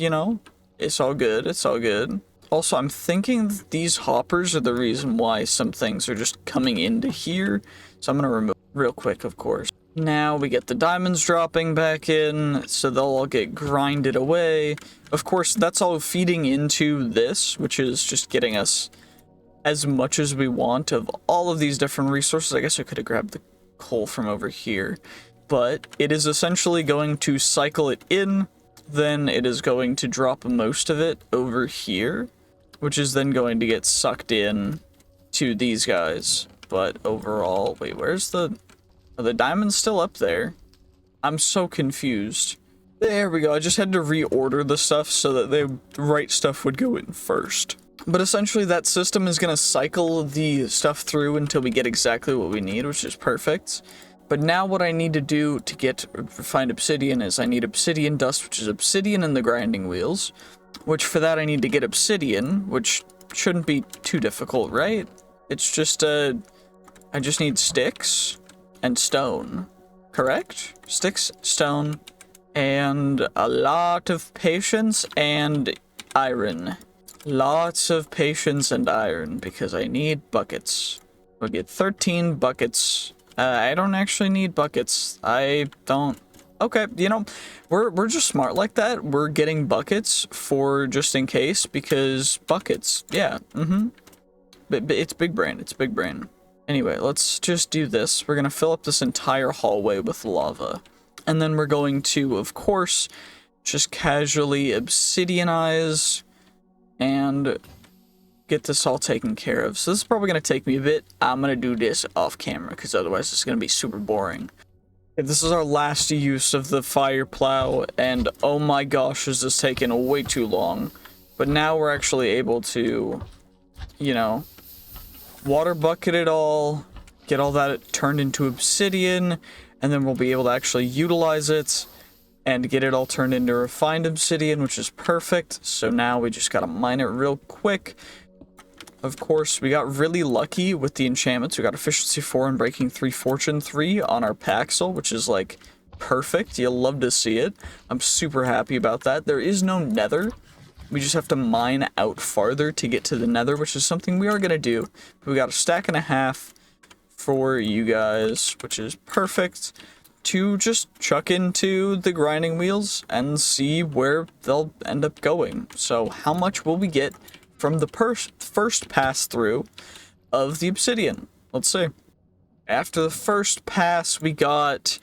Speaker 1: It's all good, it's all good. Also, I'm thinking these hoppers are the reason why some things are just coming into here. So I'm gonna remove real quick, of course. Now we get the diamonds dropping back in, so they'll all get grinded away. Of course, that's all feeding into this, which is just getting us as much as we want of all of these different resources. I guess I could have grabbed the coal from over here, but it is essentially going to cycle it in, then it is going to drop most of it over here, which is then going to get sucked in to these guys. But overall, wait, where's are the diamonds still up there? I'm so confused. There we go. I just had to reorder the stuff so that the right stuff would go in first. But essentially that system is going to cycle the stuff through until we get exactly what we need, which is perfect. But now what I need to do to get refined obsidian is I need obsidian dust, which is obsidian in the grinding wheels, which for that I need to get obsidian, which shouldn't be too difficult, right? It's just, I just need sticks and stone, correct? Sticks, stone, and a lot of patience and iron. Lots of patience and iron, because I need buckets. We'll get 13 buckets. I don't actually need buckets. I don't. Okay, you know, we're just smart like that. We're getting buckets for just in case, because buckets, yeah, But it's big brain, it's big brain. Anyway, let's just do this. We're gonna fill up this entire hallway with lava. And then we're going to, of course, just casually obsidianize and get this all taken care of. So this is probably going to take me a bit. I'm going to do this off camera because otherwise it's going to be super boring. Okay, this is our last use of the fire plow, and oh my gosh, is this taking way too long. But now we're actually able to, you know, water bucket it all, get all that turned into obsidian, and then we'll be able to actually utilize it and get it all turned into refined obsidian, which is perfect. So now we just gotta mine it real quick. Of course, we got really lucky with the enchantments. We got efficiency 4 and breaking 3, fortune 3 on our Paxel, which is like perfect. You'll love to see it. I'm super happy about that. There is no nether. We just have to mine out farther to get to the nether, which is something we are gonna do. We got a stack and a half for you guys, which is perfect, to just chuck into the grinding wheels and see where they'll end up going. So how much will we get from the first pass through of the obsidian? Let's see. After the first pass, we got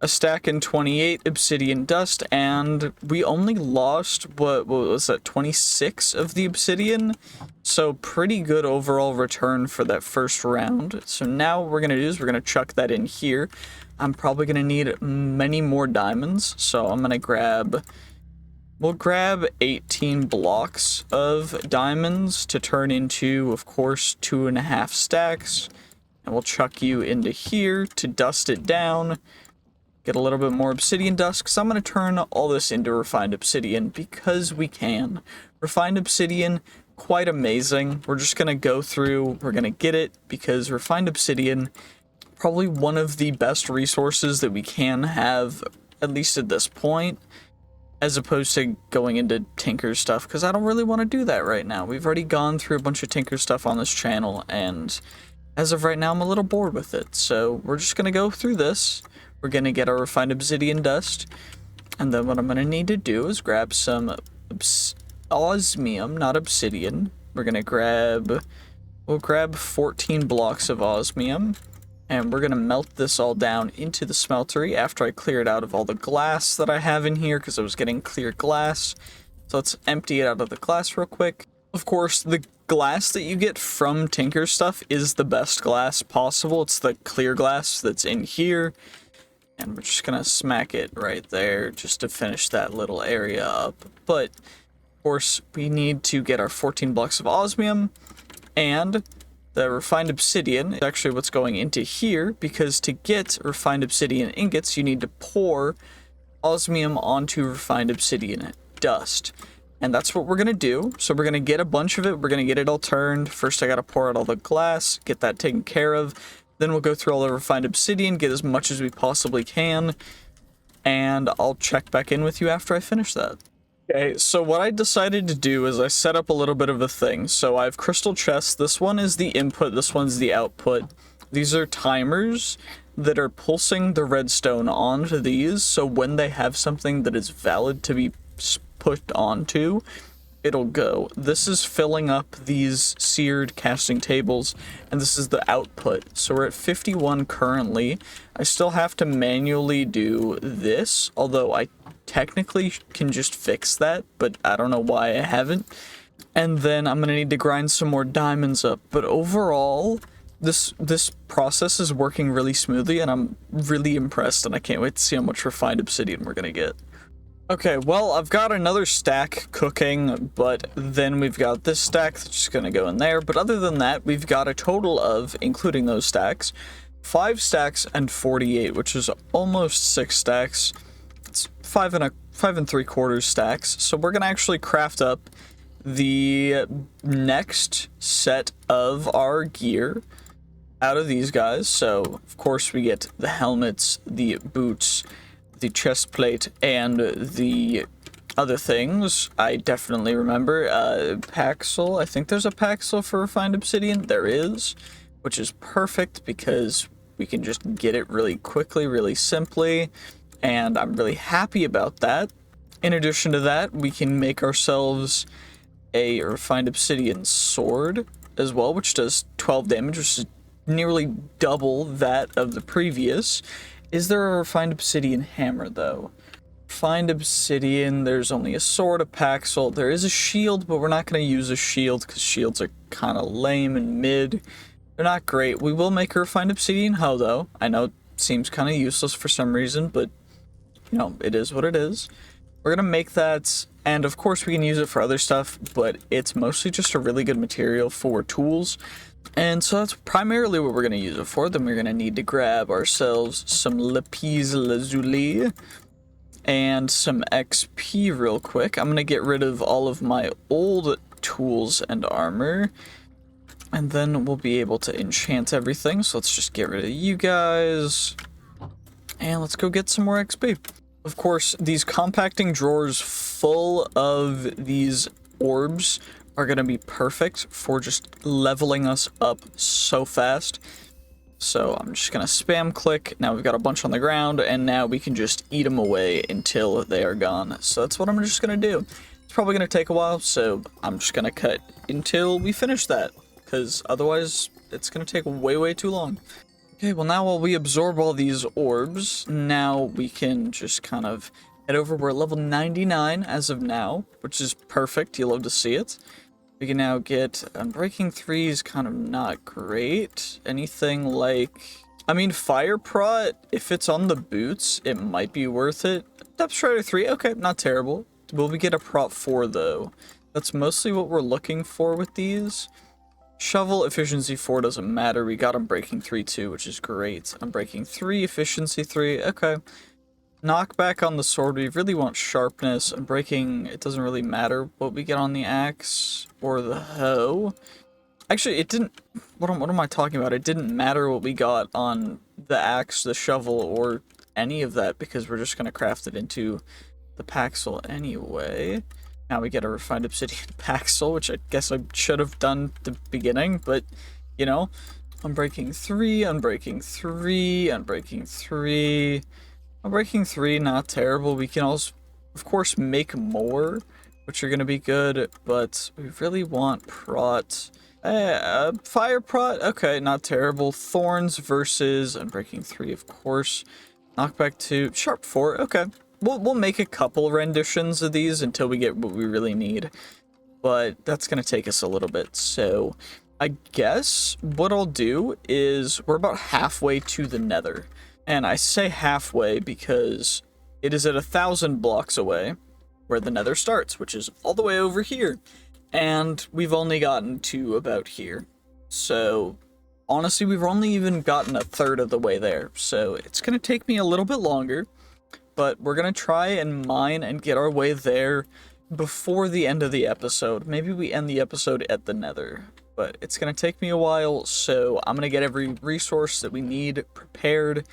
Speaker 1: a stack and 28 obsidian dust, and we only lost, what was that, 26 of the obsidian? So pretty good overall return for that first round. So now what we're going to do is we're going to chuck that in here. I'm probably going to need many more diamonds, so I'm going to we'll grab 18 blocks of diamonds to turn into, of course, 2.5 stacks. And we'll chuck you into here to dust it down. Get a little bit more obsidian dust, because I'm going to turn all this into refined obsidian because we can. Refined obsidian, quite amazing. We're just going to go through, we're going to get it, because refined obsidian, probably one of the best resources that we can have, at least at this point, as opposed to going into Tinker stuff, because I don't really want to do that right now. We've already gone through a bunch of Tinker stuff on this channel, and as of right now, I'm a little bored with it. So we're just going to go through this. We're going to get our refined obsidian dust, and then what I'm going to need to do is grab some osmium, not obsidian. We're going to we'll grab 14 blocks of osmium, and we're going to melt this all down into the smeltery after I clear it out of all the glass that I have in here, because I was getting clear glass. So let's empty it out of the glass real quick. Of course, the glass that you get from Tinker stuff is the best glass possible. It's the clear glass that's in here. And we're just going to smack it right there just to finish that little area up. But, of course, we need to get our 14 blocks of osmium, and the refined obsidian is actually what's going into here, because to get refined obsidian ingots, you need to pour osmium onto refined obsidian dust. And that's what we're going to do. So we're going to get a bunch of it. We're going to get it all turned. First, I got to pour out all the glass, get that taken care of. Then we'll go through all the refined obsidian, get as much as we possibly can, and I'll check back in with you after I finish that. Okay, so what I decided to do is I set up a little bit of a thing. So I have crystal chests. This one is the input, this one's the output. These are timers that are pulsing the redstone onto these, so when they have something that is valid to be put onto, it'll go. This is filling up these seared casting tables, and this is the output. So we're at 51 currently. I still have to manually do this, although I technically can just fix that, but I don't know why I haven't. And then I'm gonna need to grind some more diamonds up. But overall, this process is working really smoothly, and I'm really impressed, and I can't wait to see how much refined obsidian we're gonna get. Okay, well, I've got another stack cooking, but then we've got this stack that's just gonna go in there. But other than that, we've got a total of, including those stacks, 5 stacks and 48, which is almost 6 stacks. It's 5 and 3/4 stacks. So we're gonna actually craft up the next set of our gear out of these guys. So of course we get the helmets, the boots, the chest plate, and the other things. I definitely remember Paxel. I think there's a Paxel for refined obsidian. There is, which is perfect because we can just get it really quickly, really simply, and I'm really happy about that. In addition to that, we can make ourselves a refined obsidian sword as well, which does 12 damage, which is nearly double that of the previous. Is there a refined obsidian hammer, though? Refined obsidian, there's only a sword, a Paxel. There is a shield, but we're not going to use a shield because shields are kind of lame and mid. They're not great. We will make a refined obsidian hoe, though. I know it seems kind of useless for some reason, but, you know, it is what it is. We're going to make that, and of course we can use it for other stuff, but it's mostly just a really good material for tools. And so that's primarily what we're going to use it for. Then we're going to need to grab ourselves some lapis lazuli and some XP real quick. I'm going to get rid of all of my old tools and armor, and then we'll be able to enchant everything. So let's just get rid of you guys, and let's go get some more XP. Of course, these compacting drawers full of these orbs are going to be perfect for just leveling us up so fast. So I'm just going to spam click. Now we've got a bunch on the ground, and now we can just eat them away until they are gone. So that's what I'm just going to do. It's probably going to take a while, so I'm just going to cut until we finish that, because otherwise it's going to take way, way too long. Okay, well now while we absorb all these orbs, now we can just kind of head over. We're at level 99 as of now, which is perfect. You love to see it. We can now get, Breaking 3 is kind of not great. Anything like, I mean, Fire Prot, if it's on the boots, it might be worth it. Depth Strider 3, okay, not terrible. Will we get a Prot 4 though? That's mostly what we're looking for with these. Shovel efficiency 4 doesn't matter. We got Unbreaking 3 too, which is great. Unbreaking 3, efficiency 3, okay. Knockback on the sword, we really want sharpness. Unbreaking, it doesn't really matter what we get on the axe or the hoe. Actually, it didn't, what am I talking about? It didn't matter what we got on the axe, the shovel, or any of that, because we're just going to craft it into the Paxel anyway. Now we get a refined obsidian Paxel, which I guess I should have done at the beginning, but, you know, Unbreaking 3, Unbreaking 3, Unbreaking 3, Unbreaking 3, not terrible. We can also, of course, make more, which are going to be good, but we really want Prot. Fire Prot, okay, not terrible. Thorns versus Unbreaking 3, of course. Knockback 2, Sharp 4, okay. We'll make a couple renditions of these until we get what we really need, but that's going to take us a little bit. So I guess what I'll do is we're about halfway to the Nether, and I say halfway because it is at 1,000 blocks away where the Nether starts, which is all the way over here, and we've only gotten to about here. So honestly, we've only even gotten a third of the way there, so it's going to take me a little bit longer. But we're going to try and mine and get our way there before the end of the episode. Maybe we end the episode at the Nether, but it's going to take me a while, so I'm going to get every resource that we need prepared,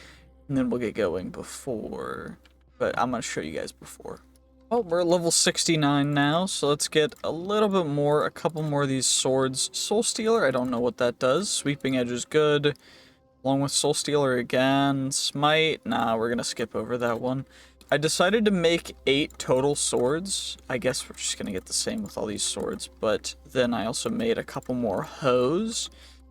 Speaker 1: and then we'll get going before. But I'm going to show you guys before. Oh, we're at level 69 now, so let's get a little bit more, a couple more of these swords. Soul Stealer, I don't know what that does. Sweeping Edge is good. Along with Soul Stealer again. Smite, nah, we're gonna skip over that one. I decided to make 8 total swords. I guess we're just gonna get the same with all these swords, but then I also made a couple more hoes,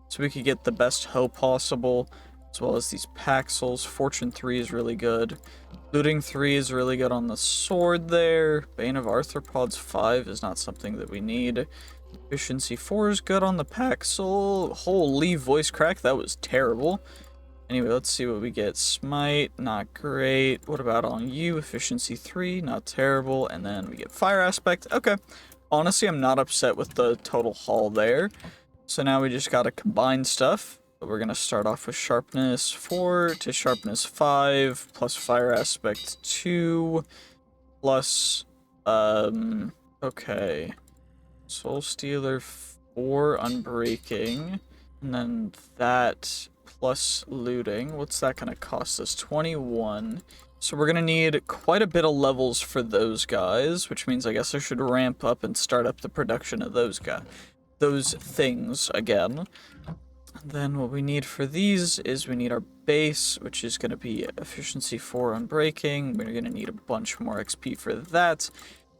Speaker 1: so we could get the best hoe possible, as well as these paxels. Fortune 3 is really good. Looting 3 is really good on the sword there. Bane of Arthropods 5 is not something that we need. Efficiency 4 is good on the paxel. Holy voice crack, that was terrible. Anyway, let's see what we get. Smite, not great. What about on you? Efficiency 3, not terrible. And then we get Fire Aspect. Okay. Honestly, I'm not upset with the total haul there. So now we just gotta combine stuff. But we're gonna start off with Sharpness 4 to Sharpness 5, plus Fire Aspect 2, plus, okay. Soul Stealer 4, Unbreaking, and then that plus looting. What's that gonna cost us? 21. So we're gonna need quite a bit of levels for those guys, which means I guess I should ramp up and start up the production of those things again. And then what we need for these is we need our base, which is going to be efficiency 4 Unbreaking. We're going to need a bunch more XP for that.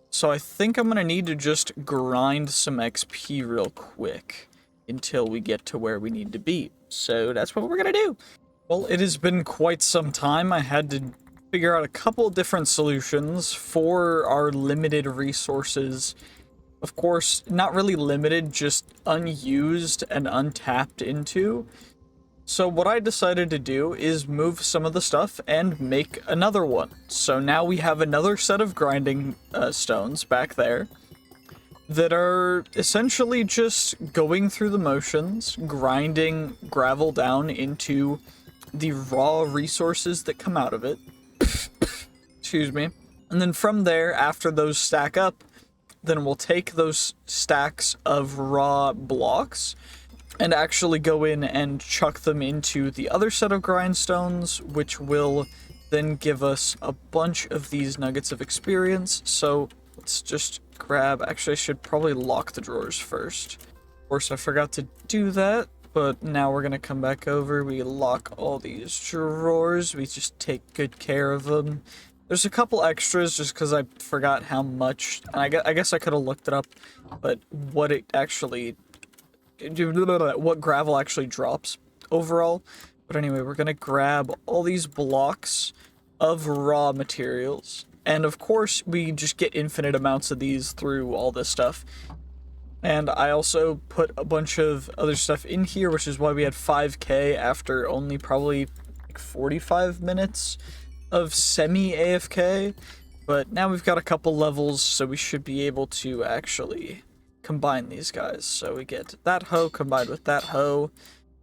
Speaker 1: So I think I'm going to need to just grind some XP real quick until we get to where we need to be. So that's what we're going to do. Well, it has been quite some time. I had to figure out a couple different solutions for our limited resources. Of course, not really limited, just unused and untapped into. So what I decided to do is move some of the stuff and make another one. So now we have another set of grinding stones back there that are essentially just going through the motions, grinding gravel down into the raw resources that come out of it. Excuse me. And then from there, after those stack up, then we'll take those stacks of raw blocks and actually go in and chuck them into the other set of grindstones, which will then give us a bunch of these nuggets of experience. So let's just grab, actually I should probably lock the drawers first. Of course I forgot to do that, but now we're gonna come back over, we lock all these drawers, we just take good care of them. There's a couple extras just because I forgot how much, and I guess I could have looked it up, but what gravel actually drops overall. But anyway, we're gonna grab all these blocks of raw materials, and of course we just get infinite amounts of these through all this stuff. And I also put a bunch of other stuff in here, which is why we had 5k after only probably like 45 minutes of semi-AFK, but now we've got a couple levels, so we should be able to actually combine these guys. So we get that hoe combined with that hoe,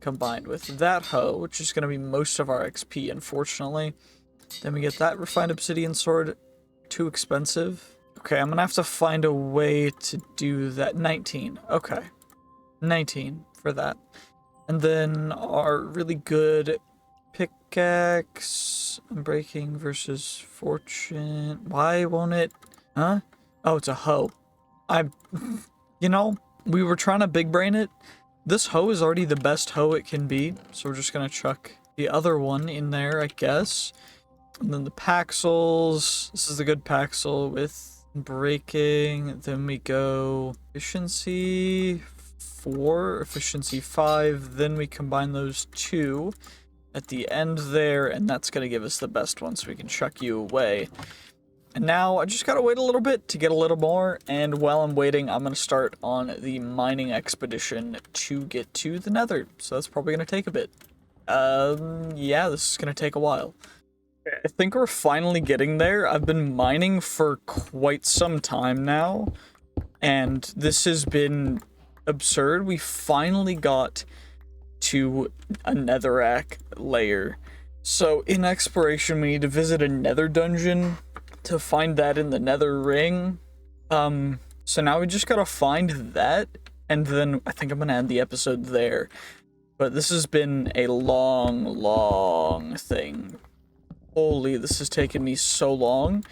Speaker 1: combined with that hoe, which is going to be most of our XP, unfortunately. Then we get that refined obsidian sword, too expensive. Okay, I'm going to have to find a way to do that. 19, okay. 19 for that. And then our really good pickaxe, Unbreaking versus Fortune. Why won't it? Huh? Oh, it's a hoe. You know, we were trying to big brain it. This hoe is already the best hoe it can be, so we're just gonna chuck the other one in there, I guess. And then the paxels. This is a good paxel with breaking. Then we go efficiency 4, efficiency 5. Then we combine those two at the end there, and that's going to give us the best one, so we can chuck you away. And now I just gotta wait a little bit to get a little more, and while I'm waiting, I'm gonna start on the mining expedition to get to the nether, so that's probably gonna take a bit. Yeah, this is gonna take a while. I think we're finally getting there. I've been mining for quite some time now, and this has been absurd. We finally got to a netherrack layer. So in exploration, we need to visit a nether dungeon to find that in the nether ring. So now we just gotta find that, and then I think I'm gonna end the episode there. But this has been a long thing. Holy, this has taken me so long.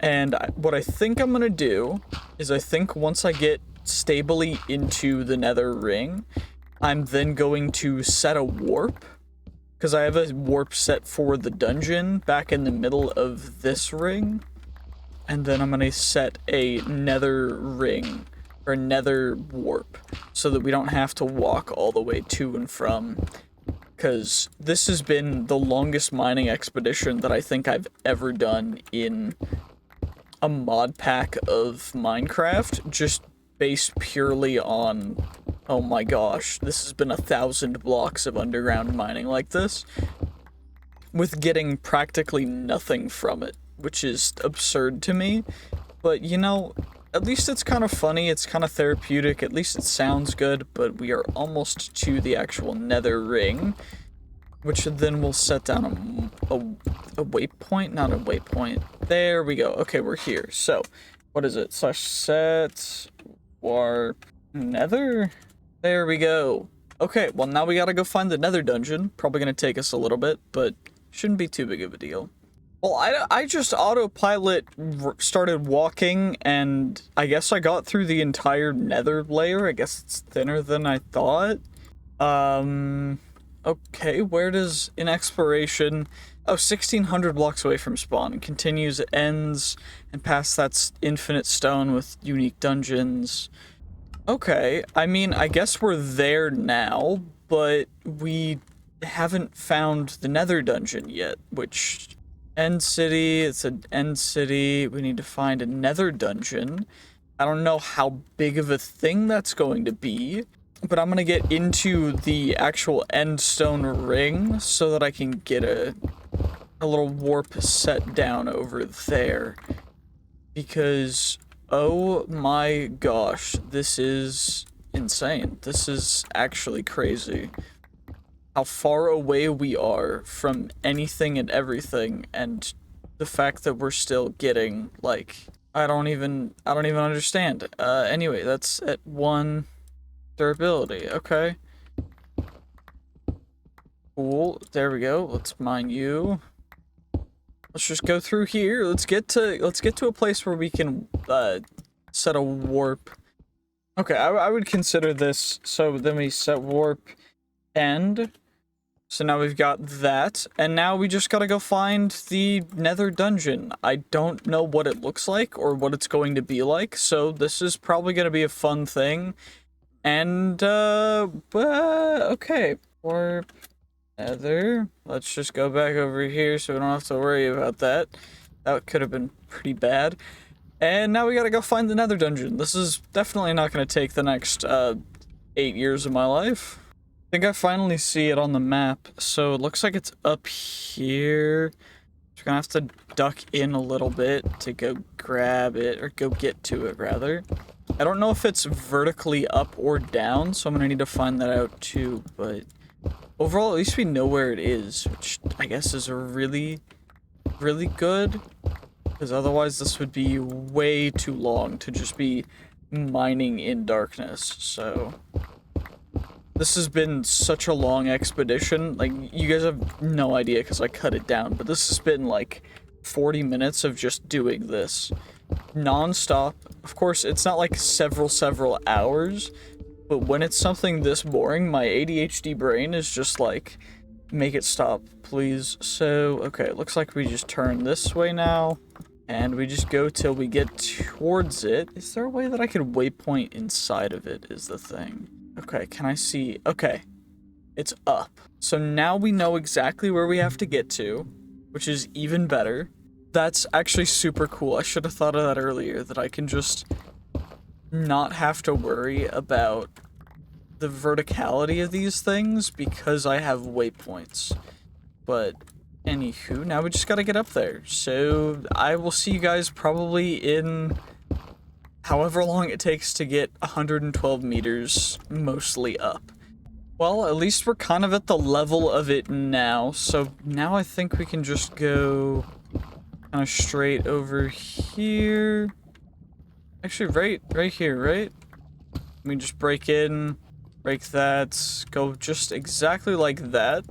Speaker 1: And what I think I'm gonna do is I think once I get stably into the nether ring, I'm then going to set a warp because I have a warp set for the dungeon back in the middle of this ring. And then I'm gonna set a nether ring, or nether warp, so that we don't have to walk all the way to and from. Because this has been the longest mining expedition that I think I've ever done in a mod pack of Minecraft, just based purely on, oh my gosh, this has been 1,000 blocks of underground mining like this, with getting practically nothing from it, which is absurd to me. But you know, at least it's kind of funny, it's kind of therapeutic, at least it sounds good. But we are almost to the actual nether ring, which then will set down a waypoint, not a waypoint. There we go. Okay, we're here. So, what is it? /set warp nether? There we go. Okay, well now we gotta go find the nether dungeon. Probably gonna take us a little bit, but shouldn't be too big of a deal. Well, I just autopilot started walking, and I guess I got through the entire nether layer. I guess it's thinner than I thought. Okay, where does, in exploration, oh, 1,600 blocks away from spawn. It continues, it ends, and past that's infinite stone with unique dungeons. Okay, I mean, I guess we're there now, but we haven't found the nether dungeon yet, which... End city, it's an end city. We need to find a nether dungeon. I don't know how big of a thing that's going to be, but I'm gonna get into the actual end stone ring so that I can get a little warp set down over there. Because, oh my gosh, this is insane. This is actually crazy. How far away we are from anything and everything, and the fact that we're still getting, like, I don't even understand. Anyway, that's at 1 durability. Okay. Cool. There we go. Let's mine you. Let's just go through here. Let's get to a place where we can set a warp. Okay, I would consider this. So then we set warp end. So now we've got that, and now we just gotta go find the nether dungeon. I don't know what it looks like or what it's going to be like, so this is probably gonna be a fun thing. And, okay. Warp nether. Let's just go back over here so we don't have to worry about that. That could have been pretty bad. And now we gotta go find the nether dungeon. This is definitely not gonna take the next, 8 years of my life. I think I finally see it on the map, so it looks like it's up here. We're gonna have to duck in a little bit to go grab it, or go get to it, rather. I don't know if it's vertically up or down, so I'm gonna need to find that out too, but overall, at least we know where it is, which I guess is really, really good, because otherwise this would be way too long to just be mining in darkness, so... This has been such a long expedition. Like, you guys have no idea because I cut it down, but this has been like 40 minutes of just doing this non-stop. Of course, it's not like several hours, but when it's something this boring, my ADHD brain is just like, make it stop, please. So, okay, it looks like we just turn this way now, and we just go till we get towards it. Is there a way that I could waypoint inside of it is the thing? Okay, can I see? Okay, it's up. So now we know exactly where we have to get to, which is even better. That's actually super cool. I should have thought of that earlier, that I can just not have to worry about the verticality of these things because I have waypoints. But anywho, now we just gotta get up there. So I will see you guys probably in... however long it takes to get 112 meters mostly up. Well, at least we're kind of at the level of it now, so now I think we can just go kind of straight over here. Actually, right here, right? We just break in, break that, go just exactly like that.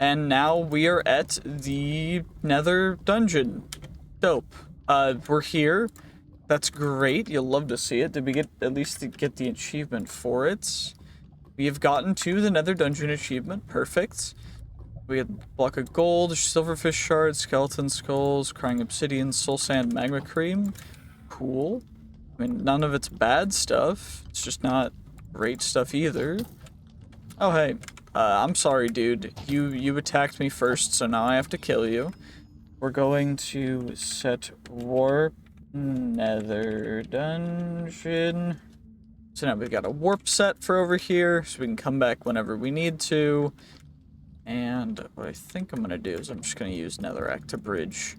Speaker 1: And now we are at the nether dungeon. Dope. We're here. That's great. You'll love to see it. Did we get at least get the achievement for it? We have gotten to the nether dungeon achievement. Perfect. We get a block of gold, silverfish shards, skeleton skulls, crying obsidian, soul sand, magma cream. Cool. I mean, none of it's bad stuff. It's just not great stuff either. Oh, hey. I'm sorry, dude. You attacked me first, so now I have to kill you. We're going to set warp nether dungeon. So now we've got a warp set for over here, so we can come back whenever we need to. And what I think I'm gonna do is I'm just gonna use netherrack to bridge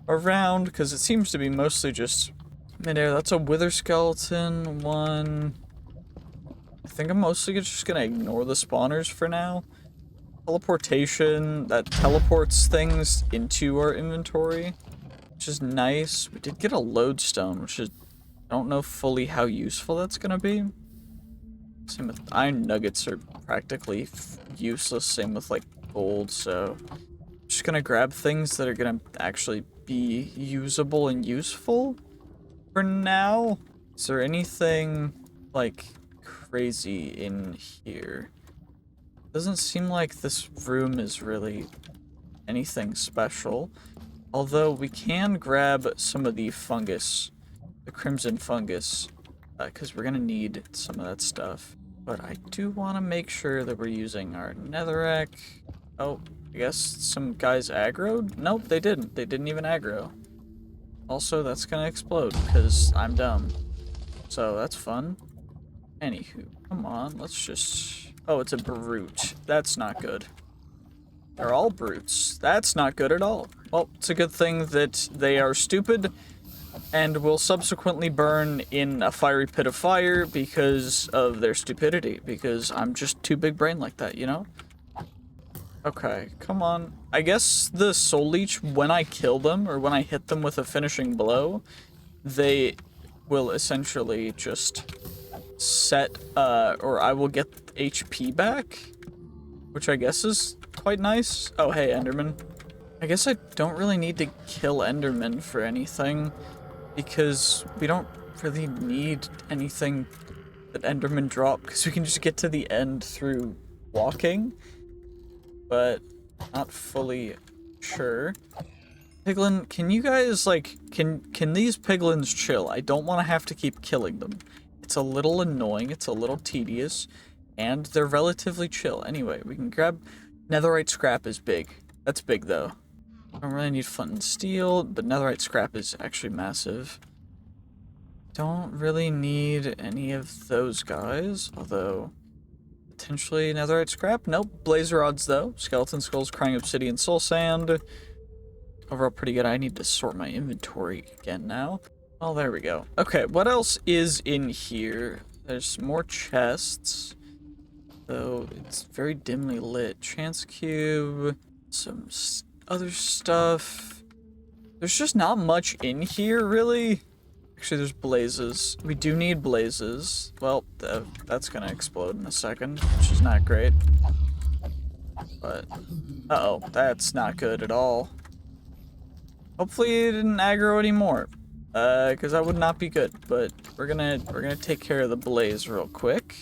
Speaker 1: around, because it seems to be mostly just midair. That's a wither skeleton one. I think I'm mostly just gonna ignore the spawners for now. Teleportation, that teleports things into our inventory, which is nice. We did get a lodestone, which is, I don't know fully how useful that's gonna be. Same with iron nuggets are practically useless, same with like gold, so I'm just gonna grab things that are gonna actually be usable and useful for now. Is there anything like crazy in here? Doesn't seem like this room is really anything special, although we can grab some of the fungus, the crimson fungus, because we're gonna need some of that stuff. But I do want to make sure that we're using our netherrack. Oh, I guess some guys aggroed? Nope, they didn't. They didn't even aggro. Also, that's gonna explode, because I'm dumb. So, that's fun. Anywho, come on, let's just... Oh, it's a brute. That's not good. They're all brutes. That's not good at all. Well, it's a good thing that they are stupid and will subsequently burn in a fiery pit of fire because of their stupidity, because I'm just too big brain like that, you know? Okay, come on. I guess the soul leech, when I kill them, or when I hit them with a finishing blow, they will essentially just set, or I will get HP back, which I guess is quite nice. Oh, hey, Enderman. I guess I don't really need to kill Enderman for anything, because we don't really need anything that Enderman drop, because we can just get to the end through walking, but not fully sure. Piglin, can you guys, like, can these piglins chill? I don't want to have to keep killing them. It's a little annoying, it's a little tedious, and they're relatively chill. Anyway, we can grab netherite scrap is big. That's big, though. I don't really need flint and steel, but netherite scrap is actually massive. Don't really need any of those guys, although potentially netherite scrap. Nope, blaze rods though. Skeleton skulls, crying obsidian, soul sand. Overall pretty good. I need to sort my inventory again now. Oh, there we go. Okay, what else is in here? There's more chests, though it's very dimly lit. Chance cube, some other stuff. There's just not much in here, really. Actually, there's blazes. We do need blazes. Well, that's gonna explode in a second, which is not great. But, uh-oh, that's not good at all. Hopefully it didn't aggro anymore, because that would not be good. But we're gonna take care of the blaze real quick.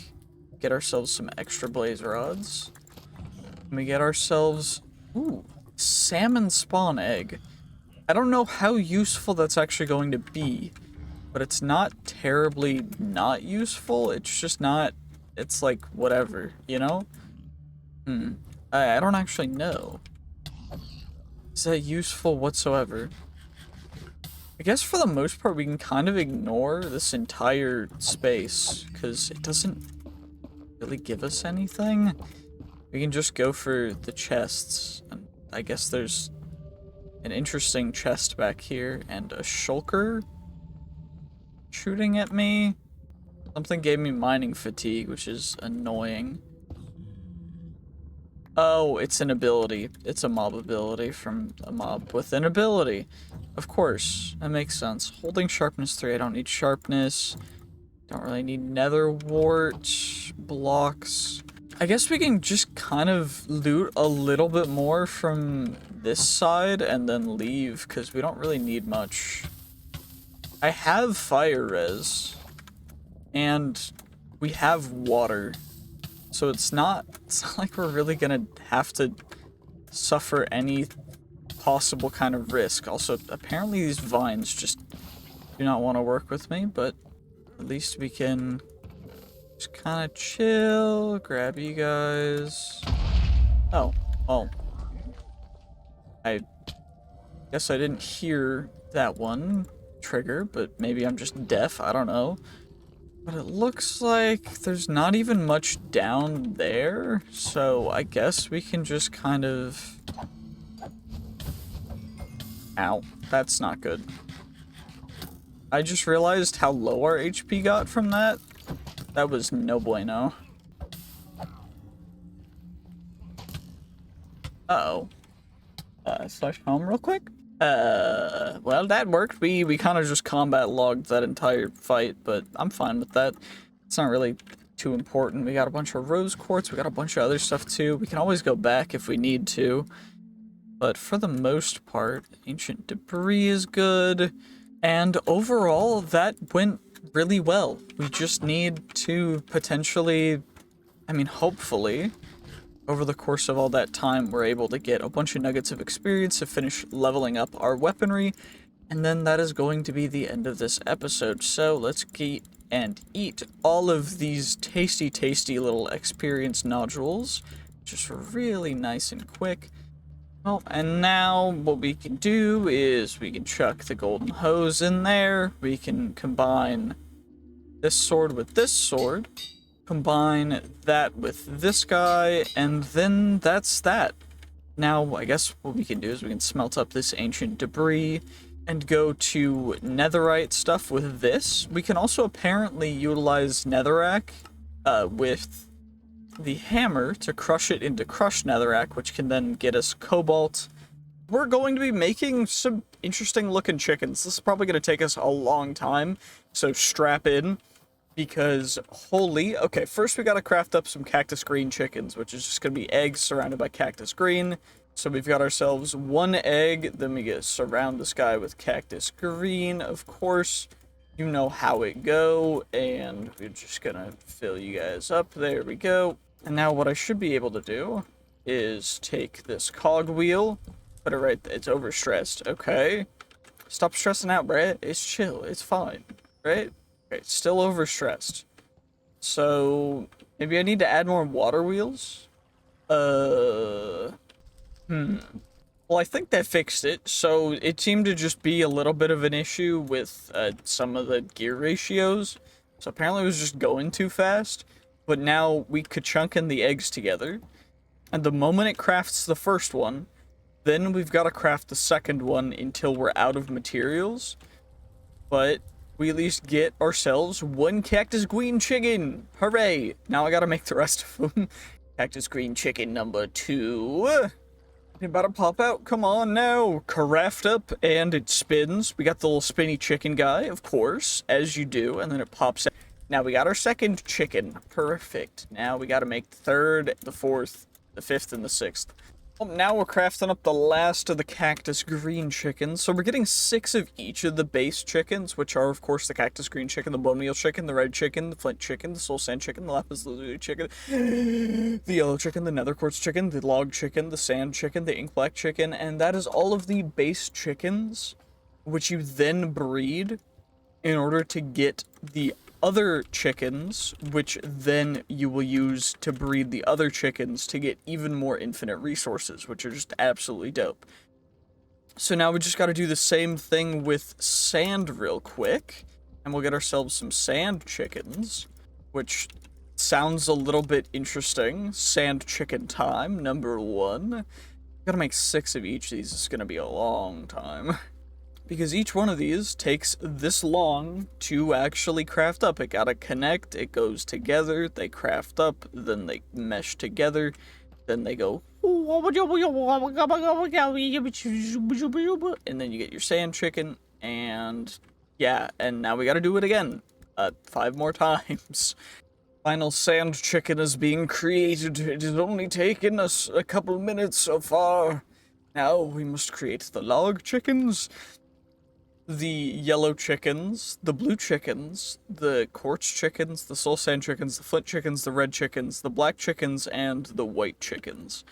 Speaker 1: Get ourselves some extra blaze rods. And we get ourselves, ooh, salmon spawn egg. I don't know how useful that's actually going to be, but it's not terribly not useful. It's just not, it's like whatever, you know? I don't actually know. Is that useful whatsoever? I guess for the most part we can kind of ignore this entire space, because it doesn't really give us anything. We can just go for the chests, and I guess there's an interesting chest back here, and a shulker shooting at me. Something gave me mining fatigue, which is annoying. Oh, it's an ability. It's a mob ability from a mob with an ability. Of course, that makes sense. Holding sharpness 3, I don't need sharpness. Don't really need nether wart blocks. I guess we can just kind of loot a little bit more from this side and then leave, because we don't really need much. I have fire res, and we have water, so it's not like we're really gonna have to suffer any possible kind of risk. Also, apparently these vines just do not want to work with me, but at least we can just kind of chill, grab you guys. Oh, well, I guess I didn't hear that one trigger, but maybe I'm just deaf, I don't know. But it looks like there's not even much down there, so I guess we can just kind of... Ow, that's not good. I just realized how low our HP got from that. That was no bueno. Uh-oh. Slash home real quick? Well, that worked. We kind of just combat logged that entire fight, but I'm fine with that. It's not really too important. We got a bunch of rose quartz, we got a bunch of other stuff too. We can always go back if we need to. But for the most part, ancient debris is good. And overall, that went really well. We just need to potentially, I mean, hopefully, over the course of all that time, we're able to get a bunch of nuggets of experience to finish leveling up our weaponry. And then that is going to be the end of this episode. So let's get and eat all of these tasty, tasty little experience nodules. Just really nice and quick. Well, and now what we can do is we can chuck the golden hose in there. We can combine this sword with this sword. Combine that with this guy, and then that's that. Now, I guess what we can do is we can smelt up this ancient debris and go to netherite stuff with this. We can also apparently utilize netherrack with the hammer to crush it into crushed netherrack, which can then get us cobalt. We're going to be making some interesting looking chickens. This is probably going to take us a long time, so strap in. Because, holy... Okay, first we gotta craft up some cactus green chickens, which is just gonna be eggs surrounded by cactus green. So we've got ourselves one egg, then we get surround this guy with cactus green, of course. You know how it go, and we're just gonna fill you guys up. There we go. And now what I should be able to do is take this cogwheel, put it right... It's overstressed, okay? Stop stressing out, Brett. It's chill, it's fine, right? Okay, still overstressed. So, maybe I need to add more water wheels? Well, I think that fixed it. So, it seemed to just be a little bit of an issue with some of the gear ratios. So, apparently it was just going too fast. But now we could chunk in the eggs together. And the moment it crafts the first one, then we've got to craft the second one until we're out of materials. But... we at least get ourselves one cactus green chicken. Hooray! Now I gotta make the rest of them. Cactus green chicken number 2. You about to pop out? Come on now. Craft up and it spins. We got the little spinny chicken guy, of course, as you do, and then it pops out. Now we got our second chicken. Perfect. Now we gotta make the third, the fourth, the fifth, and the sixth. Well, now we're crafting up the last of the cactus green chickens. So we're getting 6 of each of the base chickens, which are, of course, the cactus green chicken, the bone meal chicken, the red chicken, the flint chicken, the soul sand chicken, the lapis lazuli chicken, the yellow chicken, the nether quartz chicken, the log chicken, the sand chicken, the ink black chicken, and that is all of the base chickens, which you then breed in order to get the other chickens, which then you will use to breed the other chickens to get even more infinite resources, which are just absolutely dope. So now we just got to do the same thing with sand real quick, and we'll get ourselves some sand chickens, which sounds a little bit interesting. Sand chicken time, number 1. Gotta make 6 of each of these. It's gonna be a long time. Because each one of these takes this long to actually craft up. It gotta connect, it goes together, they craft up, then they mesh together, then they go... and then you get your sand chicken, and... yeah, and now we gotta do it again. 5 more times. Final sand chicken is being created. It has only taken us a couple minutes so far. Now we must create the log chickens, the yellow chickens, the blue chickens, the quartz chickens, the soul sand chickens, the flint chickens, the red chickens, the black chickens, and the white chickens.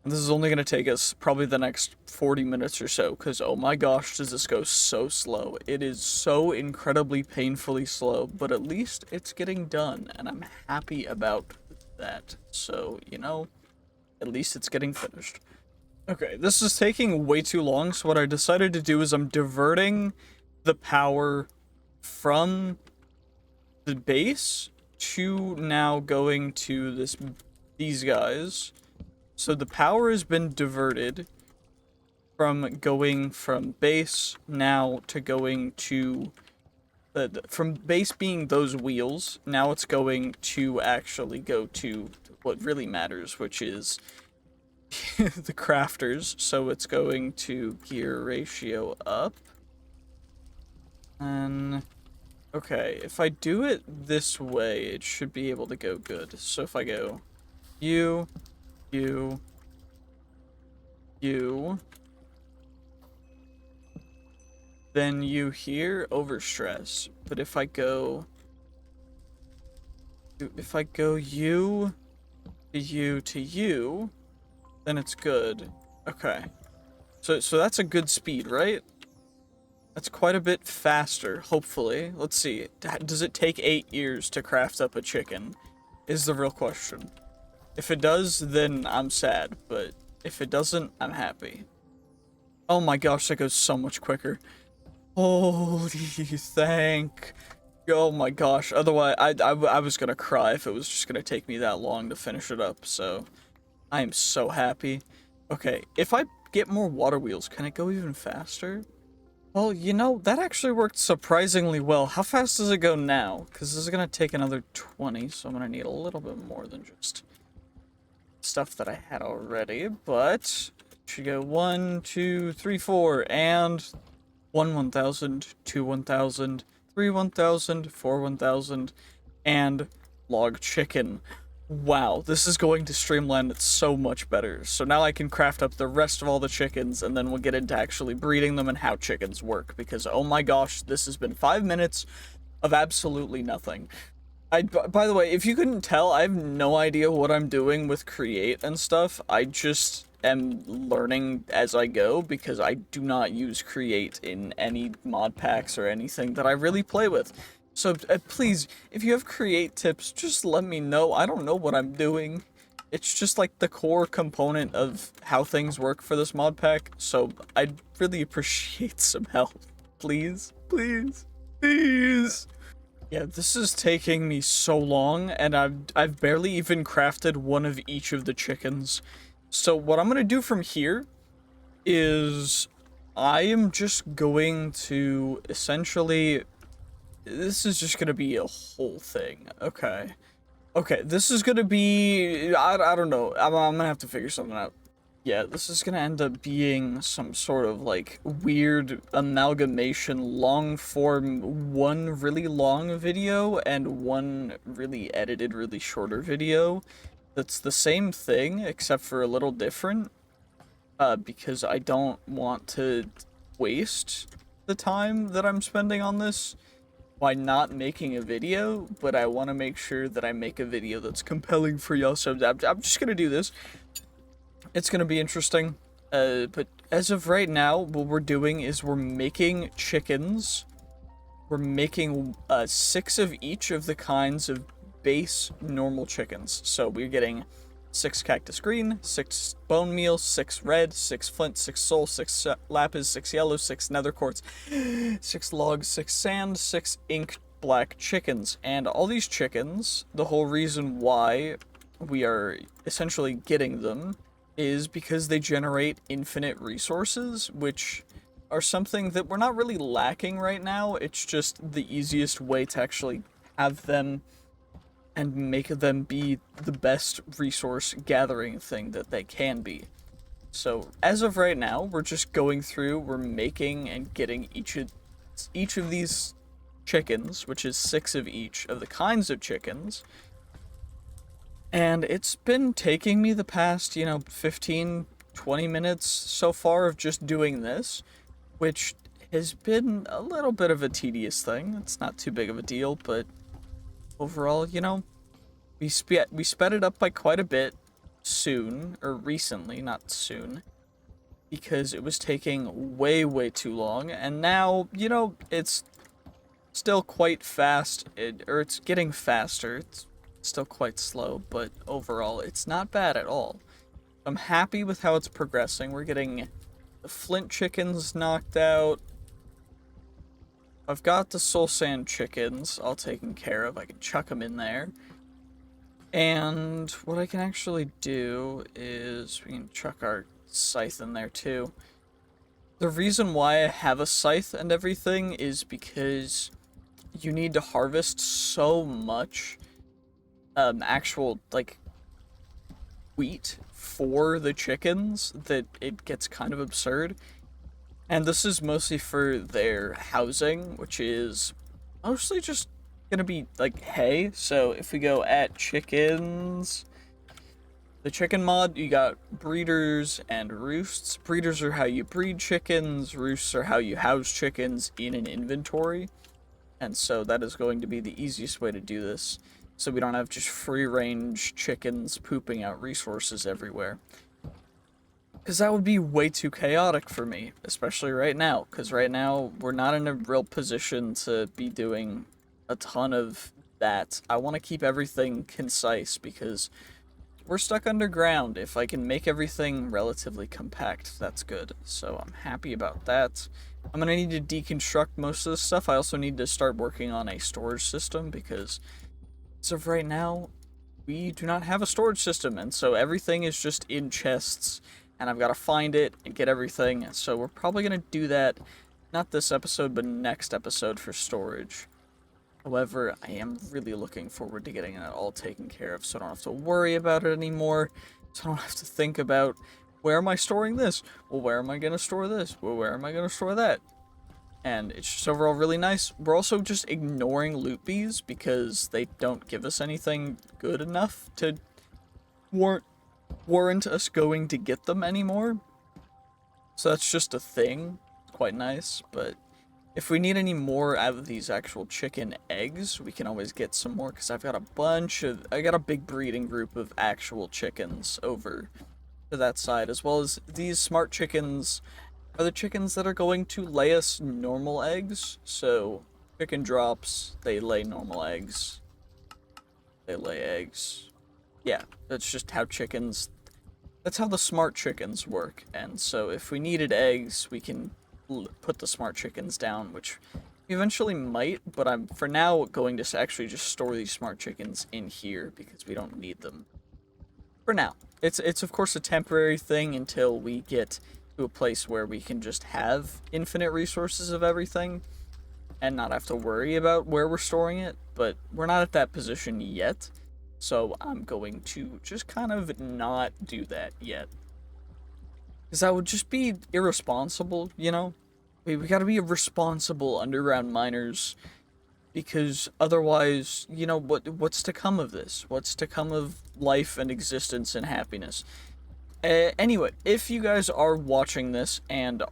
Speaker 1: And this is only going to take us probably the next 40 minutes or so, because oh my gosh, does this go so slow. It is so incredibly painfully slow, but at least it's getting done, and I'm happy about that. So, you know, at least it's getting finished. Okay, this is taking way too long, so what I decided to do is I'm diverting the power from the base to now going to these guys. So the power has been diverted from going from base now to going to from base being those wheels. Now it's going to actually go to what really matters, which is the crafters. So it's going to gear ratio up. And okay, if I do it this way, it should be able to go good. So if I go you, then you here, overstress. But if I go you to you, then it's good. Okay. So that's a good speed, right? That's quite a bit faster, hopefully. Let's see. Does it take 8 years to craft up a chicken? Is the real question. If it does, then I'm sad, but if it doesn't, I'm happy. Oh my gosh, that goes so much quicker. Holy thank. Oh my gosh. Otherwise, I was gonna cry if it was just gonna take me that long to finish it up, so I am so happy. Okay, if I get more water wheels, can it go even faster? Well, you know, that actually worked surprisingly well. How fast does it go now? Because this is gonna take another 20, so I'm gonna need a little bit more than just stuff that I had already, but it should go 1, 2, 3, 4, and 1 1000, 2 1000, 3 1000, 4 1000, and log chicken. Wow, this is going to streamline it so much better. So now I can craft up the rest of all the chickens, and then we'll get into actually breeding them and how chickens work, because oh my gosh, this has been 5 minutes of absolutely nothing. By the way, if you couldn't tell, I have no idea what I'm doing with create and stuff. I just am learning as I go, because I do not use create in any mod packs or anything that I really play with. So please, if you have create tips, just let me know. I don't know what I'm doing. It's just like the core component of how things work for this mod pack, so I'd really appreciate some help. Please, please, please. Yeah, this is taking me so long, and I've barely even crafted one of each of the chickens. So what I'm gonna do from here is I am just going to essentially, this is just gonna be a whole thing. Okay. Okay, this is gonna be, I don't know, I'm gonna have to figure something out. Yeah, this is gonna end up being some sort of like weird amalgamation, long form, one really long video and one really edited, really shorter video. That's the same thing, except for a little different. Because I don't want to waste the time that I'm spending on this by not making a video, but I want to make sure that I make a video that's compelling for y'all, so I'm just gonna do this. It's gonna be interesting, but as of right now, what we're doing is we're making chickens. We're making 6 of each of the kinds of base normal chickens. So we're getting 6 cactus green, 6 bone meal, 6 red, 6 flint, 6 soul, 6 lapis, 6 yellow, 6 nether quartz, 6 logs, 6 sand, 6 ink black chickens. And all these chickens, the whole reason why we are essentially getting them is because they generate infinite resources, which are something that we're not really lacking right now. It's just the easiest way to actually have them and make them be the best resource gathering thing that they can be. So as of right now, we're just going through, we're making and getting each of these chickens, which is 6 of each of the kinds of chickens. And it's been taking me the past, 15, 20 minutes so far of just doing this, which has been a little bit of a tedious thing. It's not too big of a deal, but overall, we sped it up by quite a bit. soon, or recently, not soon, because it was taking way, way too long, and now, you know, it's still quite fast, or it's getting faster. It's still quite slow, but overall, it's not bad at all. I'm happy with how it's progressing. We're getting the flint chickens knocked out. I've got the soul sand chickens all taken care of. I can chuck them in there. And what I can actually do is we can chuck our scythe in there too. The reason why I have a scythe and everything is because you need to harvest so much actual like wheat for the chickens that it gets kind of absurd. And this is mostly for their housing, which is mostly just gonna be like hay. So if we go at chickens, the chicken mod, you got breeders and roosts. Breeders are how you breed chickens, roosts are how you house chickens in an inventory. And so that is going to be the easiest way to do this, so we don't have just free-range chickens pooping out resources everywhere. Because that would be way too chaotic for me, especially right now, because right now we're not in a real position to be doing a ton of that. I want to keep everything concise, because we're stuck underground. If I can make everything relatively compact, that's good. So I'm happy about that. I'm going to need to deconstruct most of this stuff. I also need to start working on a storage system, because as of right now, we do not have a storage system, and so everything is just in chests, and I've got to find it and get everything. So we're probably going to do that, not this episode, but next episode for storage. However, I am really looking forward to getting that all taken care of, so I don't have to worry about it anymore, so I don't have to think about, where am I storing this? Well, where am I going to store this? Well, where am I going to store that? And it's just overall really nice. We're also just ignoring loot bees, because they don't give us anything good enough to warrant us going to get them anymore. So that's just a thing. It's quite nice, but if we need any more out of these actual chicken eggs, we can always get some more, because I've got I got a big breeding group of actual chickens over to that side, as well as these smart chickens are the chickens that are going to lay us normal eggs. So chicken drops, they lay normal eggs, they lay eggs. Yeah, that's just how that's how the smart chickens work. And so if we needed eggs, we can put the smart chickens down, which we eventually might, but I'm for now going to actually just store these smart chickens in here, because we don't need them for now. It's of course a temporary thing until we get to a place where we can just have infinite resources of everything and not have to worry about where we're storing it, but we're not at that position yet, so I'm going to just kind of not do that yet. Because that would just be irresponsible, you know? We gotta be responsible underground miners, because otherwise, you know, what's to come of this? What's to come of life and existence and happiness? Anyway, if you guys are watching this and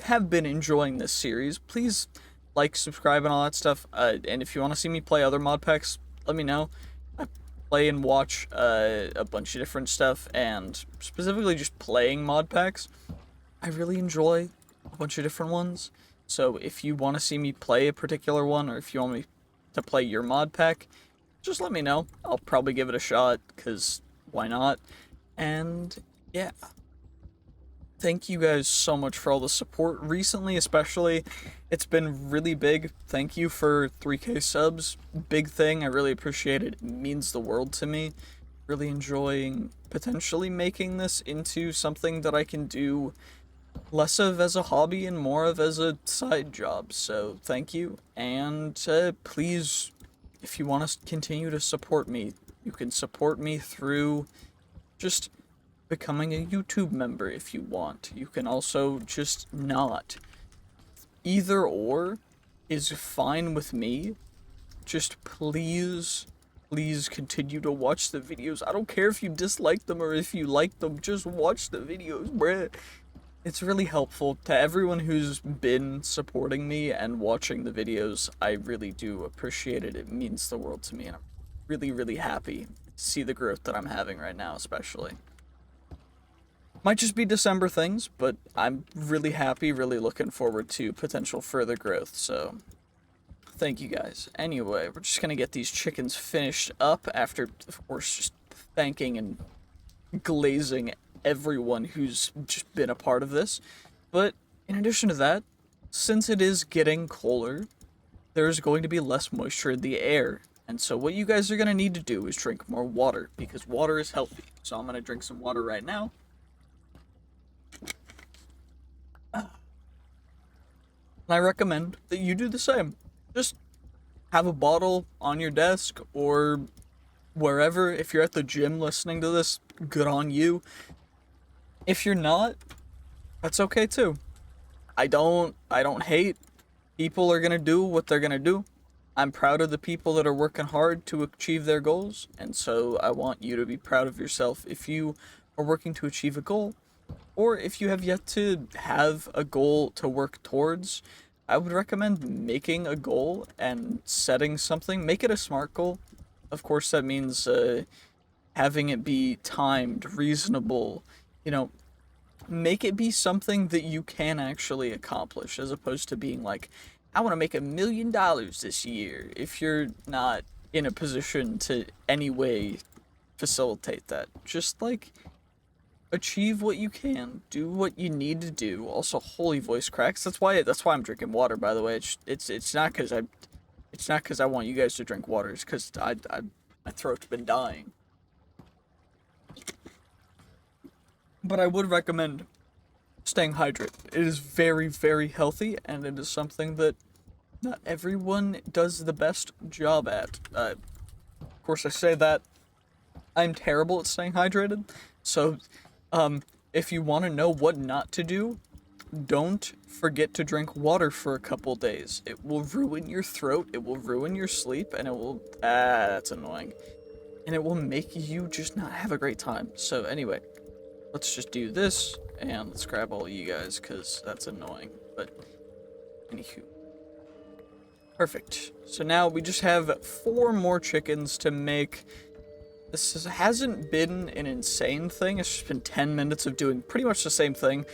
Speaker 1: have been enjoying this series, please like, subscribe, and all that stuff. And if you want to see me play other mod packs, let me know. I play and watch a bunch of different stuff, and specifically just playing mod packs. I really enjoy a bunch of different ones. So if you want to see me play a particular one, or if you want me to play your mod pack, just let me know. I'll probably give it a shot, because why not? And yeah, thank you guys so much for all the support recently, especially. It's been really big. Thank you for 3K subs. Big thing. I really appreciate it. It means the world to me. Really enjoying potentially making this into something that I can do less of as a hobby and more of as a side job. So thank you, and please, if you want to continue to support me, you can support me through just becoming a YouTube member if you want. You can also just not. Either or is fine with me. Just please continue to watch the videos. I don't care if you dislike them or if you like them, just watch the videos, bruh. It's really helpful to everyone who's been supporting me and watching the videos. I really do appreciate it. It means the world to me, and I'm really happy see the growth that I'm having right now, especially. Might just be December things, but I'm really happy, really looking forward to potential further growth, so thank you guys. Anyway, we're just gonna get these chickens finished up after, of course, just thanking and glazing everyone who's just been a part of this. But in addition to that, since it is getting colder, there's going to be less moisture in the air. And so what you guys are going to need to do is drink more water, because water is healthy. So I'm going to drink some water right now. And I recommend that you do the same. Just have a bottle on your desk or wherever. If you're at the gym listening to this, good on you. If you're not, that's okay too. I don't hate. People are gonna do what they're gonna do. I'm proud of the people that are working hard to achieve their goals, and so I want you to be proud of yourself if you are working to achieve a goal, or if you have yet to have a goal to work towards. I would recommend making a goal and setting something. Make it a SMART goal. Of course, that means having it be timed, reasonable, you know, make it be something that you can actually accomplish, as opposed to being like, I want to make $1 million this year, if you're not in a position to anyway facilitate that. Just like achieve what you can, do what you need to do. Also, holy voice cracks. That's why I'm drinking water, by the way. It's not because I want you guys to drink water. It's because my throat's been dying. But I would recommend staying hydrated. It is very, very healthy, and it is something that not everyone does the best job at. Of course, I say that I'm terrible at staying hydrated, so if you want to know what not to do, don't forget to drink water for a couple days. It will ruin your throat, it will ruin your sleep, and it will... that's annoying. And it will make you just not have a great time. So anyway, let's just do this, and let's grab all of you guys, because that's annoying. But, anywho. Perfect. So now we just have 4 more chickens to make. This hasn't been an insane thing. It's just been 10 minutes of doing pretty much the same thing.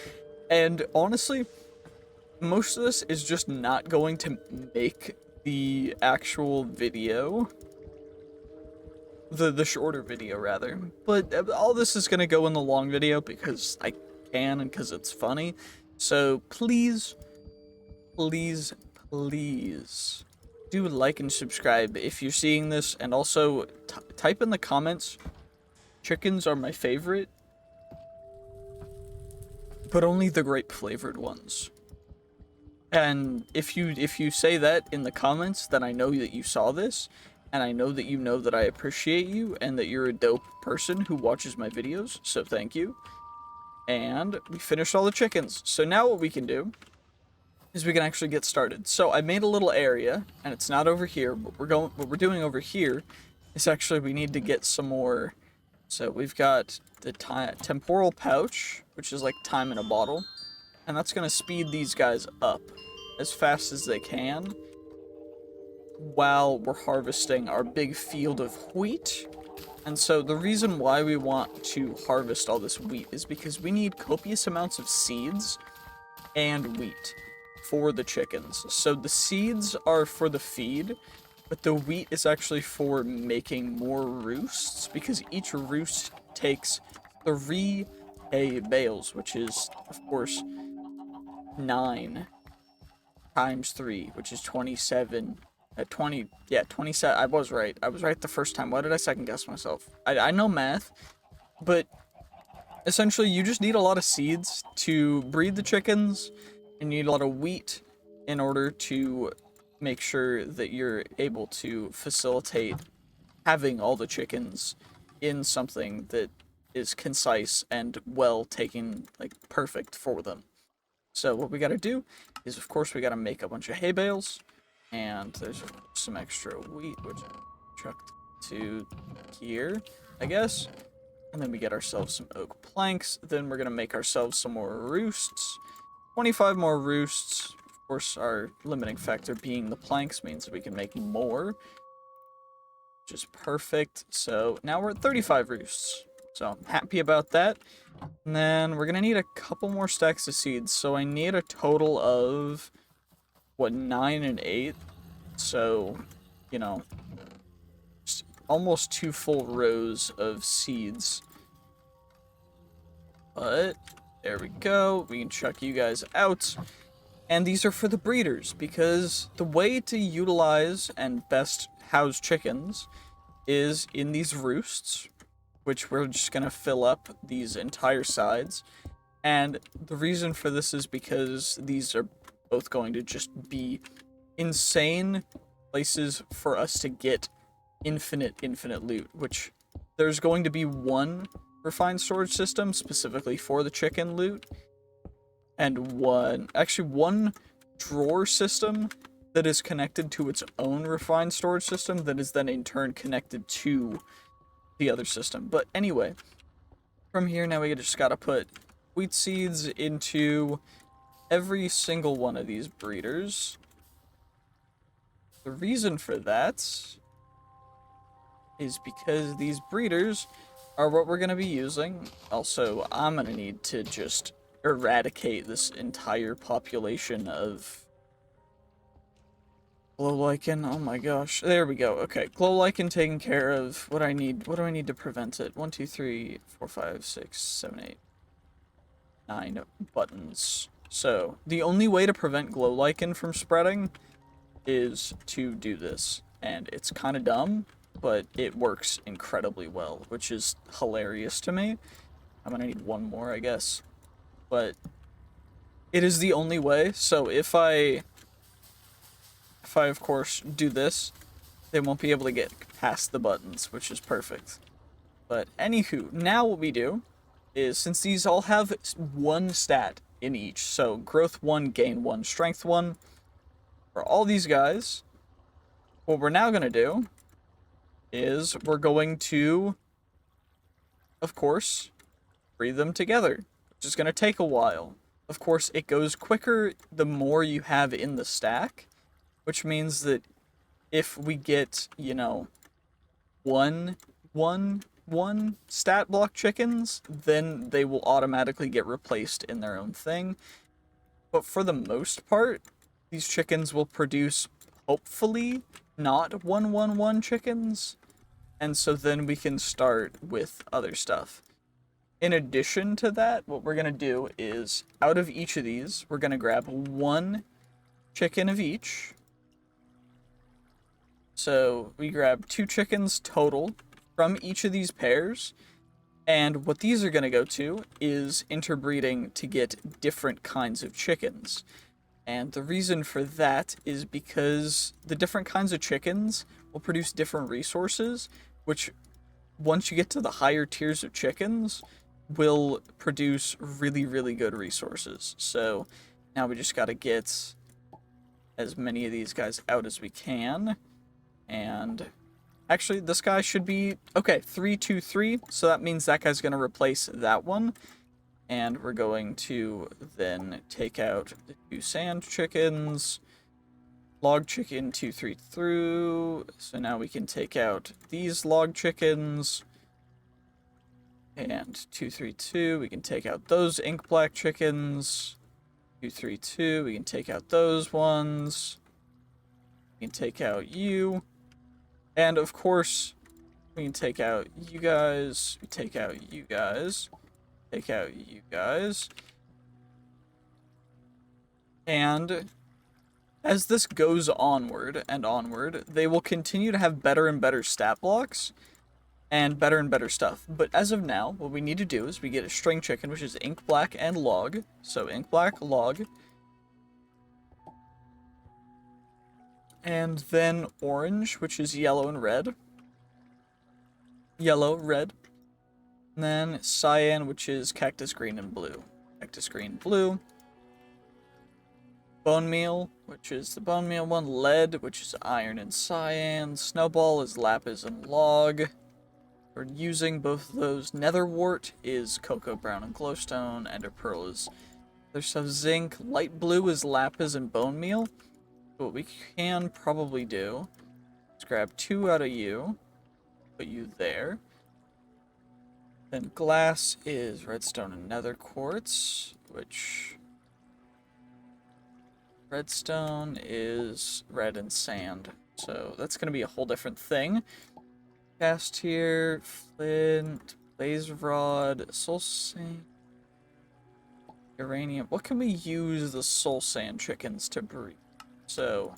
Speaker 1: And honestly, most of this is just not going to make the actual video. The shorter video, rather. But all this is going to go in the long video because I can and because it's funny. So please, please, please do like and subscribe if you're seeing this. And also type in the comments, chickens are my favorite, but only the grape flavored ones. And if you say that in the comments, then I know that you saw this. And I know that I appreciate you and that you're a dope person who watches my videos, so thank you. And we finished all the chickens. So now what we can do is we can actually get started. So I made a little area, and it's not over here, but what we're doing over here is actually we need to get some more. So we've got the temporal pouch, which is like time in a bottle, and that's gonna speed these guys up as fast as they can, while we're harvesting our big field of wheat. And so the reason why we want to harvest all this wheat is because we need copious amounts of seeds and wheat for the chickens. So the seeds are for the feed, but the wheat is actually for making more roosts, because each roost takes 3 hay bales, which is, of course, 9 times 3, which is 27. 27. I was right. I was right the first time. Why did I second guess myself? I know math, but essentially you just need a lot of seeds to breed the chickens, and you need a lot of wheat in order to make sure that you're able to facilitate having all the chickens in something that is concise and well taken, like perfect for them. So what we gotta do is, of course, we gotta make a bunch of hay bales. And there's some extra wheat, which I chucked to here, I guess. And then we get ourselves some oak planks. Then we're going to make ourselves some more roosts. 25 more roosts. Of course, our limiting factor being the planks means we can make more. which is perfect. So now we're at 35 roosts. So I'm happy about that. And then we're gonna need a couple more stacks of seeds. So I need a total of, what, 9 and 8? So, you know, just almost 2 full rows of seeds. But there we go. We can chuck you guys out. And these are for the breeders, because the way to utilize and best house chickens is in these roosts, which we're just going to fill up these entire sides. And the reason for this is because these are both going to just be insane places for us to get infinite loot, which there's going to be one refined storage system specifically for the chicken loot, and one drawer system that is connected to its own refined storage system that is then in turn connected to the other system. But anyway, from here now we just gotta put wheat seeds into every single one of these breeders. The reason for that is because these breeders are what we're going to be using. Also, I'm going to need to just eradicate this entire population of glow lichen. Oh my gosh. There we go. Okay, glow lichen taken care of. What do I need to prevent it? 1, 2, 3, 4, 5, 6, 7, 8, 9 buttons. So, the only way to prevent glow lichen from spreading is to do this. And it's kind of dumb, but it works incredibly well, which is hilarious to me. I'm gonna need one more, I guess. But it is the only way, so if I of course do this, they won't be able to get past the buttons, which is perfect. But anywho, now what we do is, since these all have one stat in each, so growth 1, gain 1, strength 1, for all these guys, what we're now gonna do is we're going to, of course, breed them together, which is going to take a while. Of course, it goes quicker the more you have in the stack, which means that if we get, you know, one stat block chickens, then they will automatically get replaced in their own thing. But for the most part, these chickens will produce, hopefully, not 1 chickens. And so then we can start with other stuff. In addition to that, what we're going to do is, out of each of these, we're going to grab 1 chicken of each. So we grab 2 chickens total from each of these pairs. And what these are going to go to is interbreeding to get different kinds of chickens. And the reason for that is because the different kinds of chickens will produce different resources, which, once you get to the higher tiers of chickens, will produce really good resources. So now we just got to get as many of these guys out as we can. And actually, this guy should be, okay, 3, 2, 3. So that means that guy's going to replace that one. And we're going to then take out the 2 sand chickens. Log chicken 2, 3 through. So now we can take out these log chickens. And 2, 3, 2. We can take out those ink black chickens. 2, 3, 2. We can take out those ones. We can take out you. And of course, we can take out you guys. We take out you guys. Take out you guys. And as this goes onward and onward, they will continue to have better and better stat blocks and better stuff. But as of now, what we need to do is we get a string chicken, which is ink black and log. So ink black, log. And then orange, which is yellow and red. Yellow, red. And then cyan, which is cactus green and blue. Cactus green, blue. Bone meal, which is the bone meal one. Lead, which is iron and cyan. Snowball is lapis and log. We're using both of those. Netherwort is cocoa brown and glowstone. Ender pearl is other stuff. Zinc. Light blue is lapis and bone meal. What we can probably do is grab 2 out of you. put you there. Then glass is redstone and nether quartz, which redstone is red and sand. So that's going to be a whole different thing. Cast here, flint, blaze rod, soul sand, uranium. What can we use the soul sand chickens to breed? So,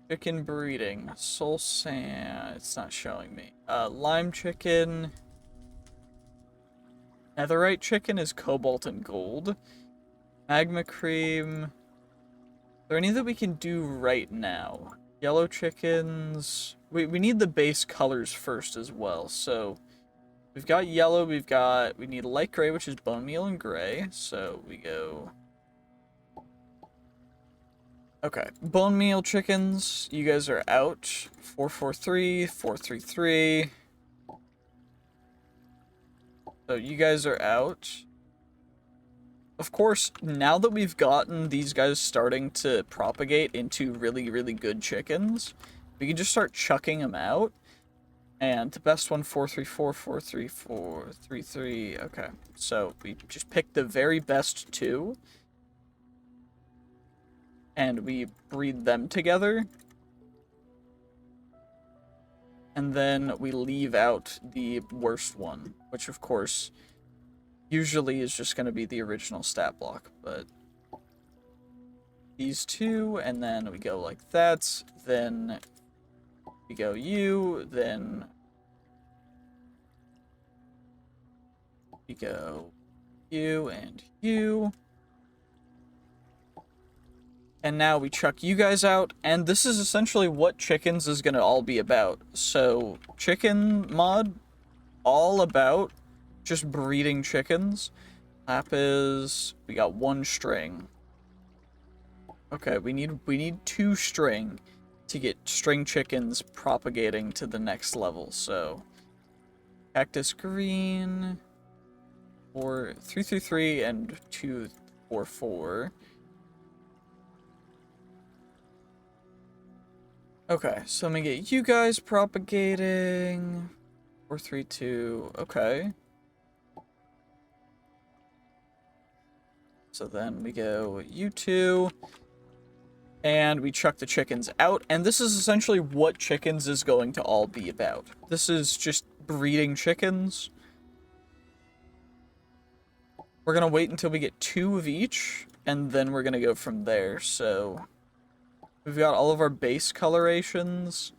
Speaker 1: chicken breeding, soul sand, it's not showing me. Lime chicken, netherite chicken is cobalt and gold. Magma cream. Is there any that we can do right now? Yellow chickens. We need the base colors first as well. So we've got yellow, we need light gray, which is bone meal and gray. So we go. Okay, bone meal chickens, you guys are out. 443, 433. So you guys are out. Of course, now that we've gotten these guys starting to propagate into really, really good chickens, we can just start chucking them out. And the best one, 434, 434, 33. Okay, so we just picked the very best two. And we breed them together. And then we leave out the worst one, which of course usually is just going to be the original stat block, but these two, and then we go like that, then we go you, then we go you and you. And now we chuck you guys out, and this is essentially what chickens is going to all be about. So, chicken mod, all about just breeding chickens. Lapis, we got 1 string. Okay, we need 2 string to get string chickens propagating to the next level. So, cactus green, 333 and 244. Okay, so let me get you guys propagating. 432, okay. So then we go you two. And we chuck the chickens out. And this is essentially what chickens is going to all be about. This is just breeding chickens. We're going to wait until we get 2 of each. And then we're going to go from there, so we've got all of our base colorations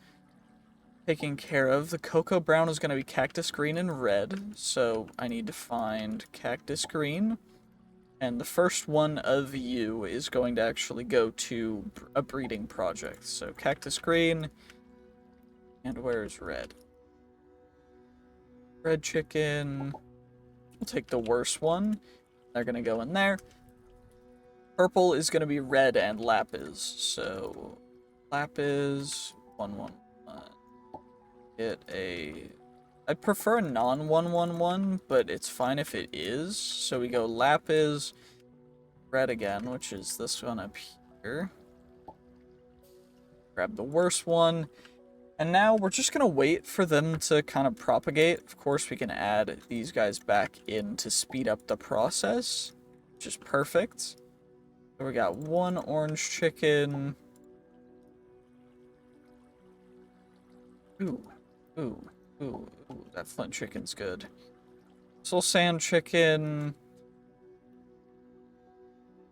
Speaker 1: taken care of. The cocoa brown is going to be cactus green and red, so I need to find cactus green. And the first one of you is going to actually go to a breeding project. So cactus green, and where's red? Red chicken. We'll take the worst one. They're going to go in there. Purple is going to be red and lapis. So, lapis, 111. Get a... I prefer a non-111, but it's fine if it is. So we go lapis, red again, which is this one up here. Grab the worst one. And now we're just going to wait for them to kind of propagate. Of course, we can add these guys back in to speed up the process, which is perfect. So we got 1 orange chicken. Ooh, ooh, ooh, ooh, that flint chicken's good. Soul sand chicken.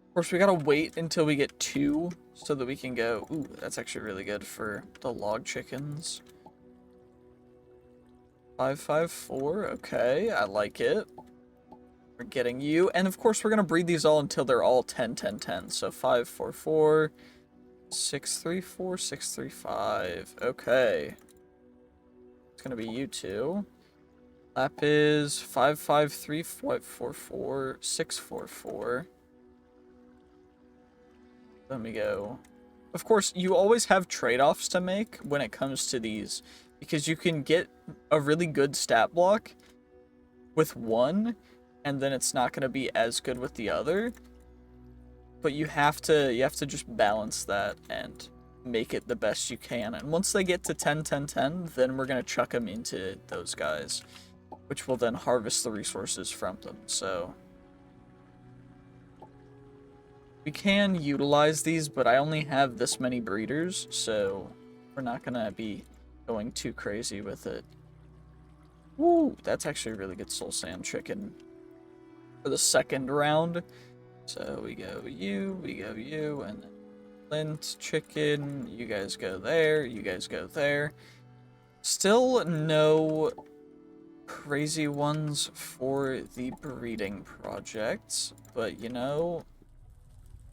Speaker 1: Of course, we gotta wait until we get 2 so that we can go. Ooh, that's actually really good for the log chickens. 554, okay, I like it. We're getting you, and of course we're gonna breed these all until they're all 10, 10, 10. So 544, 634, 635. Okay, it's gonna be you two. Lapis 553, 544, 644. Let me go. Of course, you always have trade-offs to make when it comes to these, because you can get a really good stat block with one, and then it's not going to be as good with the other. But you have to just balance that, and make it the best you can. And once they get to 10, 10, 10, then we're going to chuck them into those guys, which will then harvest the resources from them. So we can utilize these, but I only have this many breeders, so we're not going to be going too crazy with it. Woo, that's actually a really good soul sand chicken for the second round. So we go you, and then Flint chicken, you guys go there, you guys go there. Still no crazy ones for the breeding projects, but you know,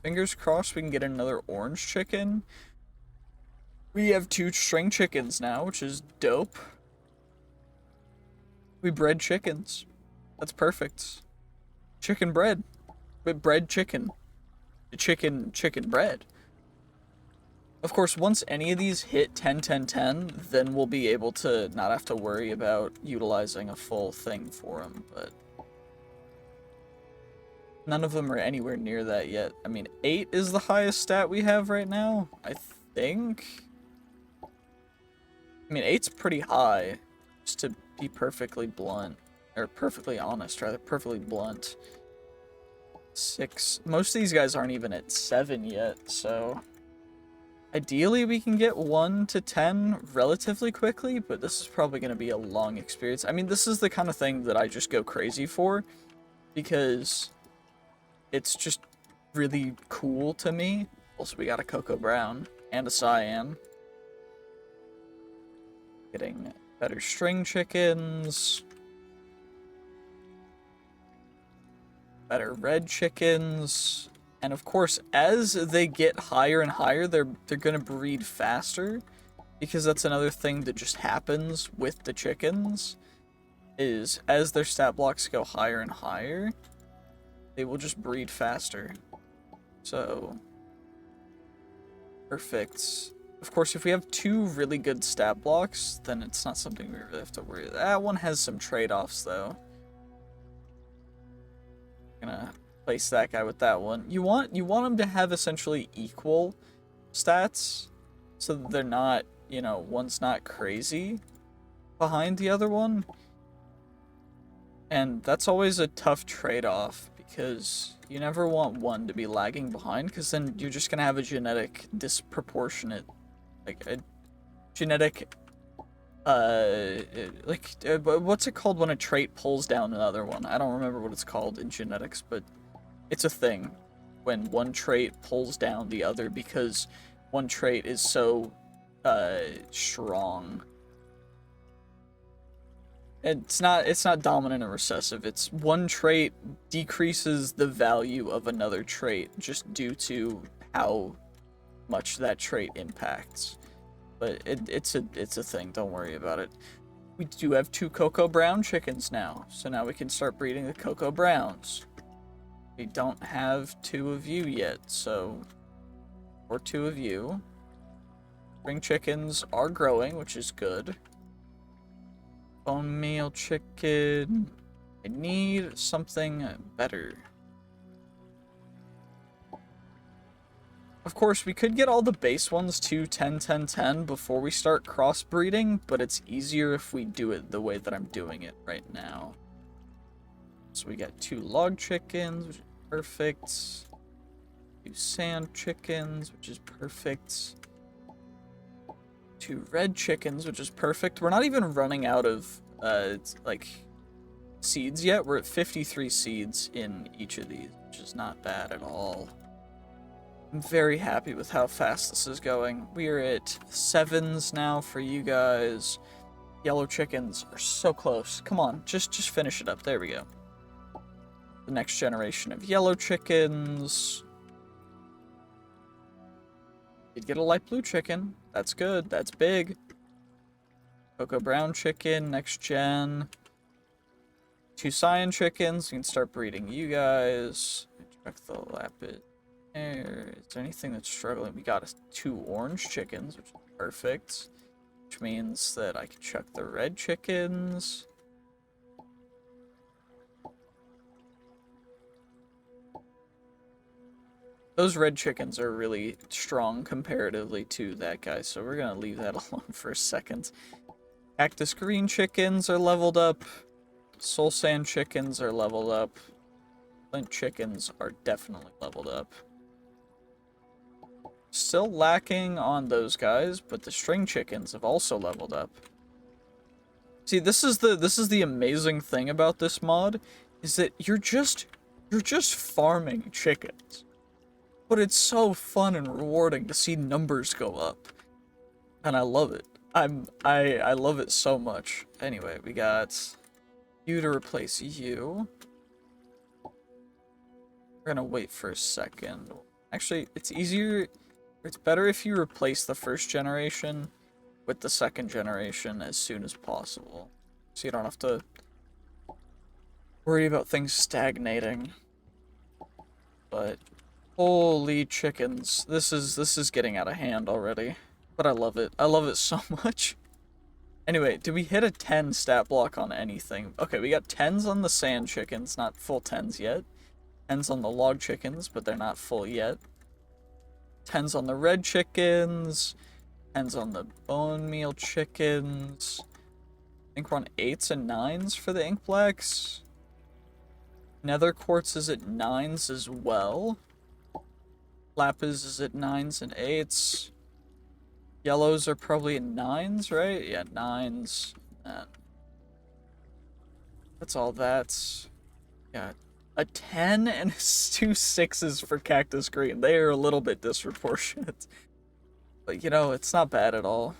Speaker 1: fingers crossed we can get another orange chicken. We have 2 string chickens now, which is dope. We bred chickens. That's perfect. Chicken bread. But bread chicken. Chicken bread. Of course, once any of these hit 10, 10, 10, then we'll be able to not have to worry about utilizing a full thing for them, but none of them are anywhere near that yet. I mean, 8 is the highest stat we have right now, I think. I mean, 8's pretty high, just to be perfectly blunt. Or perfectly honest, rather. Perfectly blunt. 6. Most of these guys aren't even at 7 yet, so ideally we can get 1 to 10 relatively quickly, but this is probably going to be a long experience. I mean, this is the kind of thing that I just go crazy for, because it's just really cool to me. Also, we got a Cocoa Brown and a Cyan. Getting better string chickens. Better red chickens. And of course, as they get higher and higher, they're gonna breed faster, because that's another thing that just happens with the chickens, is as their stat blocks go higher and higher, they will just breed faster. So perfect. Of course, if we have 2 really good stat blocks, then it's not something we really have to worry about. That one has some trade-offs, though. Gonna place that guy with that one. You want them to have essentially equal stats, so that they're not, you know, one's not crazy behind the other one. And that's always a tough trade-off, because you never want one to be lagging behind, because then you're just gonna have a genetic disproportionate, like a genetic, what's it called when a trait pulls down another one? I don't remember what it's called in genetics, but it's a thing when one trait pulls down the other because one trait is so strong. It's not dominant or recessive. It's one trait decreases the value of another trait just due to how much that trait impacts. But it's a thing, don't worry about it. We do have 2 Cocoa Brown chickens now, so now we can start breeding the Cocoa Browns. We don't have 2 of you yet, so or 2 of you. Spring chickens are growing, which is good. Bone meal chicken. I need something better. Of course, we could get all the base ones to 10, 10, 10 before we start crossbreeding, but it's easier if we do it the way that I'm doing it right now. So we got 2 log chickens, which is perfect. 2 sand chickens, which is perfect. 2 red chickens, which is perfect. We're not even running out of, like, seeds yet. We're at 53 seeds in each of these, which is not bad at all. I'm very happy with how fast this is going. We are at 7s now for you guys. Yellow chickens are so close. Come on, just finish it up. There we go. The next generation of yellow chickens. Did get a light blue chicken. That's good. That's big. Cocoa brown chicken, next gen. 2 cyan chickens. We can start breeding you guys. Check the lapid. Is there anything that's struggling? We got 2 orange chickens, which is perfect. Which means that I can chuck the red chickens. Those red chickens are really strong comparatively to that guy, so we're gonna leave that alone for a second. Cactus green chickens are leveled up. Soul sand chickens are leveled up. Flint chickens are definitely leveled up. Still lacking on those guys, but the string chickens have also leveled up. See, this is the amazing thing about this mod, is that you're just farming chickens. But it's so fun and rewarding to see numbers go up. And I love it. I love it so much. Anyway, we got you to replace you. We're gonna wait for a second. Actually, it's better if you replace the first generation with the second generation as soon as possible. So you don't have to worry about things stagnating. But holy chickens. This is getting out of hand already. But I love it. I love it so much. Anyway, did we hit a 10 stat block on anything? Okay, we got 10s on the sand chickens, not full 10s yet. 10s on the log chickens, but they're not full yet. 10s on the red chickens. 10s on the bone meal chickens. I think we're on 8s and 9s for the ink blacks. Nether quartz is at 9s as well. Lapis is at 9s and 8s. Yellows are probably at 9s, right? Yeah, 9s. That's all that's. Yeah. A 10 and 2 6s for cactus green. They are a little bit disproportionate. But, you know, it's not bad at all.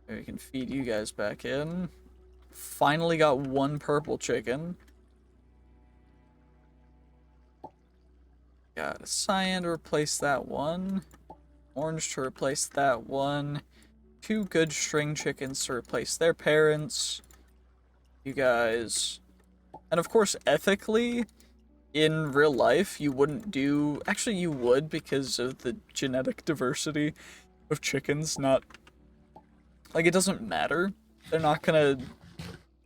Speaker 1: We can feed you guys back in. Finally got one purple chicken. Got a cyan to replace that one. Orange to replace that one. 2 good string chickens to replace their parents. You guys. And of course, ethically, in real life, you wouldn't do... Actually, you would because of the genetic diversity of chickens. Not... Like, it doesn't matter. They're not gonna...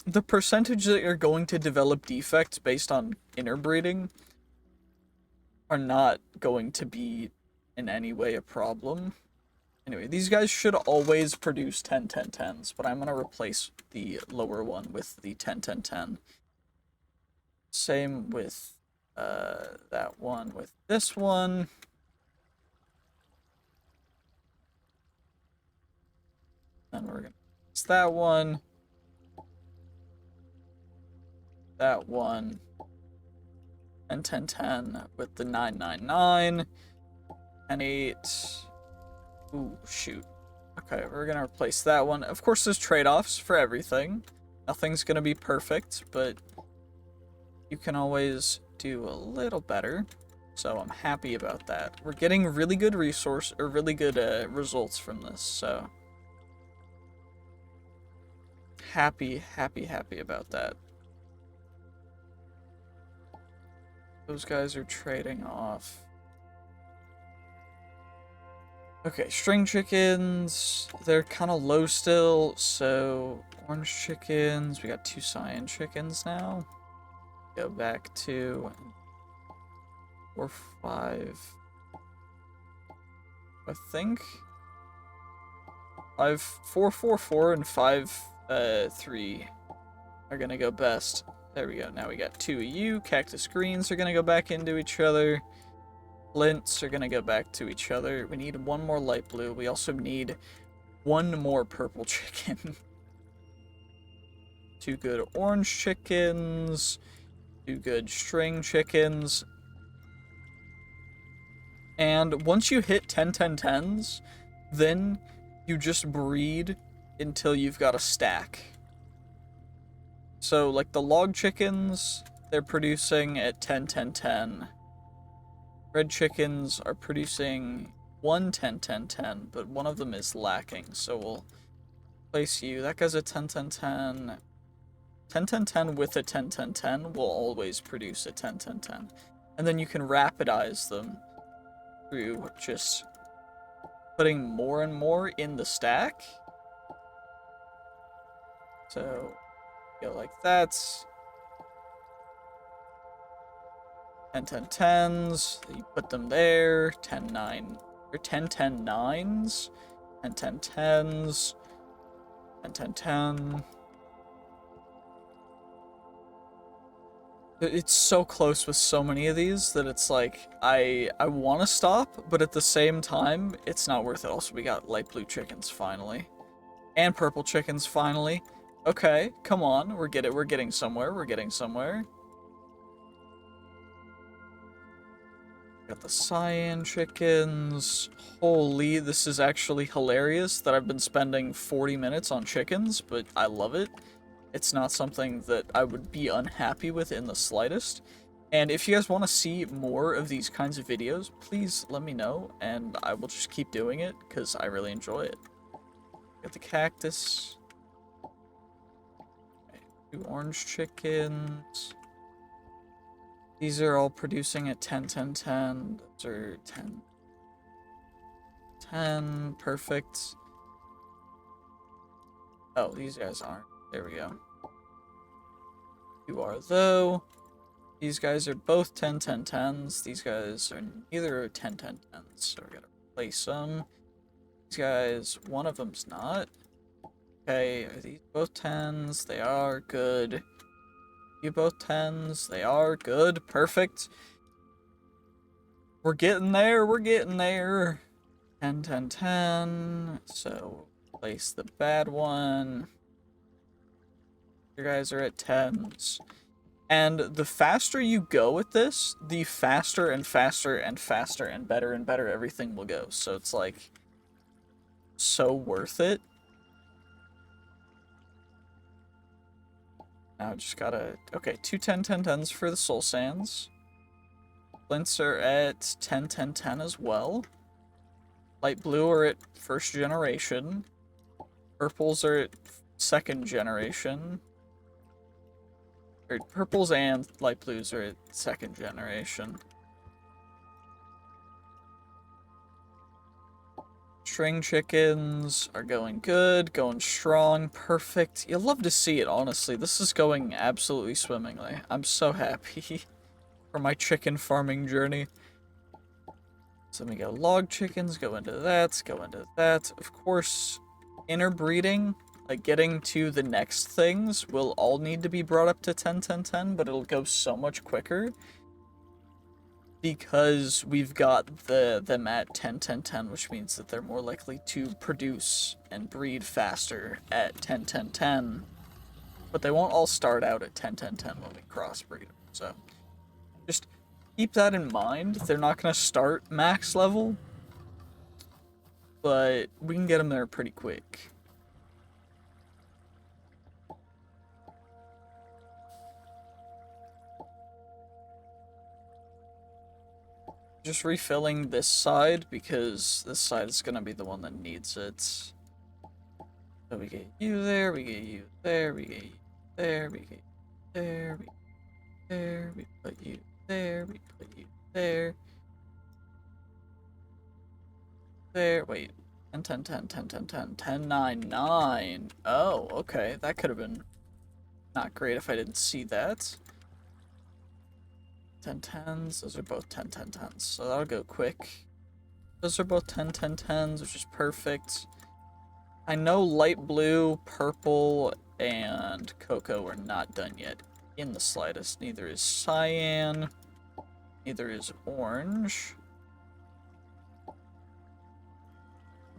Speaker 1: The percentage that you're going to develop defects based on interbreeding are not going to be in any way a problem. Anyway, these guys should always produce 10 10 10s, but I'm going to replace the lower one with the 10 10 10. Same with that one with this one. Then we're going to replace that one. That one. And 10 10 with the 999. And 8. Ooh, shoot. Okay, we're gonna replace that one. Of course, there's trade-offs for everything. Nothing's gonna be perfect, but you can always do a little better. So I'm happy about that. We're getting really good really good results from this, so happy about that. Those guys are trading off. Okay, string chickens, they're kind of low still, so orange chickens, we got 2 cyan chickens now. Go back to 4 5. I think 5 4 4 4 and 5 3 are gonna go best. There we go. Now we got 2 of you. Cactus greens are gonna go back into each other. Flints are gonna go back to each other. We need 1 more light blue. We also need 1 more purple chicken. 2 good orange chickens. 2 good string chickens. And once you hit 10 10 10s, then you just breed until you've got a stack. So, like the log chickens, they're producing at 10 10 10. Red chickens are producing 1 10 10 10, but one of them is lacking, so we'll place you. That guy's a 10 10 10. 10 10 10 with a 10 10 10 will always produce a 10 10 10. And then you can rapidize them through just putting more and more in the stack. So, go like that. 10, 10, 10s. You put them there. 10, 9, or 10, 10, 9s. 10, 10, 10s. 10, 10, 10. It's so close with so many of these that it's like, I want to stop, but at the same time, it's not worth it. Also, we got light blue chickens, finally. And purple chickens, finally. Okay, come on. We're getting somewhere. We're getting somewhere. Got the cyan chickens. Holy, this is actually hilarious that I've been spending 40 minutes on chickens, but I love it. It's not something that I would be unhappy with in the slightest. And if you guys want to see more of these kinds of videos, please let me know, and I will just keep doing it, because I really enjoy it. Got the cactus. Okay, 2 orange chickens. These are all producing at 10, 10, 10. Those are 10. 10, perfect. Oh, these guys aren't. There we go. You are, though. These guys are both 10, 10, 10s. These guys are neither 10, 10, 10s, so we're gonna replace them. These guys, one of them's not. Okay, are these both 10s? They are, good. You both 10s? They are, good, perfect. We're getting there, we're getting there. 10, 10, 10. So, place the bad one. You guys are at 10s. And the faster you go with this, the faster and faster and faster and better everything will go. So it's like, so worth it. Now I just gotta, okay, 2 10, 10, 10s for the soul sands. Flints are at 10, 10, 10 as well. Light blue are at 1st generation. Purples are at 2nd generation. Or purples and light blues are at 2nd generation. String chickens are going good, going strong, perfect. You'll love to see it, honestly. This is going absolutely swimmingly. I'm so happy for my chicken farming journey. So let me go log chickens, go into that, go into that. Of course, interbreeding, like getting to the next things, will all need to be brought up to 10, 10, 10, but it'll go so much quicker because we've got them at 10, 10, 10, which means that they're more likely to produce and breed faster at 10, 10, 10. But they won't all start out at 10, 10, 10 when we crossbreed them. So just keep that in mind. They're not going to start max level, but we can get them there pretty quick. Just refilling this side because this side is going to be the one that needs it. So we get you there, we get you there, we get you there, we get you there, we get you there, we put you there, we put you there. There, wait. 10, 10, 10, 10, 10, 10, 10, 9, 9. Oh, okay. That could have been not great if I didn't see that. 10, 10s. Those are both 10, 10, 10s. So that'll go quick. Those are both 10, 10, 10s, which is perfect. I know light blue, purple, and cocoa are not done yet in the slightest. Neither is cyan. Neither is orange.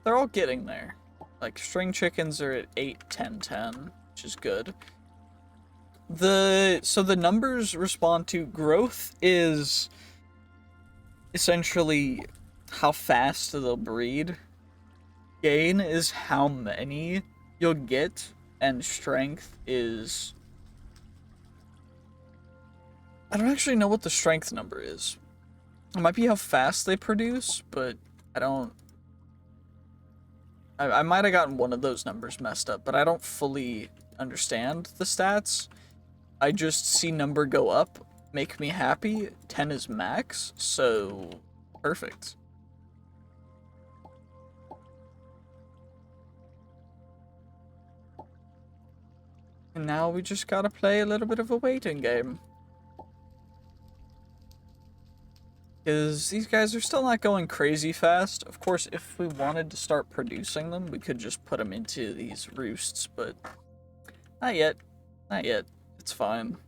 Speaker 1: They're all getting there. Like, string chickens are at 8, 10, 10, which is good. So the numbers respond to growth is essentially how fast they'll breed. Gain is how many you'll get, and strength is... I don't actually know what the strength number is. It might be how fast they produce, but I don't... I might have gotten one of those numbers messed up, but I don't fully understand the stats. I just see number go up, make me happy. 10 is max, so perfect. And now we just gotta play a little bit of a waiting game. Because these guys are still not going crazy fast. Of course, if we wanted to start producing them, we could just put them into these roosts, but not yet. Not yet. It's fine.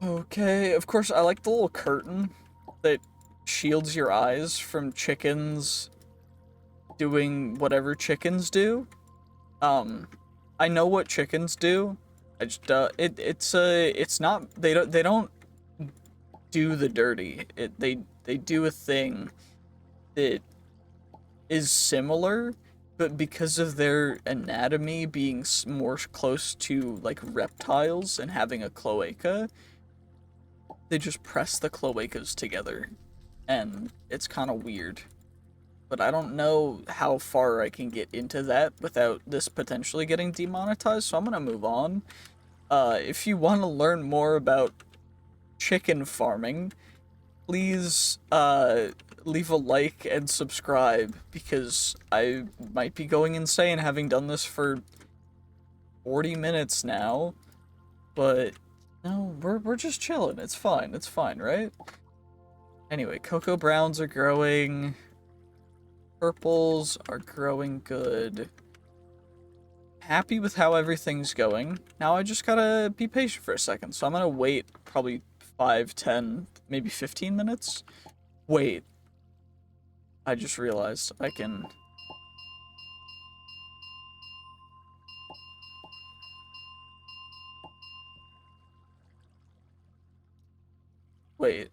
Speaker 1: Okay, of course, I like the little curtain that shields your eyes from chickens doing whatever chickens do. I know what chickens do. I just it's not they don't do the dirty. They do a thing that is similar, but because of their anatomy being more close to like reptiles and having a cloaca, they just press the cloacas together, and it's kind of weird. But I don't know how far I can get into that without this potentially getting demonetized, so I'm gonna move on. If you want to learn more about chicken farming, please leave a like and subscribe, because I might be going insane having done this for 40 minutes now. But no, we're just chilling. It's fine, right? Anyway, cocoa browns are growing. Purples are growing good. Happy with how everything's going. Now I just gotta be patient for a second. So I'm gonna wait probably 5, 10, maybe 15 minutes. Wait. I just realized I can... Wait.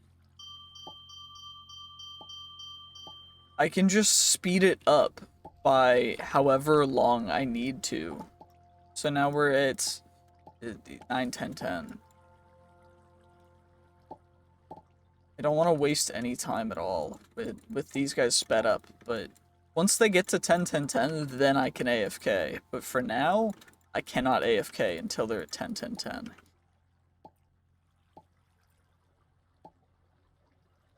Speaker 1: I can just speed it up by however long I need to. So now we're at 9, 10, 10. I don't want to waste any time at all with these guys sped up, but once they get to 10, 10, 10, then I can AFK. But for now, I cannot AFK until they're at 10, 10, 10.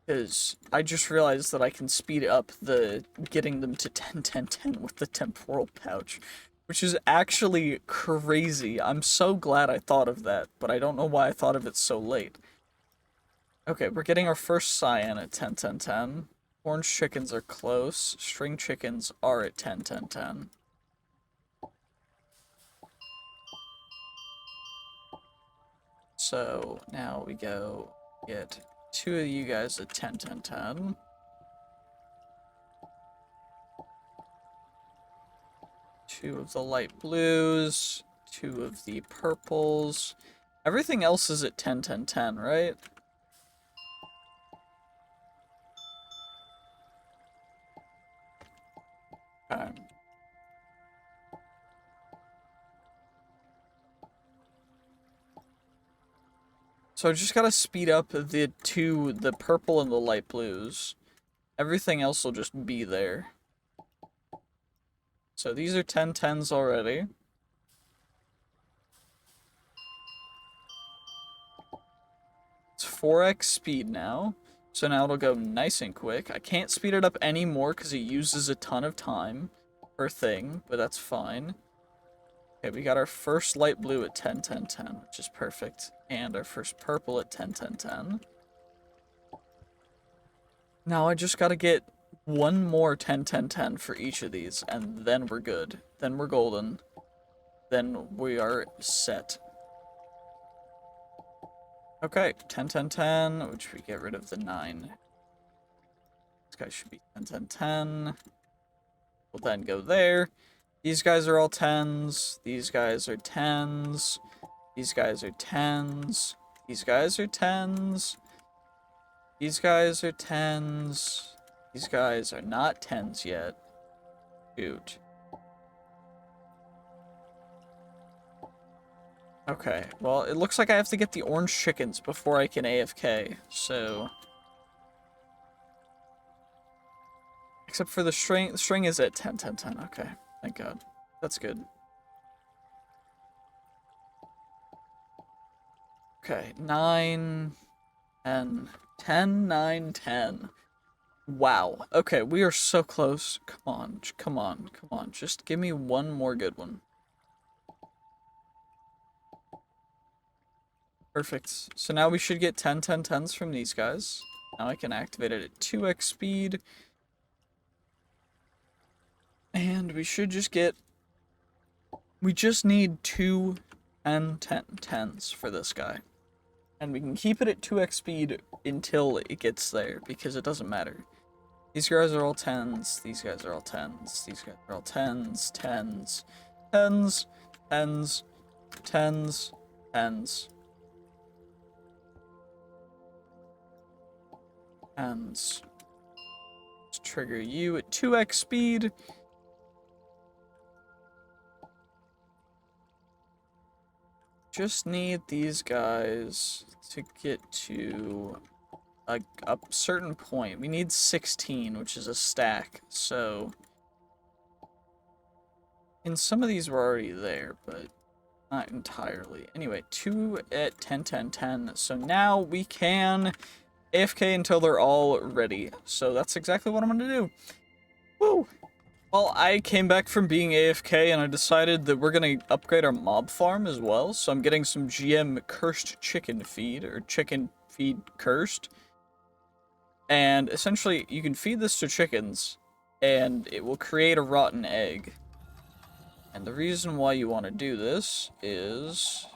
Speaker 1: Because I just realized that I can speed up the getting them to 10, 10, 10 with the temporal pouch, which is actually crazy. I'm so glad I thought of that, but I don't know why I thought of it so late. Okay, we're getting our first cyan at 10, 10, 10. Orange chickens are close. String chickens are at 10, 10, 10. So now we go get 2 of you guys at 10, 10, 10. Two of the light blues, 2 of the purples. Everything else is at 10, 10, 10, right? Okay. So I just gotta speed up the purple and the light blues. Everything else will just be there. So these are 10, 10s already. It's 4x speed now. So now it'll go nice and quick. I can't speed it up anymore because it uses a ton of time per thing, but that's fine. Okay, we got our first light blue at 10, 10, 10, which is perfect. And our first purple at 10, 10, 10. Now I just gotta get one more 10, 10, 10 for each of these, and then we're good. Then we're golden. Then we are set. Okay, 10, 10, 10, which we get rid of the 9. This guy should be 10, 10, 10. We'll then go there. These guys are all 10s. These guys are 10s. These guys are 10s. These guys are 10s. These guys are 10s. These guys are not 10s yet. Shoot. Okay, well, it looks like I have to get the orange chickens before I can AFK, so... Except for the string is at 10, 10, 10. Okay, thank God. That's good. Okay, 9, 10, 10, 9, 10. Wow. Okay, we are so close. Come on, come on, come on. Just give me one more good one. Perfect. So now we should get 10, 10, 10s from these guys. Now I can activate it at 2x speed. And we should just get... We just need 2 10, 10, 10s for this guy. And we can keep it at 2x speed until it gets there, because it doesn't matter. These guys are all 10s, these guys are all 10s, these guys are all 10s, 10s, 10s, 10s, 10s, 10s. Let's trigger you at 2x speed. Just need these guys to get to a certain point. We need 16, which is a stack, so... And some of these were already there, but not entirely. Anyway, 2 at 10, 10, 10. So now we can AFK until they're all ready. So that's exactly what I'm gonna do. Woo! Well, I came back from being AFK and I decided that we're gonna upgrade our mob farm as well. So I'm getting some GM cursed chicken feed, or chicken feed cursed. And essentially, you can feed this to chickens, and it will create a rotten egg. And the reason why you want to do this is,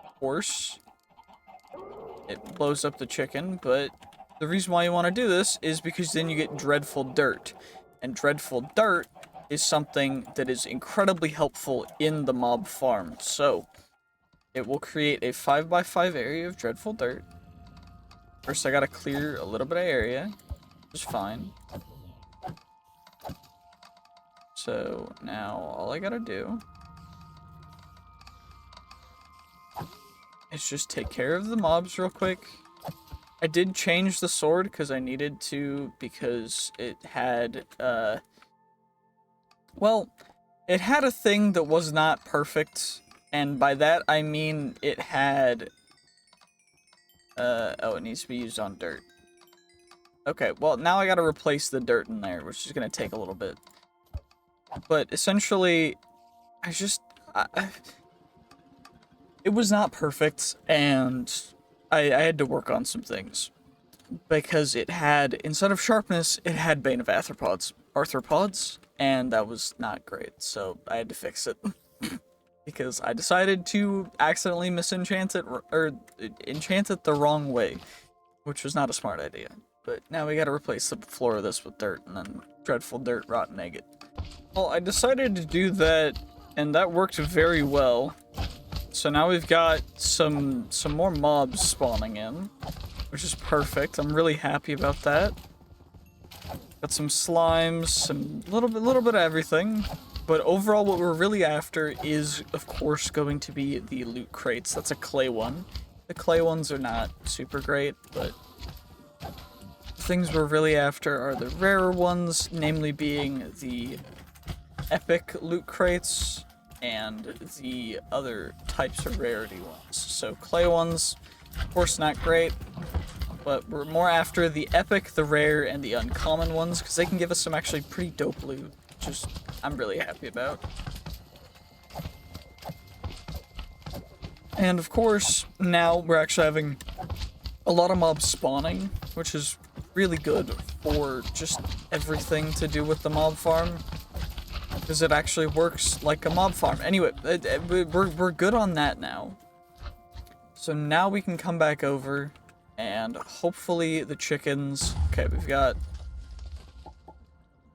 Speaker 1: of course, it blows up the chicken, but the reason why you want to do this is because then you get dreadful dirt. And dreadful dirt is something that is incredibly helpful in the mob farm. So, it will create a 5x5 area of dreadful dirt. First, I gotta clear a little bit of area, which is fine. So, now, all I gotta do is just take care of the mobs real quick. I did change the sword because I needed to, because it had, well, it had a thing that was not perfect, and by that I mean it had, oh, it needs to be used on dirt. Okay, well, now I gotta replace the dirt in there, which is gonna take a little bit. But essentially, it was not perfect, and I had to work on some things. Because it had, instead of sharpness, it had Bane of Arthropods, and that was not great, so I had to fix it. Because I decided to accidentally misenchant it, or enchant it the wrong way, which was not a smart idea. But now we gotta replace the floor of this with dirt, and then dreadful dirt rotten egg it. Well, I decided to do that, and that worked very well. So now we've got some more mobs spawning in, which is perfect. I'm really happy about that. Got some slimes, some little bit of everything. But overall, what we're really after is, of course, going to be the loot crates. That's a clay one. The clay ones are not super great, but the things we're really after are the rarer ones, namely being the epic loot crates and the other types of rarity ones. So clay ones, of course, not great, but we're more after the epic, the rare, and the uncommon ones, because they can give us some actually pretty dope loot, which I'm really happy about. And of course, now we're actually having a lot of mobs spawning, which is really good for just everything to do with the mob farm, because it actually works like a mob farm. Anyway, we're good on that now. So now we can come back over, and hopefully the chickens... Okay, we've got...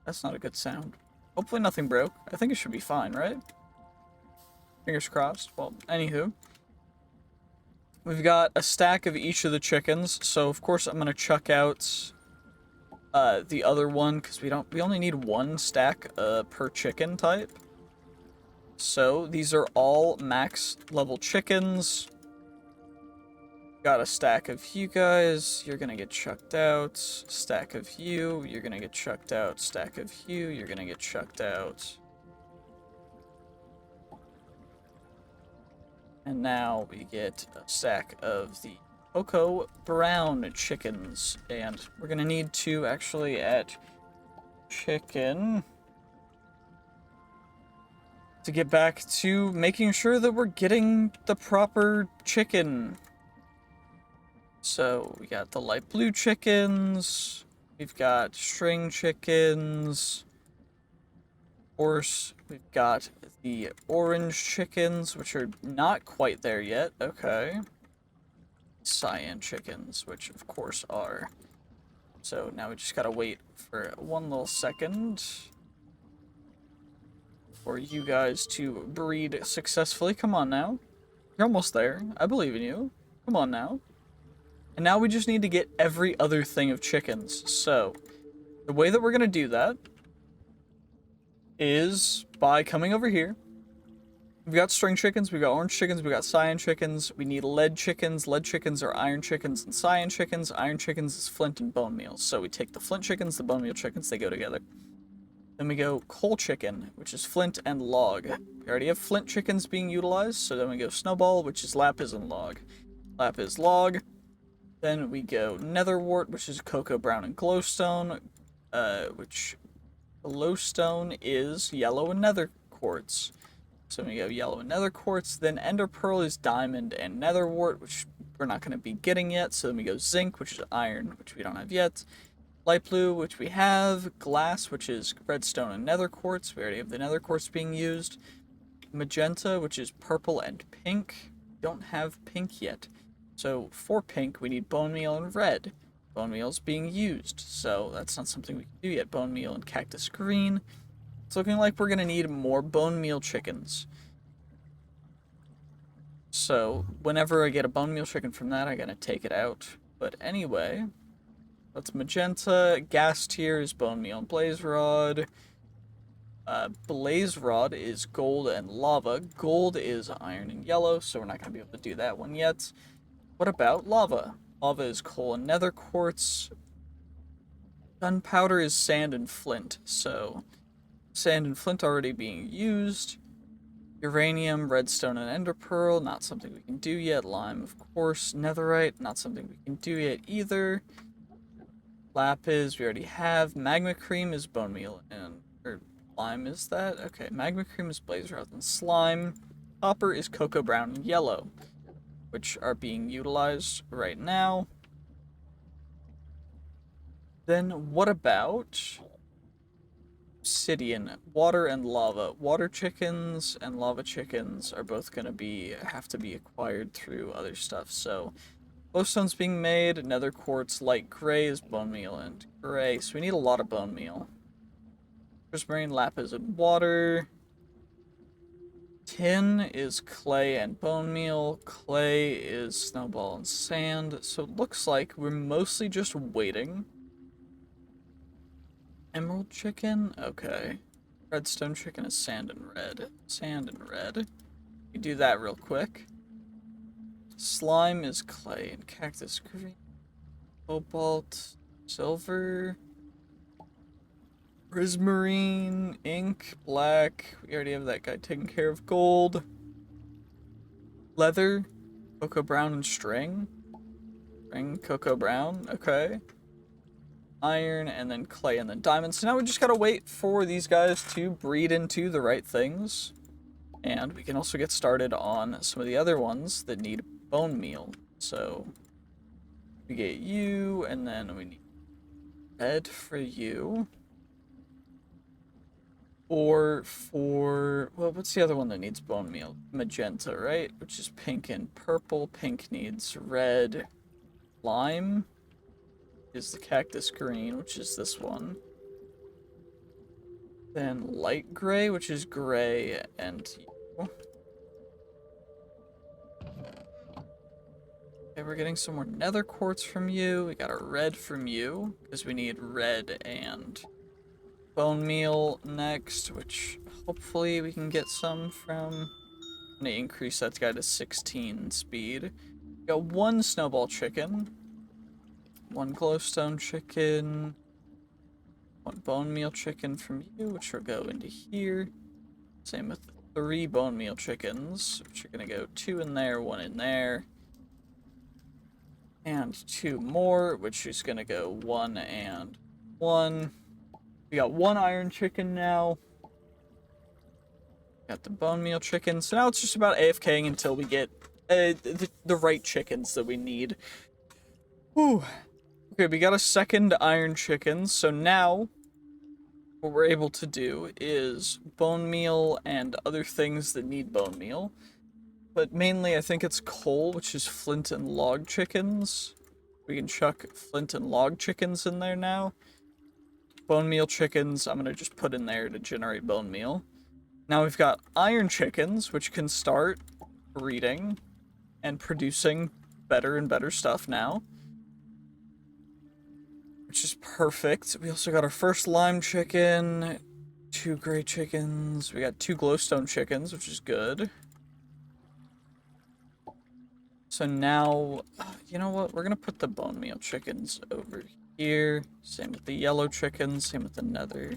Speaker 1: That's not a good sound. Hopefully nothing broke. I think it should be fine, right? Fingers crossed. Well, anywho. We've got a stack of each of the chickens, so of course I'm gonna chuck out the other one, because we only need one stack per chicken type. So these are all max level chickens. Got a stack of you guys, you're gonna get chucked out. Stack of you, you're gonna get chucked out. Stack of you, you're gonna get chucked out. And now we get a stack of the Cocoa Brown chickens. And we're gonna need to actually add chicken to get back to making sure that we're getting the proper chicken. So we got the light blue chickens, we've got string chickens, of course, we've got the orange chickens, which are not quite there yet, okay. Cyan chickens, which of course are. So now we just gotta wait for one little second for you guys to breed successfully. Come on now. You're almost there. I believe in you. Come on now. And now we just need to get every other thing of chickens. So, the way that we're gonna do that is by coming over here. We've got string chickens, we've got orange chickens, we've got cyan chickens, we need lead chickens. Lead chickens are iron chickens and cyan chickens. Iron chickens is flint and bone meal. So we take the flint chickens, the bone meal chickens, they go together. Then we go coal chicken, which is flint and log. We already have flint chickens being utilized, so then we go snowball, which is lapis and log. Lapis log. Then we go netherwort, which is cocoa brown and glowstone, which glowstone is yellow and nether quartz. So we go yellow and nether quartz. Then ender pearl is diamond and netherwort, which we're not going to be getting yet. So then we go zinc, which is iron, which we don't have yet. Light blue, which we have. Glass, which is redstone and nether quartz. We already have the nether quartz being used. Magenta, which is purple and pink. We don't have pink yet. So for pink, we need bone meal and red. Bone meal is being used, so that's not something we can do yet. Bone meal and cactus green. It's looking like we're going to need more bone meal chickens. So whenever I get a bone meal chicken from that, I'm going to take it out. But anyway... That's magenta. Gas tier is bone meal and blaze rod. Blaze rod is gold and lava. Gold is iron and yellow, so we're not going to be able to do that one yet. What about lava? Lava is coal and nether quartz. Gunpowder is sand and flint, so sand and flint already being used. Uranium, redstone, and ender pearl, not something we can do yet. Lime, of course. Netherite, not something we can do yet either. Lapis, we already have. Magma cream is bone meal and lime is that? Okay, magma cream is blaze rod and slime. Copper is cocoa brown and yellow, which are being utilized right now. Then what about obsidian? Water and lava. Water chickens and lava chickens are both gonna have to be acquired through other stuff, so glowstone's being made. Nether quartz, light gray is bone meal and gray. So we need a lot of bone meal. Prismarine, lapis, and water. Tin is clay and bone meal. Clay is snowball and sand. So it looks like we're mostly just waiting. Emerald chicken? Okay. Redstone chicken is sand and red. Sand and red. We do that real quick. Slime is clay and cactus green. Cobalt, silver, prismarine, ink, black. We already have that guy taken care of. Gold, leather, cocoa brown, and string. String, cocoa brown, okay. Iron, and then clay, and then diamond. So now we just gotta wait for these guys to breed into the right things. And we can also get started on some of the other ones that need bone meal. So we get you, and then we need red for you. Or for, well, what's the other one that needs bone meal? Magenta, right? Which is pink and purple. Pink needs red. Lime is the cactus green, which is this one. Then light gray, which is gray and you. Okay, we're getting some more nether quartz from you. We got a red from you, because we need red and bone meal next, which hopefully we can get some from. I'm gonna increase that guy to 16 speed. We got one snowball chicken, one glowstone chicken, one bone meal chicken from you, which will go into here. Same with the 3 bone meal chickens, which are gonna go 2 in there, 1 in there. And 2 more, which is gonna go 1 and 1. We got 1 iron chicken now. Got the bone meal chicken. So now it's just about AFKing until we get the right chickens that we need. Whew. Okay, we got a second iron chicken. So now what we're able to do is bone meal and other things that need bone meal. But mainly I think it's coal, which is flint and log chickens. We can chuck flint and log chickens in there now. Bone meal chickens, I'm gonna just put in there to generate bone meal. Now we've got iron chickens, which can start breeding and producing better and better stuff now, which is perfect. We also got our first lime chicken, 2 gray chickens. We got 2 glowstone chickens, which is good. So now, you know what? We're gonna put the bone meal chickens over here. Same with the yellow chickens, same with the nether.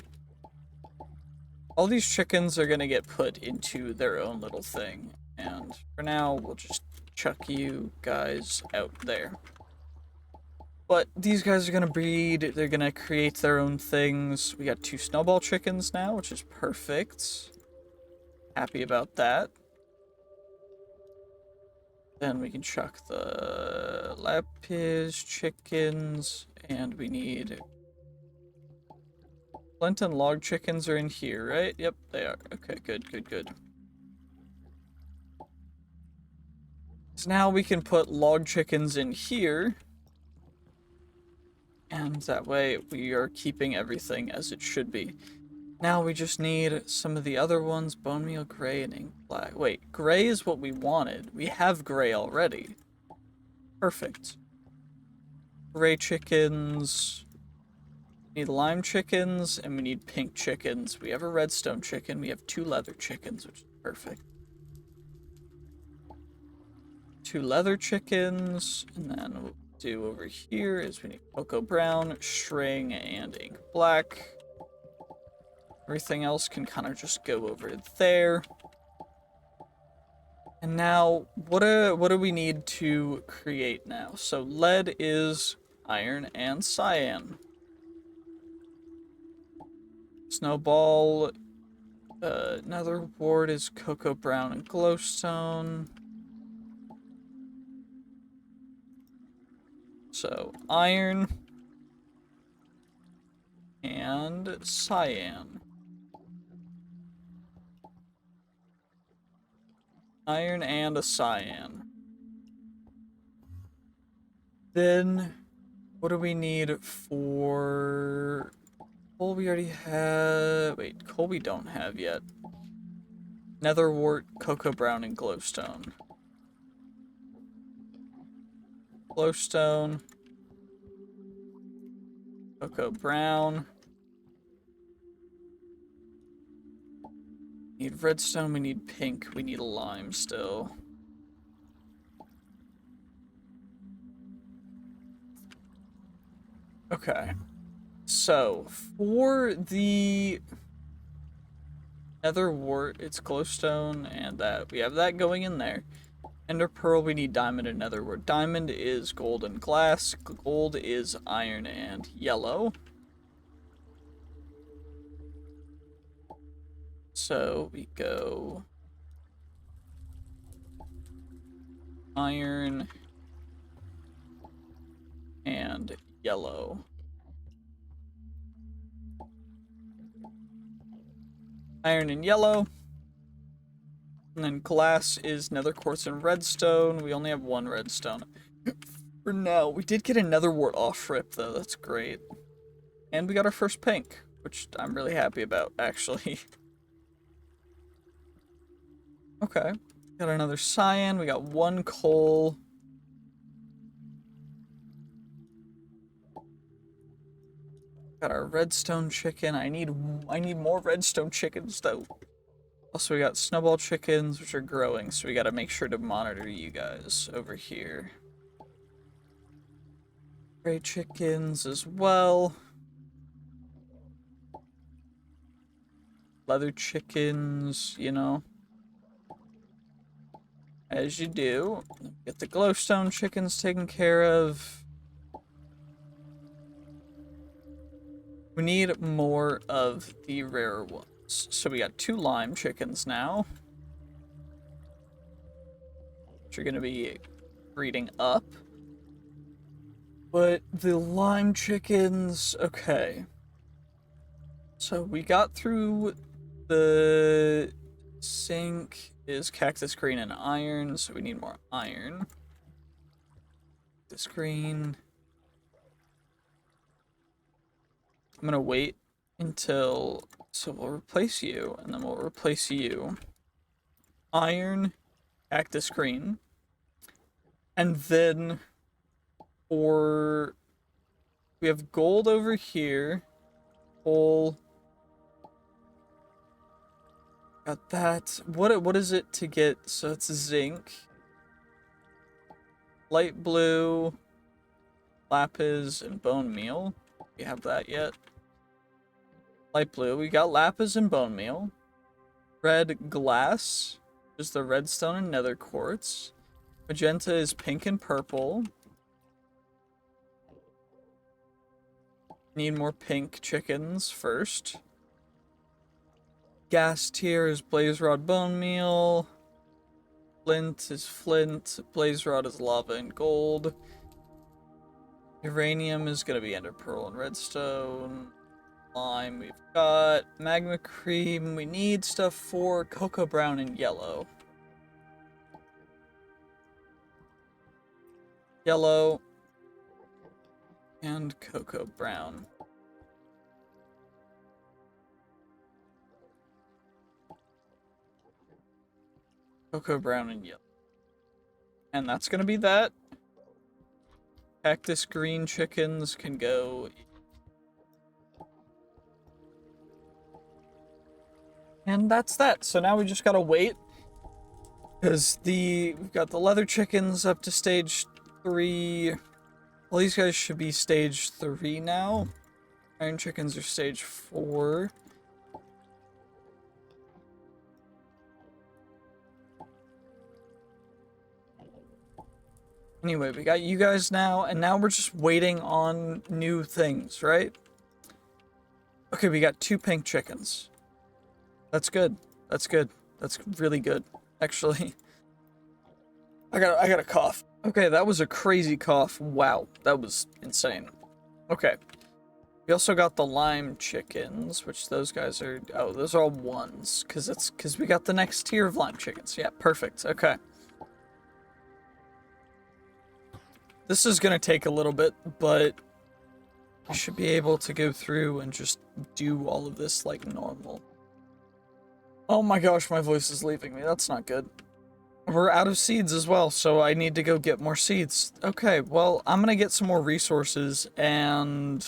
Speaker 1: All these chickens are gonna get put into their own little thing. And for now, we'll just chuck you guys out there. But these guys are gonna breed, they're gonna create their own things. We got 2 snowball chickens now, which is perfect. Happy about that. Then we can chuck the lapis chickens, and we need flint and log chickens are in here, right? Yep, they are. Okay, good, good, good. So now we can put log chickens in here, and that way we are keeping everything as it should be. Now we just need some of the other ones, bone meal, gray, and ink black. Wait, gray is what we wanted. We have gray already. Perfect. Gray chickens. We need lime chickens, and we need pink chickens. We have a redstone chicken. We have 2 leather chickens, which is perfect. 2 leather chickens, and then what we'll do over here is we need cocoa brown, string, and ink black. Everything else can kind of just go over there. And now, what do we need to create now? So lead is iron and cyan. Snowball, nether wart is cocoa brown and glowstone. So iron and cyan. Iron and a cyan. Then, what do we need for coal? We already have. Wait, coal we don't have yet. Nether wart, cocoa brown, and glowstone. Glowstone. Cocoa brown. Need redstone, we need pink, we need lime still. Okay. So, for the nether wart, it's glowstone, and that we have that going in there. Ender pearl, we need diamond and nether wart. Diamond is gold and glass, gold is iron and yellow. So we go iron and yellow. Iron and yellow. And then glass is nether quartz and redstone. We only have 1 redstone. For now, we did get a nether wart off rip though, that's great. And we got our first pink, which I'm really happy about, actually. Okay, got another cyan, we got 1 coal. Got our redstone chicken. I need more redstone chickens though. Also, we got snowball chickens, which are growing, so we gotta make sure to monitor you guys over here. Gray chickens as well. Leather chickens, you know. As you do. Get the glowstone chickens taken care of. We need more of the rarer one. So we got 2 lime chickens now, which are going to be breeding up. But the lime chickens, okay. So we got through the zinc is cactus green and iron, so we need more iron. This green. I'm gonna wait until, so we'll replace you, and then we'll replace you. Iron, cactus green. And then for, we have gold over here. Coal. Got that. What is it to get? So it's zinc. Light blue. Lapis and bone meal. We have that yet. Light blue. We got lapis and bone meal. Red glass is the redstone and nether quartz. Magenta is pink and purple. Need more pink chickens first. Gas tier is blaze rod bone meal. Flint is flint. Blaze rod is lava and gold. Uranium is gonna be ender pearl and redstone. Lime we've got. Magma cream. We need stuff for cocoa brown and yellow. Yellow and cocoa brown. Cocoa brown and yellow. And that's gonna be that. Cactus green chickens can go. And that's that. So now we just gotta wait. Because we've got the leather chickens up to stage 3. Well, these guys should be stage 3 now. Iron chickens are stage 4. Anyway, we got you guys now, and now we're just waiting on new things, right? Okay, we got 2 pink chickens. That's good. That's good. That's really good, actually. I got a cough. Okay, that was a crazy cough. Wow, that was insane. Okay. We also got the lime chickens, which those guys are, oh, those are all 1s, because we got the next tier of lime chickens. Yeah, perfect. Okay. This is gonna take a little bit, but I should be able to go through and just do all of this like normal. Oh my gosh, my voice is leaving me. That's not good. We're out of seeds as well, so I need to go get more seeds. Okay, well, I'm gonna get some more resources, and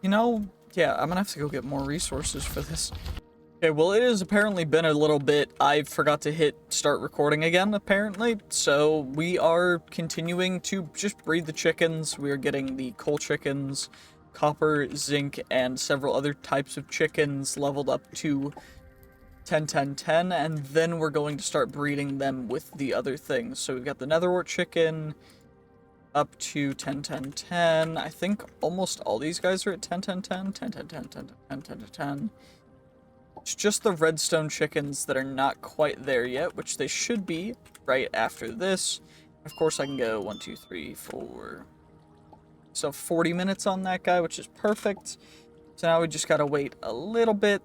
Speaker 1: you know, yeah, I'm gonna have to go get more resources for this. Okay, well, it has apparently been a little bit. I forgot to hit start recording again, apparently. So we are continuing to just breed the chickens. We are getting the coal chickens, copper, zinc, and several other types of chickens leveled up to 10, 10, 10, and then we're going to start breeding them with the other things. So we've got the netherwort chicken up to 10, 10, 10. I think almost all these guys are at 10, 10, 10, 10, 10, 10, 10, 10, 10, 10. It's just the redstone chickens that are not quite there yet, which they should be right after this. Of course, I can go 1, 2, 3, 4. So 40 minutes on that guy, which is perfect. So now we just gotta wait a little bit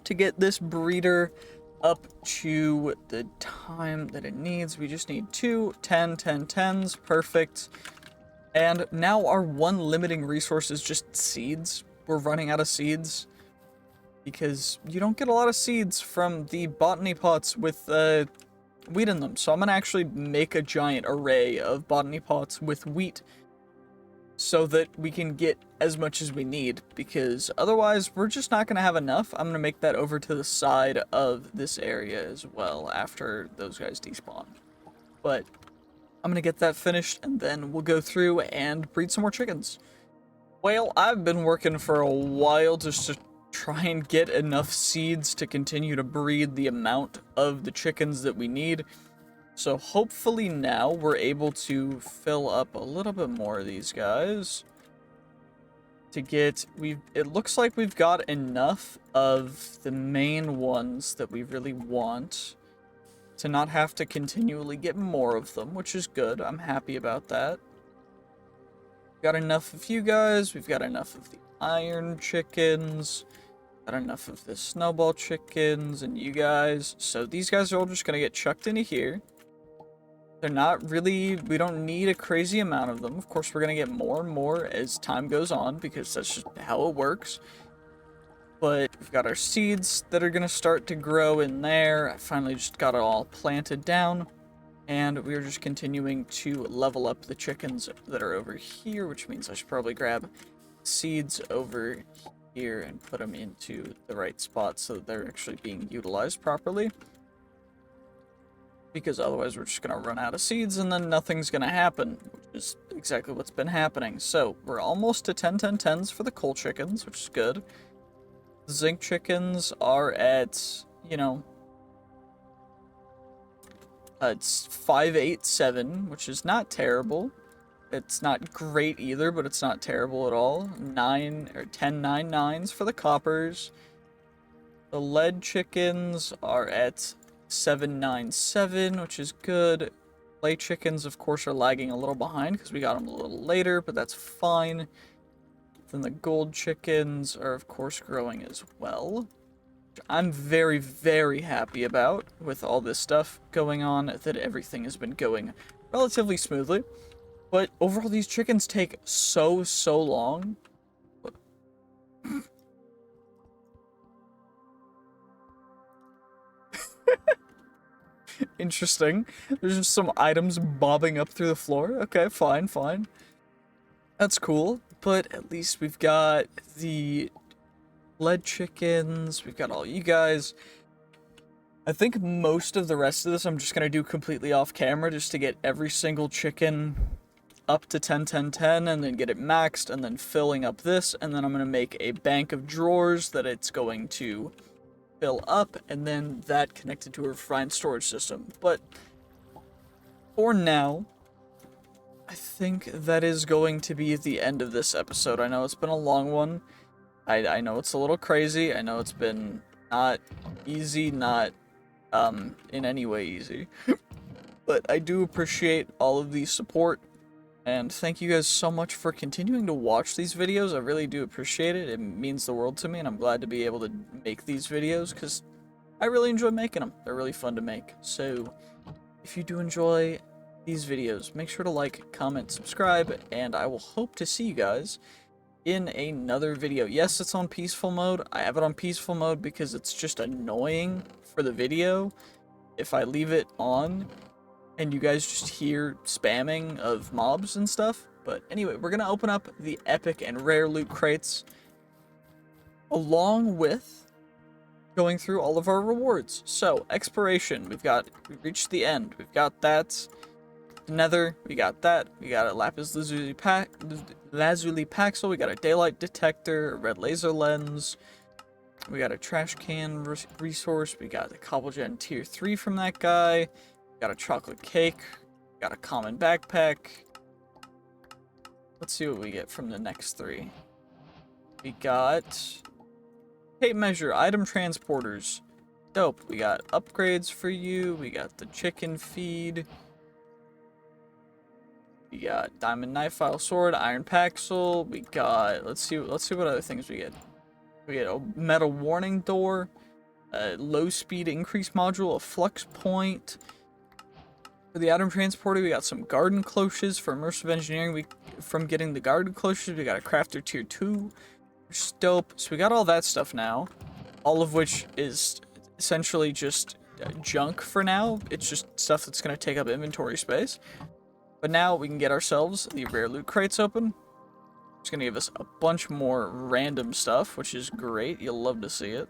Speaker 1: to get this breeder up to the time that it needs. We just need 2 10 10 10s, perfect. And now our one limiting resource is just seeds. We're running out of seeds because you don't get a lot of seeds from the botany pots with wheat in them. So I'm gonna actually make a giant array of botany pots with wheat so that we can get as much as we need, because otherwise we're just not going to have enough. I'm going to make that over to the side of this area as well after those guys despawn. But I'm going to get that finished, and then we'll go through and breed some more chickens. Well, I've been working for a while just to try and get enough seeds to continue to breed the amount of the chickens that we need. So hopefully now we're able to fill up a little bit more of these guys. to get, it looks like we've got enough of the main ones that we really want to not have to continually get more of them, which is good. I'm happy about that. Got enough of you guys, we've got enough of the iron chickens, got enough of the snowball chickens and you guys. So these guys are all just gonna get chucked into here. They're not really, we don't need a crazy amount of them. Of course, we're going to get more and more as time goes on because that's just how it works. But we've got our seeds that are going to start to grow in there. I finally just got it all planted down. And we're just continuing to level up the chickens that are over here, which means I should probably grab seeds over here and put them into the right spot so that they're actually being utilized properly. Because otherwise we're just going to run out of seeds and then nothing's going to happen, which is exactly what's been happening. So we're almost to 10-10-10s for the coal chickens, which is good. The zinc chickens are at, you know, it's 5-8-7, which is not terrible. It's not great either, but it's not terrible at all. 9 or 10-9-9s for the coppers. The lead chickens are at 7-9-7, which is good. Clay chickens, of course, are lagging a little behind because we got them a little later, but that's fine. Then the gold chickens are, of course, growing as well. Which I'm very, very happy about with all this stuff going on, that everything has been going relatively smoothly. But overall, these chickens take so long. Interesting. There's just some items bobbing up through the floor. Okay, fine. That's cool. But at least we've got the lead chickens. We've got all you guys. I think most of the rest of this I'm just going to do completely off camera just to get every single chicken up to 10-10-10 and then get it maxed and then filling up this. And then I'm going to make a bank of drawers that it's going to fill up, and then that connected to a refined storage system. But for now, I think that is going to be the end of this episode. I know it's been a long one. I know it's a little crazy. I know it's been not easy, not in any way easy. But I do appreciate all of the support. And thank you guys so much for continuing to watch these videos. I really do appreciate it. It means the world to me, and I'm glad to be able to make these videos because I really enjoy making them. They're really fun to make. So if you do enjoy these videos, make sure to like, comment, subscribe, and I will hope to see you guys in another video. Yes, it's on peaceful mode. I have it on peaceful mode because it's just annoying for the video if I leave it on and you guys just hear spamming of mobs and stuff. But anyway, we're going to open up the epic and rare loot crates along with going through all of our rewards. So, exploration, we reached the end. We've got that. Nether, we got that. We got a lapis lazuli paxel. We got a daylight detector, a red laser lens. We got a trash can resource. We got the cobblegen tier 3 from that guy. Got a chocolate cake, got a common backpack. Let's see what we get from the next 3. We got tape measure, item transporters. Dope. We got upgrades for you. We got the chicken feed. We got diamond knife file sword, iron paxel. We got, let's see what other things we get. We get a metal warning door, a low speed increase module, a flux point. For the item transporter, we got some garden cloches for immersive engineering. From getting the garden cloches, we got a crafter tier 2, which is dope. So we got all that stuff now, all of which is essentially just junk for now. It's just stuff that's going to take up inventory space. But now we can get ourselves the rare loot crates open. It's going to give us a bunch more random stuff, which is great. You'll love to see it.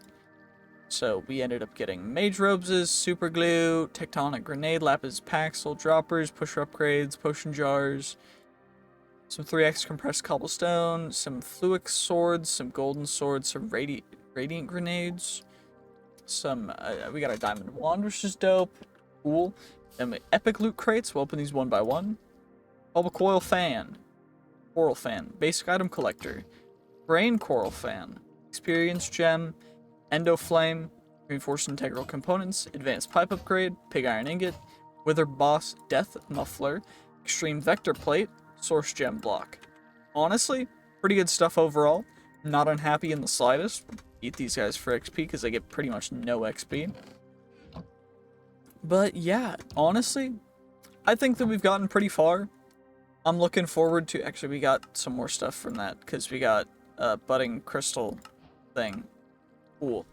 Speaker 1: So we ended up getting mage robes, super glue, tectonic grenade, lapis paxel, droppers, pusher upgrades, potion jars, some 3x compressed cobblestone, some fluix swords, some golden swords, some radiant grenades, some we got a diamond wand, which is dope, cool. Then epic loot crates. We'll open these one by one. Bulba coil fan, coral fan, basic item collector, Brain Coral Fan, Experience Gem, Endo Flame, Reinforced Integral Components, Advanced Pipe Upgrade, Pig Iron Ingot, Wither Boss Death Muffler, Extreme Vector Plate, Source Gem Block. Honestly, pretty good stuff overall. Not unhappy in the slightest. Eat these guys for XP because they get pretty much no XP. But yeah, honestly, I think that we've gotten pretty far. I'm looking forward to... Actually, we got some more stuff from that because we got a budding crystal thing. Cool.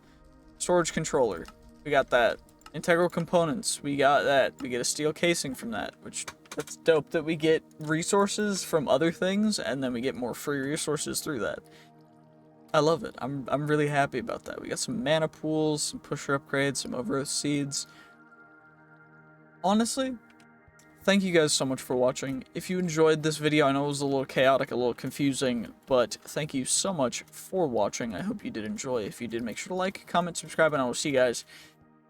Speaker 1: Storage controller. We got that. Integral components. We got that. We get a steel casing from that, which... That's dope that we get resources from other things, and then we get more free resources through that. I love it. I'm really happy about that. We got some mana pools, some pusher upgrades, some overgrowth seeds. Honestly, thank you guys so much for watching. If you enjoyed this video, I know it was a little chaotic, a little confusing, but thank you so much for watching. I hope you did enjoy. If you did, make sure to like, comment, subscribe, and I will see you guys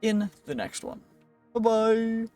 Speaker 1: in the next one. Bye-bye!